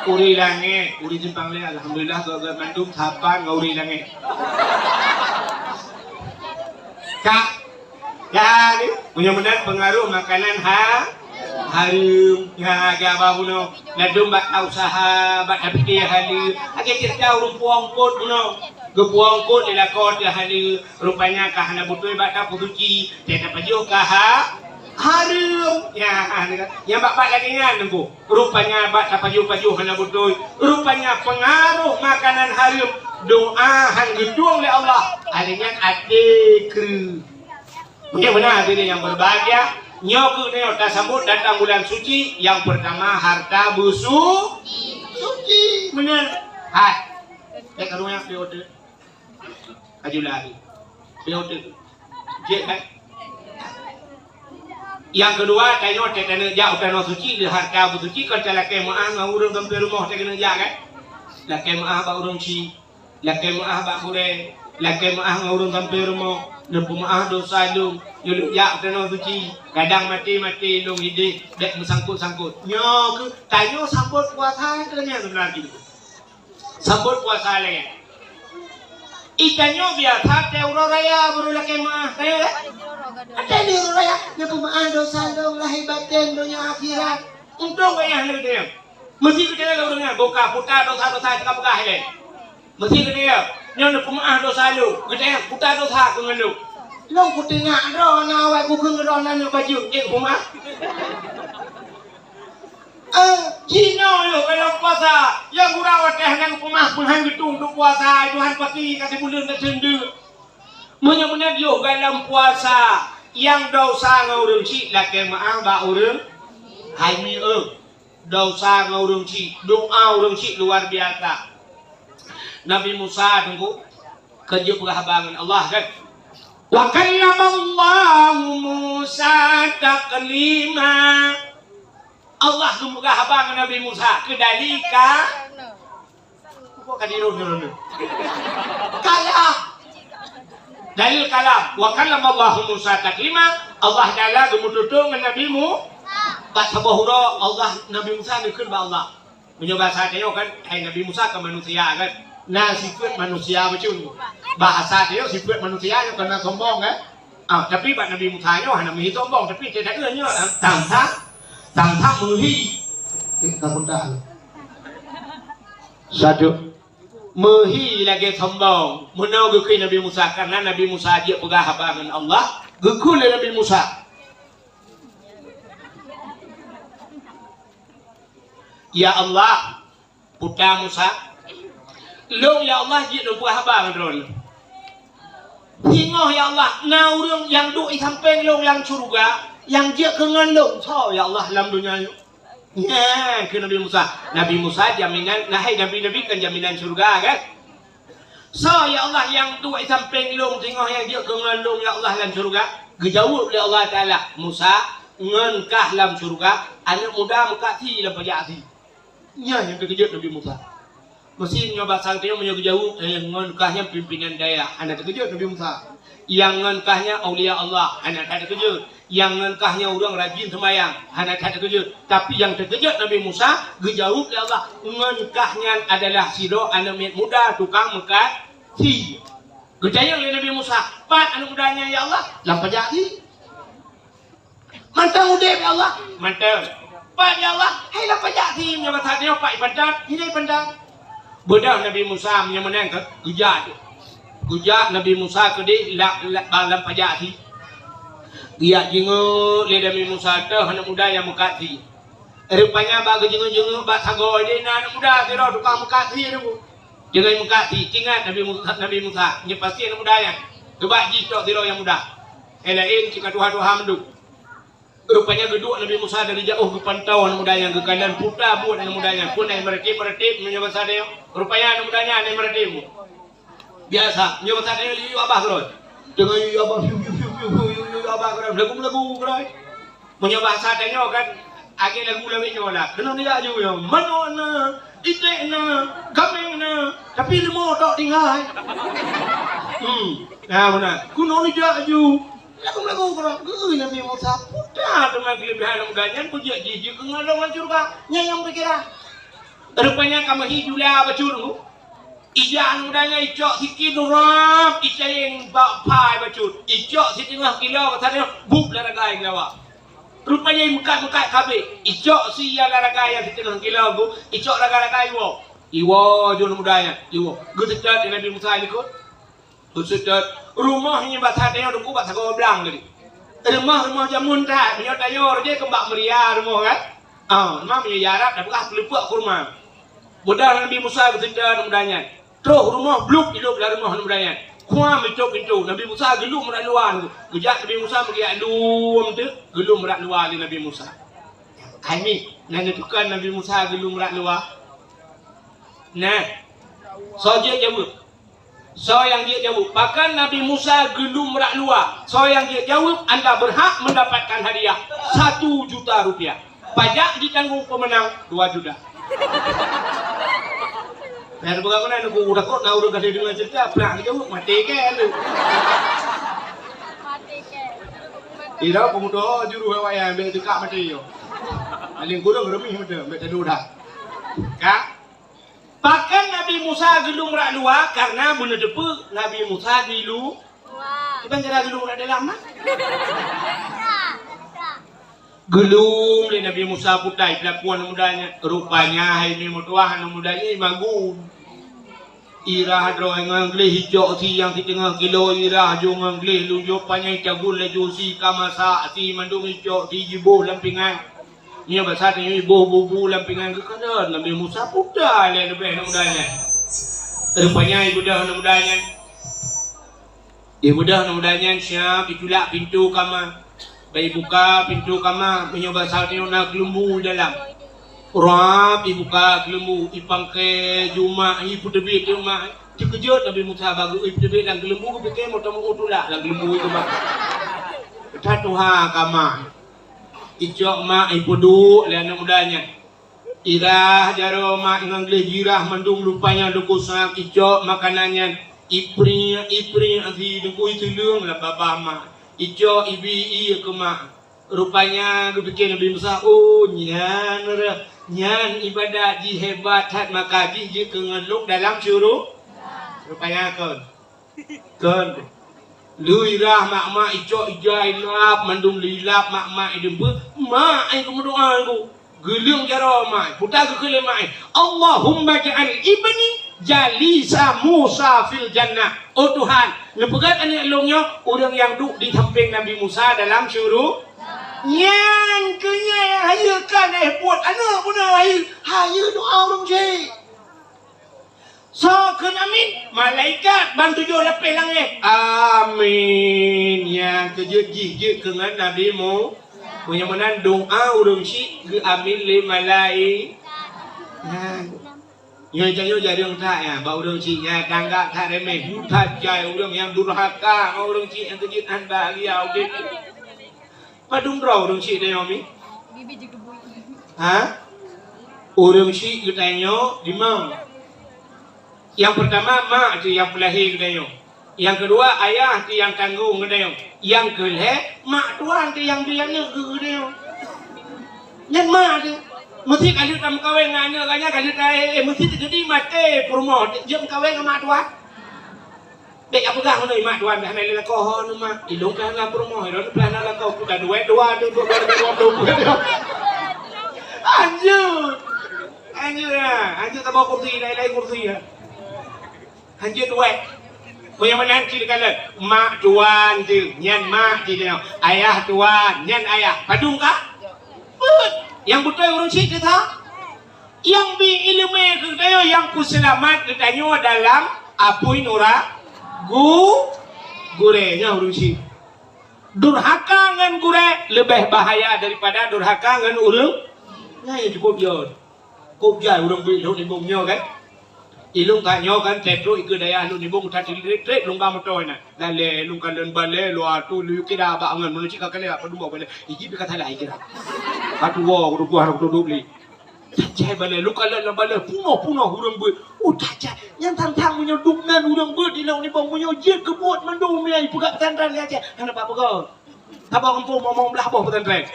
Uri langit, uri jempang le. Alhamdulillah gak mandum tapan uri langit. Kak, ya ni mudah-mudahan pengaruh makanan harum ya agak bahuno ladum bak usaha bak dapik halu agak cerita urung puang pot no gepuang pot dilakon dia halu rupanya kahana butoi bak tak putuci tidak pajo kah harum ya yang bak lagi kan nunggu rupanya bak tak pajo hana butoi rupanya pengaruh makanan harum doa hang gedung oleh Allah adanya adikru mungkin benar diri yang berbahagia nyoku ni tak sambut datang bulan suci yang pertama harta suci benar hai karunya periode aju lagi periode je kan yang kedua tayo tekana jauh tanah suci di harta suci kan calake maah ngurung sampai rumah tekana ja kan lake maah ba urung ci laki maah bak bure, laki maah ngurung sampai rumah, nempu maah dosa lung, yuluk yak tanah suci, kadang mati lung hidup, dek bersangkut. Nyo ke, tanyo sambut puasa kerana sebenarnya. Sambut puasa lagi. Ikanyo biasa teuro raya baru laki maah, tayo lah. Ada teuro raya, nempu maah dosa lung lahir batin dunia akhirat. Untung kaya hal itu. Mesti kita lakukan buka putar dosa cakap buka hal. Mesti dia, nyonya pemaah dosa lu, kita putar dosa dengan lu. Lu putih ngak ro, nawai bukan ro nanya baju, pemaah. Cina lu kalau puasa, yang gurawat yang pemaah penghang gedung tu puasa, Tuhan pasti kasih bulan tak cendu. Benar-benar yo dalam puasa, yang dosa ngurung cik, laki maaf ba urung, hai mi dosa ngurung cik, doa urung cik luar biasa. Nabi Musa tunggu kerja perhabangan Allah kan. Wa kallamallahu Musa taklima. Allah tunggu perhabangan Nabi Musa kedalika. Kok kadirun. Kalam. Dalil kalam. Wa kallamallahu Musa taklima. Allah Taala gemududung dengan Nabi Musa. Pak sabahura Allah Nabi Musa dikun ba Allah. Menyoba saja kan hai Nabi Musa ke manusia kan. Nah sifat manusia macam bahasa dia sifat manusia yang kena sombong kan. Tapi bak Nabi Musa nya hanya menghi sombong tapi tidak ada nya tantang menghi. Kamu dah. Satu menghi lagi sombong. Menau ke Nabi Musa karena Nabi Musa dia pegah dengan Allah. Gekul Nabi Musa. Ya Allah, putra Musa. Long ya Allah dia nak buat apa kan? Tengok ya Allah, na orang yang duk di samping long lang syurga, yang dia kengan long so ya Allah dalam dunia ni. Ya, ke Nabi Musa. Nabi Musa jaminan, Nabi kan jaminan syurga kan? So ya Allah yang duk di samping long, tengok yang dia kengan long ya Allah dalam syurga. Dijawab oleh Allah Taala, Musa, ngenkah dalam syurga, anak muda mengkati dalam pajak. Ya, yang terkejut Nabi Musa. Mesti nyoba sangkanya menyuruh jauh yang ngenkahnya pimpinan daerah. Anak terkejut Nabi Musa. Yang ngenkahnya awliya Allah. Anak tak terkejut. Yang ngenkahnya orang rajin sembahyang. Anak tak terkejut. Tapi yang terkejut Nabi Musa, dijawab oleh Allah. Ngenkahnya adalah sido anak muda tukang mekat si. Gejaya oleh Nabi Musa. Pat anak mudanya ya Allah. Lampah jadi. Mantap muda ya Allah. Mantap. Pat ya Allah. Hai lampah jadi. Menyebab tadi pak pandang. Ini pandang. Bedah Nabi Musa menang ke gejak Nabi Musa ke di dalam pajak dia jengut le Nabi Musa tu anak muda yang mengkati rupanya bagi jengut bak sagoi dia anak muda kira tukang mengkati tu jangan mengkati ingat Nabi Musa ni pasti anak muda yang kebak ji tok kira yang muda lain jika Tuhan menduk. Rupanya geduk Nabi Musa dari jauh ke pantau anak muda yang ke kanan putar buat anak mudanya pun naik meretip menyebab sadeo. Rupanya anak mudanya naik meretip. Biasa menyebab sadeo liu abah keroi. Dengan liu abah liu abah keroi lagu keroi. Menyebab sadeo kan agak lagu nyola. Kena dia aja yo. Manona, itekna, kamengna, tapi lemo tok tinggal. Nah benar. Kuno dia aja. Lagu kerana Nabi Musa putar dengan kelebihan mudanya pujian jiji kengalangan curga yang berkira. Rupanya kamu hiduplah bacur. Ija mudanya icok sikit durap, ija yang pai bacur. Icok setengah kilo katanya buk laragai ngawa. Rupanya muka kabe. Icok si yang laragai yang setengah kilo bu, icok laragai wo. Iwo jono mudanya, iwo. Gutetat Nabi Musa ikut. Sudah rumahnya batanya udah kubat sago belang tadi. Rumah jamun tak, punya tayor dia kembak meriah rumah kan? Rumah punya jarak, dah bekas pelipuk ke rumah. Bodoh Nabi Musa bertindak mudanya. Terus rumah bluk hidup dalam rumah mudanya. Kuam itu pintu. Nabi Musa gelum merak luar. Kejak Nabi Musa pergi alum tu, gelum merak luar di Nabi Musa. Kami nak tukar Nabi Musa gelum merak luar. Nah, saja jawab. So yang dia jawab, bahkan Nabi Musa gelum merak luar. So yang dia jawab, anda berhak mendapatkan hadiah 1 juta rupiah. Pajak ditanggung pemenang 2 juta. Biar bukan nak aku udah kok, nak udah kasih dengan cerita, pelang jawab mati kan lu. Mati kan. Tidak pemuda juru hewan yang ambil dekat mati yo. Aling kurang remih macam, ambil tadu dah. Kak. Bahkan Nabi Musa gelum merak luar karena benda depa Nabi Musa gilu. Wah. Iban cara gelum merak dalam mah. Gelum le Nabi Musa putai pelakuan mudanya. Rupanya ini mutuah mudanya bagus. Irah dro ngangle hijau si yang di tengah kilo irah jo ngangle lu jo panjang cagul le jo si kamasa si mandung hijau di jibuh lampingan. Ia bahasa ni bubu lampingan ke kanan Nabi Musa putar le lebih mudanya. Rupanya ibu dah mudanya. Ibu dah mudanya siap ditulak pintu kamar. Bayi buka pintu kamar menyoba saat ni nak gelumbu dalam. Rap ibuka gelumbu ipangke juma ibu tebi ke rumah. Terkejut Nabi Musa baru ibu tebi dan gelumbu ke fikir mau tamu utulak dan gelumbu itu bang. Tatuha kamar. Icok mak ibu duk le anak mudanya. Irah jaro mak ngangle jirah mendung lupanya duku sak icok makanannya ipri anti duku itu lung la baba mak. Icok ibi ke mak. Rupanya kepikir Nabi Musa, oh nyan ibadat ji hebat hat maka ji kengeluk dalam syuruk. Rupanya kon. Luirah mak icok ijai lap mandum lilap mak idembe mak ai ku doa ku gelung jaro mak putar ke kele mak Allahumma ja'al ibni jalisa Musa fil jannah. Oh Tuhan lepegat anak elongnya orang yang duduk di samping Nabi Musa dalam syurga. Yang kenya hayu kan buat anak pun hayu doa orang je. So kan amin. Malaikat bantu jo lepeh langit. Amin. Yang kejut-jijut dengan Nabi mu. Punya menan doa urung si ke amin le malai. Nhoi janyo jadi orang tak ya, bau orang si nya tangga tak remeh, buta jai orang yang durhaka, orang si yang kejut anda liau dia. Padung draw orang si dia omi. Hah? Orang si katanya di mana? Yang pertama mak tu yang pelahir katanya. Yang kedua ayah tu yang tanggung katanya. Yang kedua mak tuan tu yang dia nak katanya. Yang mak tu mesti kalau kamu kawin dengan anak kalau kaya mesti jadi mati promo jam kawin dengan mak tuan. Dek apa kah mana mak tuan dah nak kau hon mak ilung kan lah promo itu plan lah kau sudah dua tu anjur tak bawa kursi lain kursi ya anjur dua punya mana nanti kalau mak tuan tu nyan mak tu ayah tuan nyan ayah padung kah yang betul orang sih kita yang bi ilmu kita yang kuselamat kita dalam apui nora gurenya orang sih durhaka dengan gure lebih bahaya daripada durhaka dengan orang nah yang cukup jauh orang bi lu nibungnya kan ilung kanyo kan tetro ikut daya lu nibung tadi retret lu kamu tahu na dale lu kalian bale lu atu lu kira bangun menuju ke kalian apa dua bale iki berkata lah kira atu wo ru gua ru dubli tajai bale lu kalian bale puno hurang bu tajai yang tantang punya duknan hurang bu di lu nibung punya je kebut mendung ni buka pesantren aja hang apa kau apa kampung mau belah apa pesantren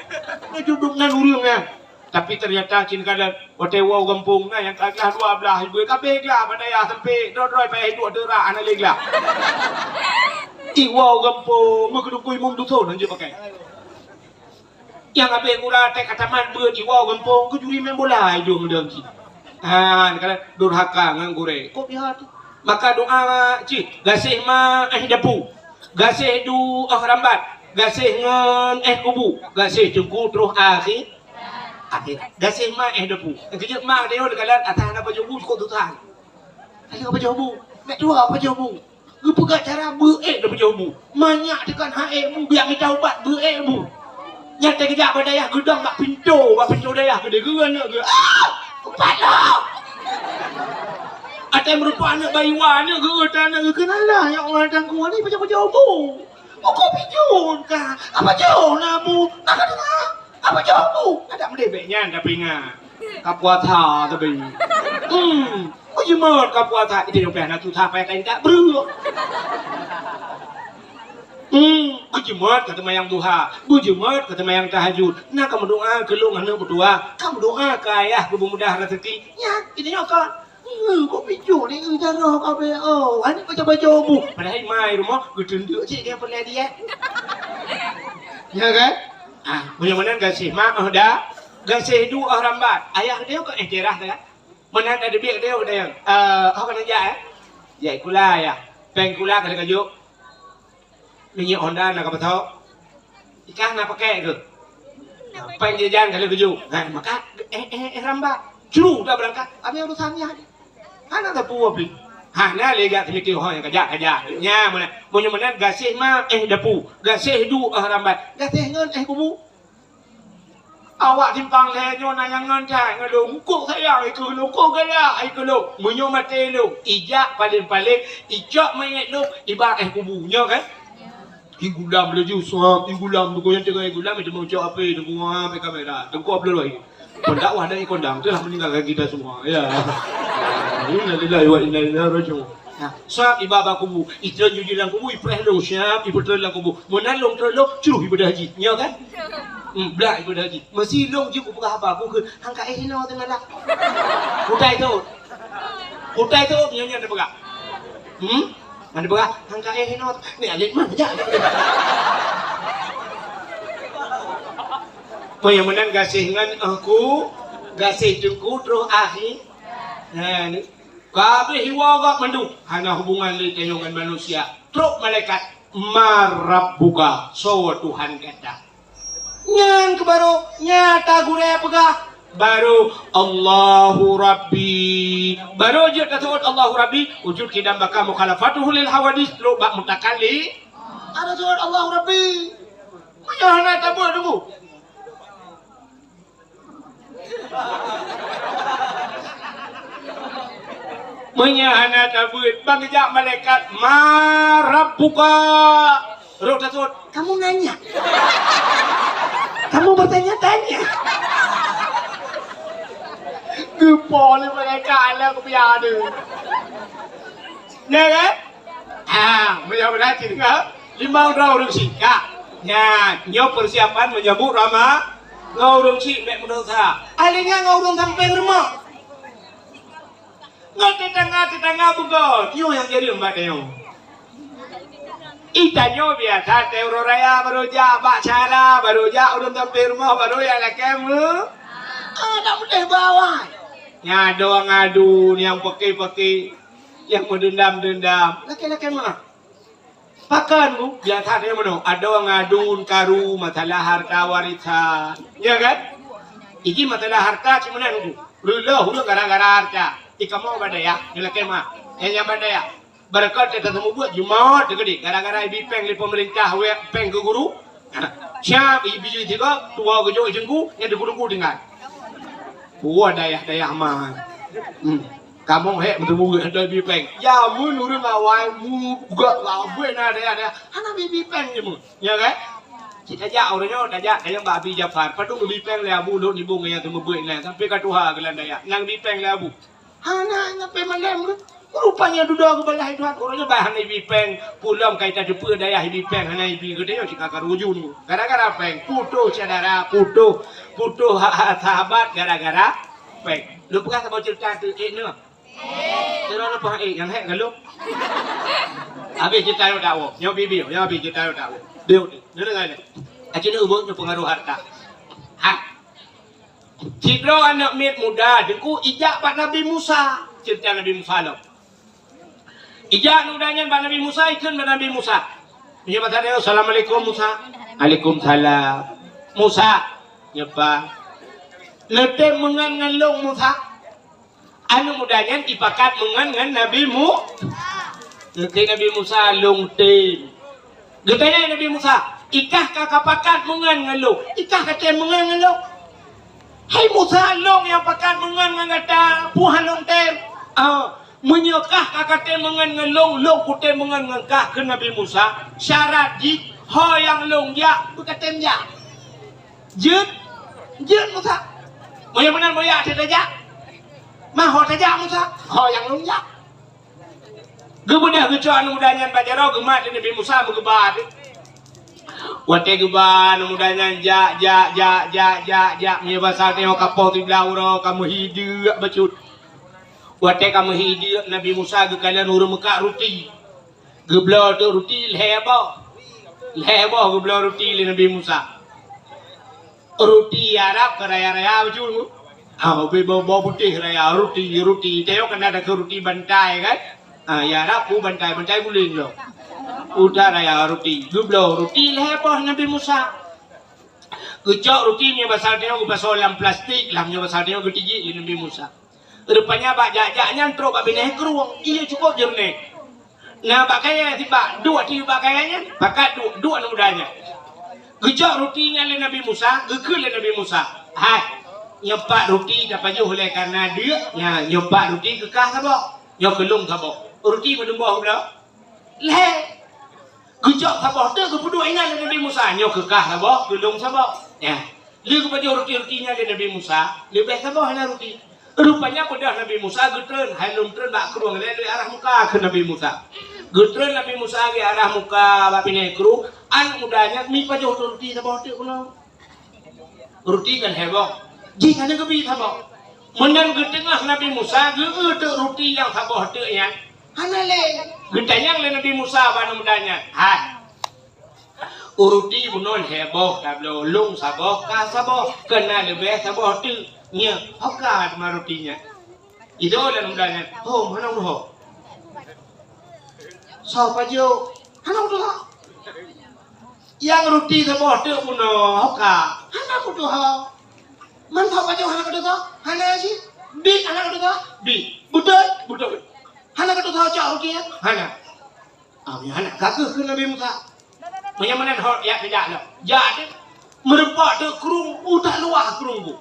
ni duknan hurangnya. Tapi ternyata cin kalian watewa kampung na yang kaglah dua belah ibu kabeh lah badaya sampai droi pai dua dera ana leglah. Iwa kampung megedukui mung dusun anje pakai. Yang kabeh kura tek kataman beut iwa kampung ku juri main bola hidup mendang cin. Kalian durhaka ngan gure. Kok bihat. Maka doa cin gasih ma dapu. Gasih du rambat. Gasih ngan kubu. Gasih jengku terus akhir. Gasih mak depu. Kejut mak dia dekat atas nak pajobu cukup tu tahan. Kali apa pajobu? Nak dua apa pajobu? Gepegak cara beek dah pajobu. Banyak dekat hae mu biar kita ubat beek mu. Nyata kejap badaya gedang mak pintu daya gede geran nak ke. Ubat lah. Ada merupa anak bayi wana ke tanah ke kenalah yang orang tangku ni pajobu. Kau pijun kah? Apa jauh namu? Nak dengar? Apa jawabmu? Ada mendebeknya anda pingat. Kapuata tapi. Kau cuma kapuata itu yang pernah tu sampai tak beru. Bujumat kata mayang duha, bujumat kata mayang tahajud. Nak kamu doa ke lu ngana berdua, kamu doa ke ayah ke mudah rezeki. Ya, ini nyokot. Kau pijul ni cara kau be. Oh, ani baca mu. Padahal mai rumah gedenduk cik dia pernah dia. Ya kan? Mudah-mudahan gasih mak dah gasih dua rambat ayah dia kok cerah kan mana ada biak dia yang kau kena jai kula ya peng kula kena kajuk minyak Honda nak apa tahu ikan nak pakai ke peng jajan kena kajuk maka rambat curu dah berangkat apa yang urusannya anak tak puas beli nah lega kemikir yang kajak nya mana mudah-mudahan gasih mak dapu gasih dua rambat gasih ngan kubu awak timpang lehnyo na yang ngantai ngalung kok saya ikut lu kok gala ikut lu munyo mate lu ijak paling ijak mayat lu iba kubunya kan igulam laju suam igulam tu yang tengah igulam macam mau cak apa tengok apa kamera tengok apa lagi pendakwah dan ikondang telah meninggalkan kita semua ya inna lillahi wa inna ilaihi raji'un. Suap ibadah kubu itu jujuran kubu ipreh lu siap ipreh lu kubu menalung terlok curuh ibadah haji nya kan belak ibadah haji mesti long je kubu apa aku ke hangka hino tengah lah kutai tu nyonya ada begak ada begak hangka hino ni alik mana aja yang menang gasih dengan aku gasih jengku terus akhir ni kabeh hiwa gak mandu hanya hubungan li dengan manusia truk malaikat marab buka so Tuhan kata nyan kebaru nyata gure pegah baru Allahu Rabbi, baru je tasawuf Allahu Rabbi, wujud kidam bakal mukhalafatuhu lil hawadis lo bak mutakalli ada tasawuf Allahu Rabbi. Mana tak boleh tunggu. Menyahana tabut bangja malaikat marabbuka. Roh tasawuf, kamu nanya. Kamu bertanya-tanya. Kepala malaikat lah kebiar tu. Ya kan? Macam mana cerita? 5 orang singkat. Ya, nyo persiapan menyambut Rama ngaurung si mek mendosa. Alinya ngaurung sampai rumah. Ngerti tengah bukan. Nyo yang jadi lembat nyo. Itanyo biasa teuro raya baru ja bak cara baru ja urung sampai rumah baru ya lekamu. Tak boleh bawa. Ya doang ngadu yang pakai yang mendendam. Laki-laki mana? Pakan bu, biasa dia mana? Ada orang ngadun karu masalah harta warisan, ya kan? Iki masalah harta cuma nunggu. Hulu gara-gara harta. Ika mau badaya, laki mah. Yang badaya. Berkat kita temu buat jumaat gede. Gara-gara ibu peng di pemerintah, peng ke guru. Siap ibu juga tua kejo jengku yang diguru dengan. Daya mah. Kamu bertemu dengan ibu peng. Ya mun urut lawai mu gak lawe daya. Hana ibu peng je mu. Ya kan? Kita jauh orangnya daya babi Jafar. Padung ibu peng leabu lo ni bunga yang temu buat ni. Sampai katuha gelan daya. Nang ibu peng leabu. Hana ngapai malam tu. Rupanya duduk ke belah Tuhan. Orangnya bahan ibu peng. Pulang kaitan jumpa daya ibu peng. Hana ibu gede yang cikakar ujung. Gara-gara peng. Putuh saudara. Putuh sahabat gara-gara peng. Lu pernah sama cerita tu ni? Cerita apa yang hek kalau? Habis cerita lu tahu. Nyawa bibi. Habis cerita lu tahu. Dia dengar ni. Akhirnya ubah pengaruh harta. Cipro anak mit muda. Dengku ijak Pak Nabi Musa. Cerita Nabi Musa lo. Ijak nudanya Pak Nabi Musa ikut Pak Nabi Musa. Dia bertanya, Assalamualaikum Musa. Waalaikumsalam. Musa, nyepa. Letem mengan long Musa. Anu mudanya ipakat mengan Nabi Musa. Letem Nabi Musa long tem. Getanya Nabi Musa, ikah kakak pakat mengan long. Ikah kata mengan long. Hai Musa long yang pakat mengan ngata puhan long tem. Menyekah kakak temengan ngelong long kute mengan ngengkah ke Nabi Musa syarat di ho yang long ya bukan ya jet Musa mau benar mau ya saja mah ho saja Musa ho yang long ya gebedah gecuan mudanya bajaro gemat Nabi Musa begebat wate geban mudanya ja bahasa tengok kapau ti blauro kamu hidup becut. Wate kamu hidup Nabi Musa ke kalian urut Mekah roti. Geblau tu roti lehbah geblau roti le Nabi Musa. Roti Arab ke raya-raya macam tu. Bau putih raya roti. Tengok kan ada ke roti bantai kan? Ya Arab ku bantai guling lo. Udah raya roti. Geblau roti lehbah Nabi Musa. Kecok roti ni basal tengok basal dalam plastik, lamnya basal tengok getigi le Nabi Musa. Rupanya bak jak-jaknya teruk bak bineh keruang. Ia cukup jernih. Nah bakaya tiba dua bakayanya. Bakat dua mudanya. Gejak rotinya le Nabi Musa, gekul le Nabi Musa. Hai, nyepak roti dapat juh oleh karena dia. Ya, nyepak roti kekah sabak. Nyok kelung sabak. Roti berdembah pula. Leh. Gejak sabak tu kedua ingat le Nabi Musa. Nyok kekah sabak, kelung sabak. Ya. Dia kepada roti-rotinya le Nabi Musa, lebih sabak hanya roti. Rupanya pada Nabi Musa getren, halum tren bak keruang le arah muka ke Nabi Musa. Getren Nabi Musa ke arah muka bak pineh keru, an mudanya mi pa jauh roti sabah tu kuno. Roti kan heboh. Jika ada kebi sabah. Menang getengah Nabi Musa ge roti yang sabah tu ya. Hanale. Getanyang le Nabi Musa ban mudanya. Hai. Roti bunon heboh tablo long sabah ka sabah kena lebih sabah tu. Nya, apa ada rotinya? Itu dan mudanya. Oh, mana udah? Siapa jo? Mana udah? Yang roti sama tu puno, apa? Mana udah? Man tahu baju hana kata tahu? Hana sih. Bit hana kata tahu? Bit. Betul. Hana kata tahu jauh dia? Hana. Hana kata ke Nabi Musa. Menyamanan hot ya tidak lah. Jadi merempak tu kerung, tak luah kerung bu.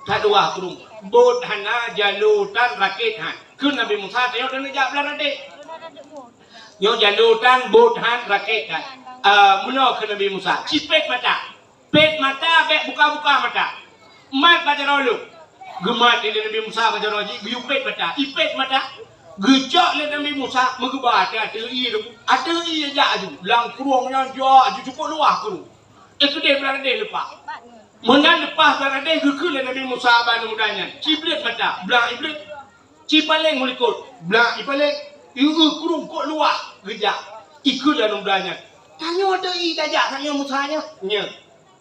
Tak luah kerung. Bot hana jalutan rakit han. Ke Nabi Musa tengok dan nak belah adik. Yo jalutan bot han rakit han. Mula ke Nabi Musa. Cipet mata. Pet mata, bek buka-buka mata. Mat baca dulu. Gemat di Nabi Musa baca dulu. Giupet mata. Ipet mata. Gejak le Nabi Musa mengebar ada i aja aju lang kurungnya aja cukup luah kurung itu dia berada lepas menang lepas berada ke le Nabi Musa ban mudanya ciblet mata belang iblis cipaleng mulikut belang ipaleng iu kurung kok luah gejak ikut dan mudanya tanya ada i dajak tanya Musanya nya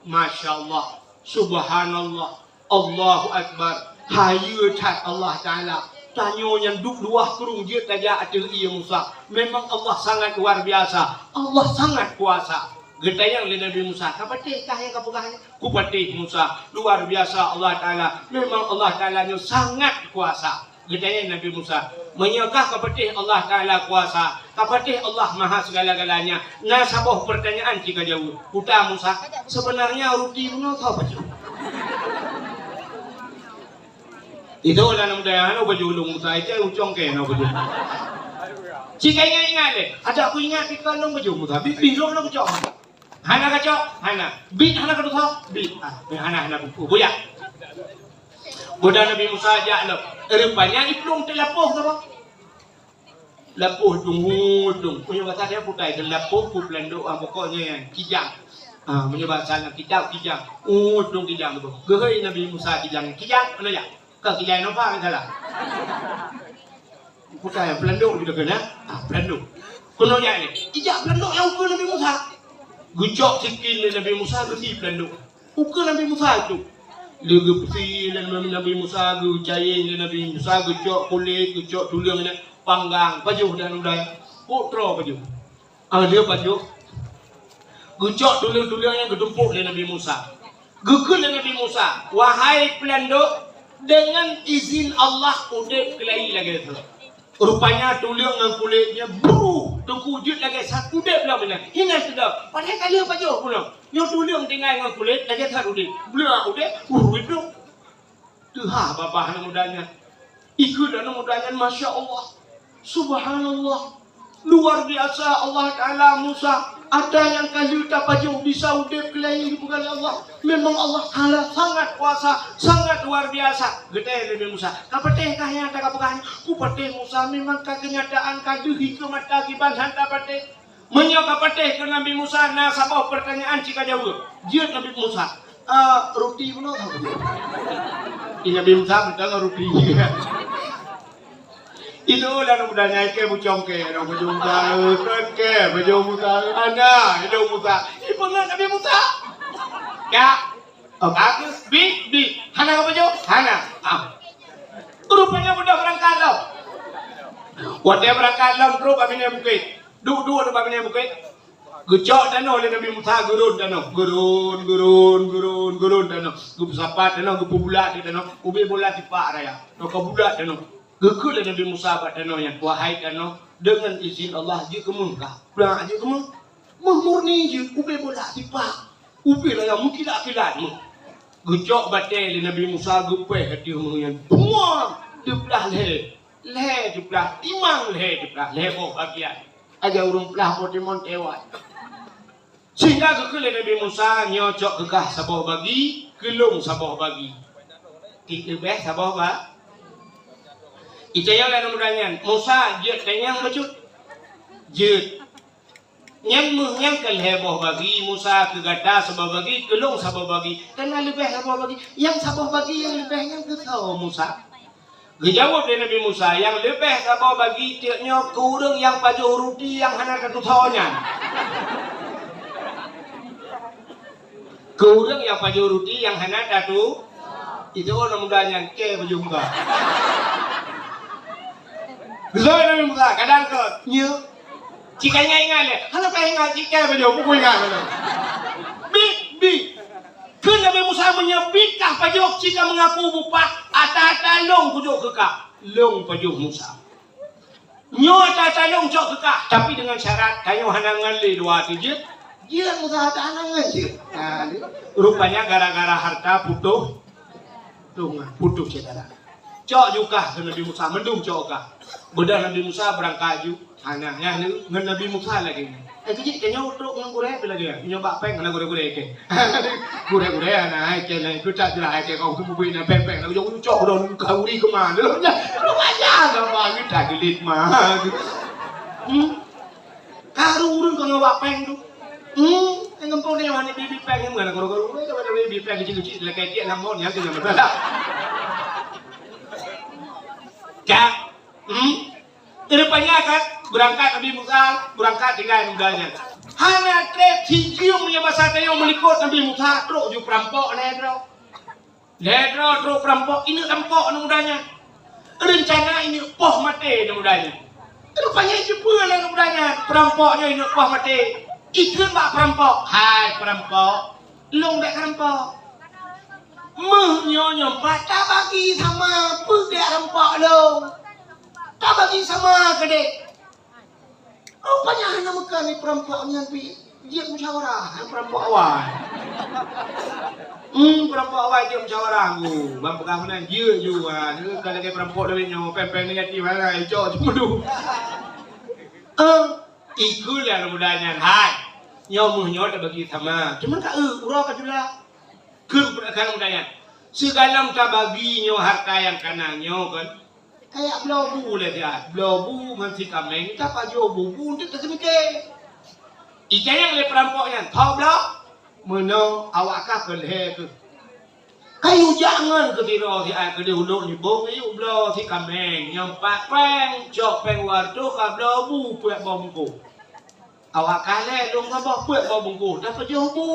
masyaallah subhanallah Allahu akbar hayu tat Allah taala. Tanya yang duk luah kerung dia tajak ada ia Musa. Memang Allah sangat luar biasa. Allah sangat kuasa. Getayang le Nabi Musa. Kapatih kah yang kapugahnya? Kupatih Musa. Luar biasa Allah Ta'ala. Memang Allah Ta'ala sangat kuasa. Getayang Nabi Musa. Menyakah kapatih Allah Ta'ala kuasa. Kapatih Allah maha segala-galanya. Nah sabuh pertanyaan jika jauh. Kuta Musa. Sebenarnya ruti mana tahu apa jauh? Itu lah nama dia, nak baju ulung Musa itu ucong ke nak baju. Jika ingat le, ada aku ingat kita nak baju Musa, bingung nak baju. Hana kacau, hana, bit hana kadu tahu, bit, hana buya. Bodoh Nabi Musa aja lo, rupanya iplung telapuh apa? Lapuh dung, punya bahasa dia putai telapuh pelando, pokoknya yang kijang. Punya bahasa yang kijang, dung kijang tu. Gehai Nabi Musa kijang, mana ya? Kau kijang apa kan salah? Putai pelando gitu kan? Pelando. Kono ya ni, kijang pelando yang ukur Nabi Musa. Gucok sikit Nabi Musa tu si pelando. Ukur Nabi Musa tu. Lega peti Nabi Musa, gucain Nabi Musa, gucok kulit, gucok tulang ni, panggang, baju dan udai, putra baju. Dia baju. Gucok tulang yang gedumpuk Nabi Musa. Gugul Nabi Musa, wahai pelando, dengan izin Allah udep kelai lagi tu. Rupanya tulang dan kulitnya buru, tengkujut lagi satu udep lah mana. Hingga sudah, padahal kali apa jauh pulang. Yang tulang tinggal dengan kulit lagi satu udep. Belah udep, itu. Tuhan bapa anak mudanya. Ikut anak mudanya, Masya Allah. Subhanallah. Luar biasa Allah Ta'ala Musa. Ada yang kali tak jauh bisa udep kelai bukan Allah. Memang Allah Ta'ala sangat kuasa, sangat luar biasa. Gede Nabi Musa. Kapateh kah yang tak kapakahnya? Kupateh Musa memang kenyataan kadu hikmat akibat hantar pateh. Menyok kapateh ke Nabi Musa. Nah, sabah pertanyaan jika jauh. Dia Nabi Musa. Roti mana? Nabi Musa betul roti. Itu lah nak budanya ke bucong ke, nak bujung Musa ke, bujung Musa ana, itu Musa. Ibu nak Nabi Musa. Ya, aku bi, hana apa baju? Hana. Rupanya budak berangkat lah. Wadah berangkat lah, terus kami ni bukit. Dua tempat kami ni bukit. Gecok tanah oleh Nabi Musa, gurun tanah, gurun tanah. Gup sapat tanah, gup bulat tanah, ubi bulat tipak raya. Nak bulat tanah. Gekul Nabi Musa pada yang wahai tanah dengan izin Allah je kemungkah. Pulang aja kemung. Murni je ubi bola tipak. Ubi lah yang mungkin tak kilat mu. Gecok batai Nabi Musa gupeh hati yang buang di belah leher di belah timang leher di belah leher bagian. Aja urung belah potemon tewat. Sehingga gekul Nabi Musa nyocok kekah sabah bagi, kelung sabah bagi. Kita beh sabah ba. Ijayang lalu mudanya Musa jet tanyang baju jet yang kelheboh bagi Musa ke gata sabah bagi kelung sabah bagi kena lebih sabah bagi yang sabah bagi yang lebih yang ketau Musa dijawab dari Nabi Musa yang lebih sabah bagi tiaknya kurang yang pajuh roti yang hana ketutaunya kurang yang pajuh roti yang hana katu itu orang mudanya ke baju muka. Rồi Nabi Musa kadang ke như chỉ cái ngay này, hắn phải ngay chỉ cái bây giờ cũng quên ngay rồi. Biết, cứ Nabi Musa punya bit kah pajok jika mengaku bupa ata-ata long kujok kekak. Long pajok Musa. Nyo ata-ata long jok kekak. Tapi dengan syarat tayo hanangan le dua tijit. Dia Musa ata hanangan je. Rupanya gara-gara harta putuh. Putuh saudara. Cok juga ke Nabi Musa mendung cok kah. Bedah Nabi Musa berangkat ju. Hananya ngan Nabi Musa lagi. Kejit kayaknya utuk ngan gure bila dia. Nyoba peng kena gure-gure ke. Gure-gure ana ke lain ku tak jelas ke kau tu bubuin peng-peng nak jong cok don kauri ke mana. Lu aja enggak bagi tak gelit mah. Karu urun kau nyoba peng tu. Ngempong dia mana bibi peng yang mana guru-guru itu mana bibi peng kecil-kecil lah kayak dia lamon ya tu yang betul. Cak, rupanya kan berangkat Nabi Musa berangkat dengan mudanya. Hanya trep cium yang masa tayo melikut Nabi Musa terus ju perampok ledro terus perampok ini perampok mudanya. Rencana ini poh mati mudanya. Rupanya itu pun mudanya perampoknya ini poh mati. Ikut bak perampok. Hai perampok, long dak perampok. Menyonya tak bagi sama pedak rampok lo. Tak bagi sama ke dek. Rupanya hanya makan ni perampoknya dia musyawarah perampok awal. Perampok awal dia musyawarah aku. Bang pengamunan dia juga. Kalau dia perampok dari nyo pempeng negatif mana cok cuma tu. Ikulah mudahnya. Hai. Nyo tak bagi sama. Cuma tak urang kajulah. Keberatan mudahnya. Segala tak bagi nyo harta yang kanannya kan. Kayak blobu lah dia. Blobu masih kameng. Tak pajo bubu untuk tersemikir. Ikan yang le perampoknya. Tahu blok? Mana awak kah kelih ke? Kayu jangan ke tiro si ai ke dia huluk ni bong. Ayu blok si kameng. Yang pak peng. Cok peng wartu ka blobu puak bongku. Awak kalah dong kabah puak bongku. Tak pajo bu.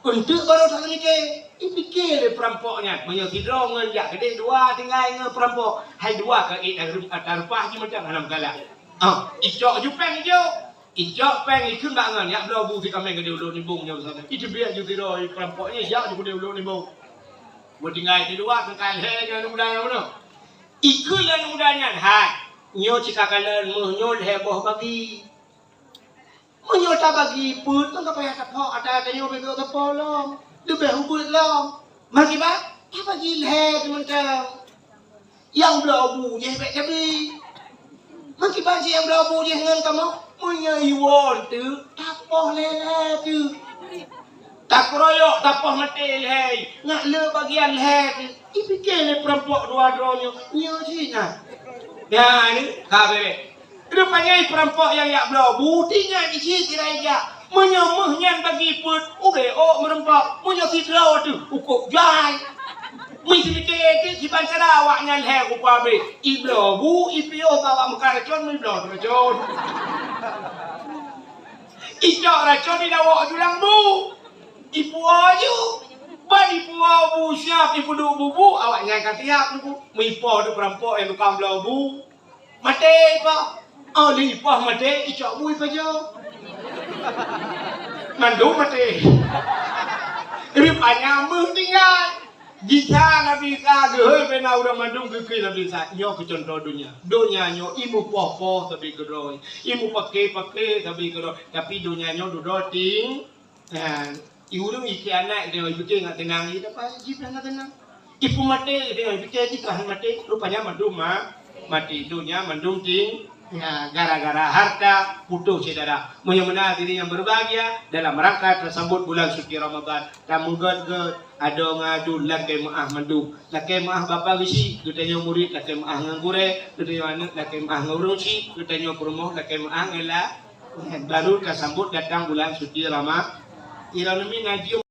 Untuk baru tak tersemikir. Fikir le perampoknya. Banyak tidur ngenjak gede dua tinggal nge perampok. Hai dua ke atarupah je macam halam galak. Icok ju peng je. Icok peng ikut bangan. Yak blobu si kameng gede ulur ni bong nya sana. Itu biar ju tidur perampoknya yak ju gede ulur ni bong. Buat tinggal di dua tengkal he jangan mudahnya mana. Ikut lah mudahnya. Hai. Nyo cikakalan menyo heboh bagi. Menyo tak bagi pun tak payah tapok ada nyo bego tapok long. Lebih hubut lah. Maki ba? Tak bagi leh macam. Yang blobu je baik tapi. Maki ba je yang blobu je dengan kamu. Menyaiwan tu tapoh leh tu. Tak keroyok tapoh mati leh. Nak le bagian leh tu. Ipikir le perampok dua-duanya. Nyo je nak. Ya ni kabeh. Rupanya perampok yang yak blobu tinggal di sini tirai jak. Menyemahnya bagi pun udah merempak punya sidra tu ukuk jai mesti mikir si pancara awaknya leh upah be iblobu ipio bawa mekaracon iblo racon icok racon di dawak julang bu ipu ayu ban ipu bu siap ipu du bubu awaknya kan tiap bu mipo tu perampok yang tukang blobu mati pak lipah mati icok bu ipajo Mandung mati. Rupanya tinggal. Jika Nabi Isa gehoi pena udah mandung kekei Nabi Isa. Nyo ke contoh dunia. Dunia nyo imu poh tapi geroi. Imu pakai tapi geroi. Tapi dunia nyo duduk ting. Iulung iki anak dia pikir nggak tenang. Ini apa sih tenang. Ibu mati dia pikir jika mati. Rupanya mandung mati. Dunia mandung ting. Ya, gara-gara harta putus saudara. Mudah-mudahan diri yang berbahagia dalam rangka tersambut bulan suci Ramadan. Kamu god ada ngadu laki maah mandu. Laki maah bapa bisi, ditanya murid laki maah ngangure, ditanya anak laki maah ngurusi, ditanya promoh laki maah ngela. Baru tersambut datang bulan suci Ramadan. Ira ngaji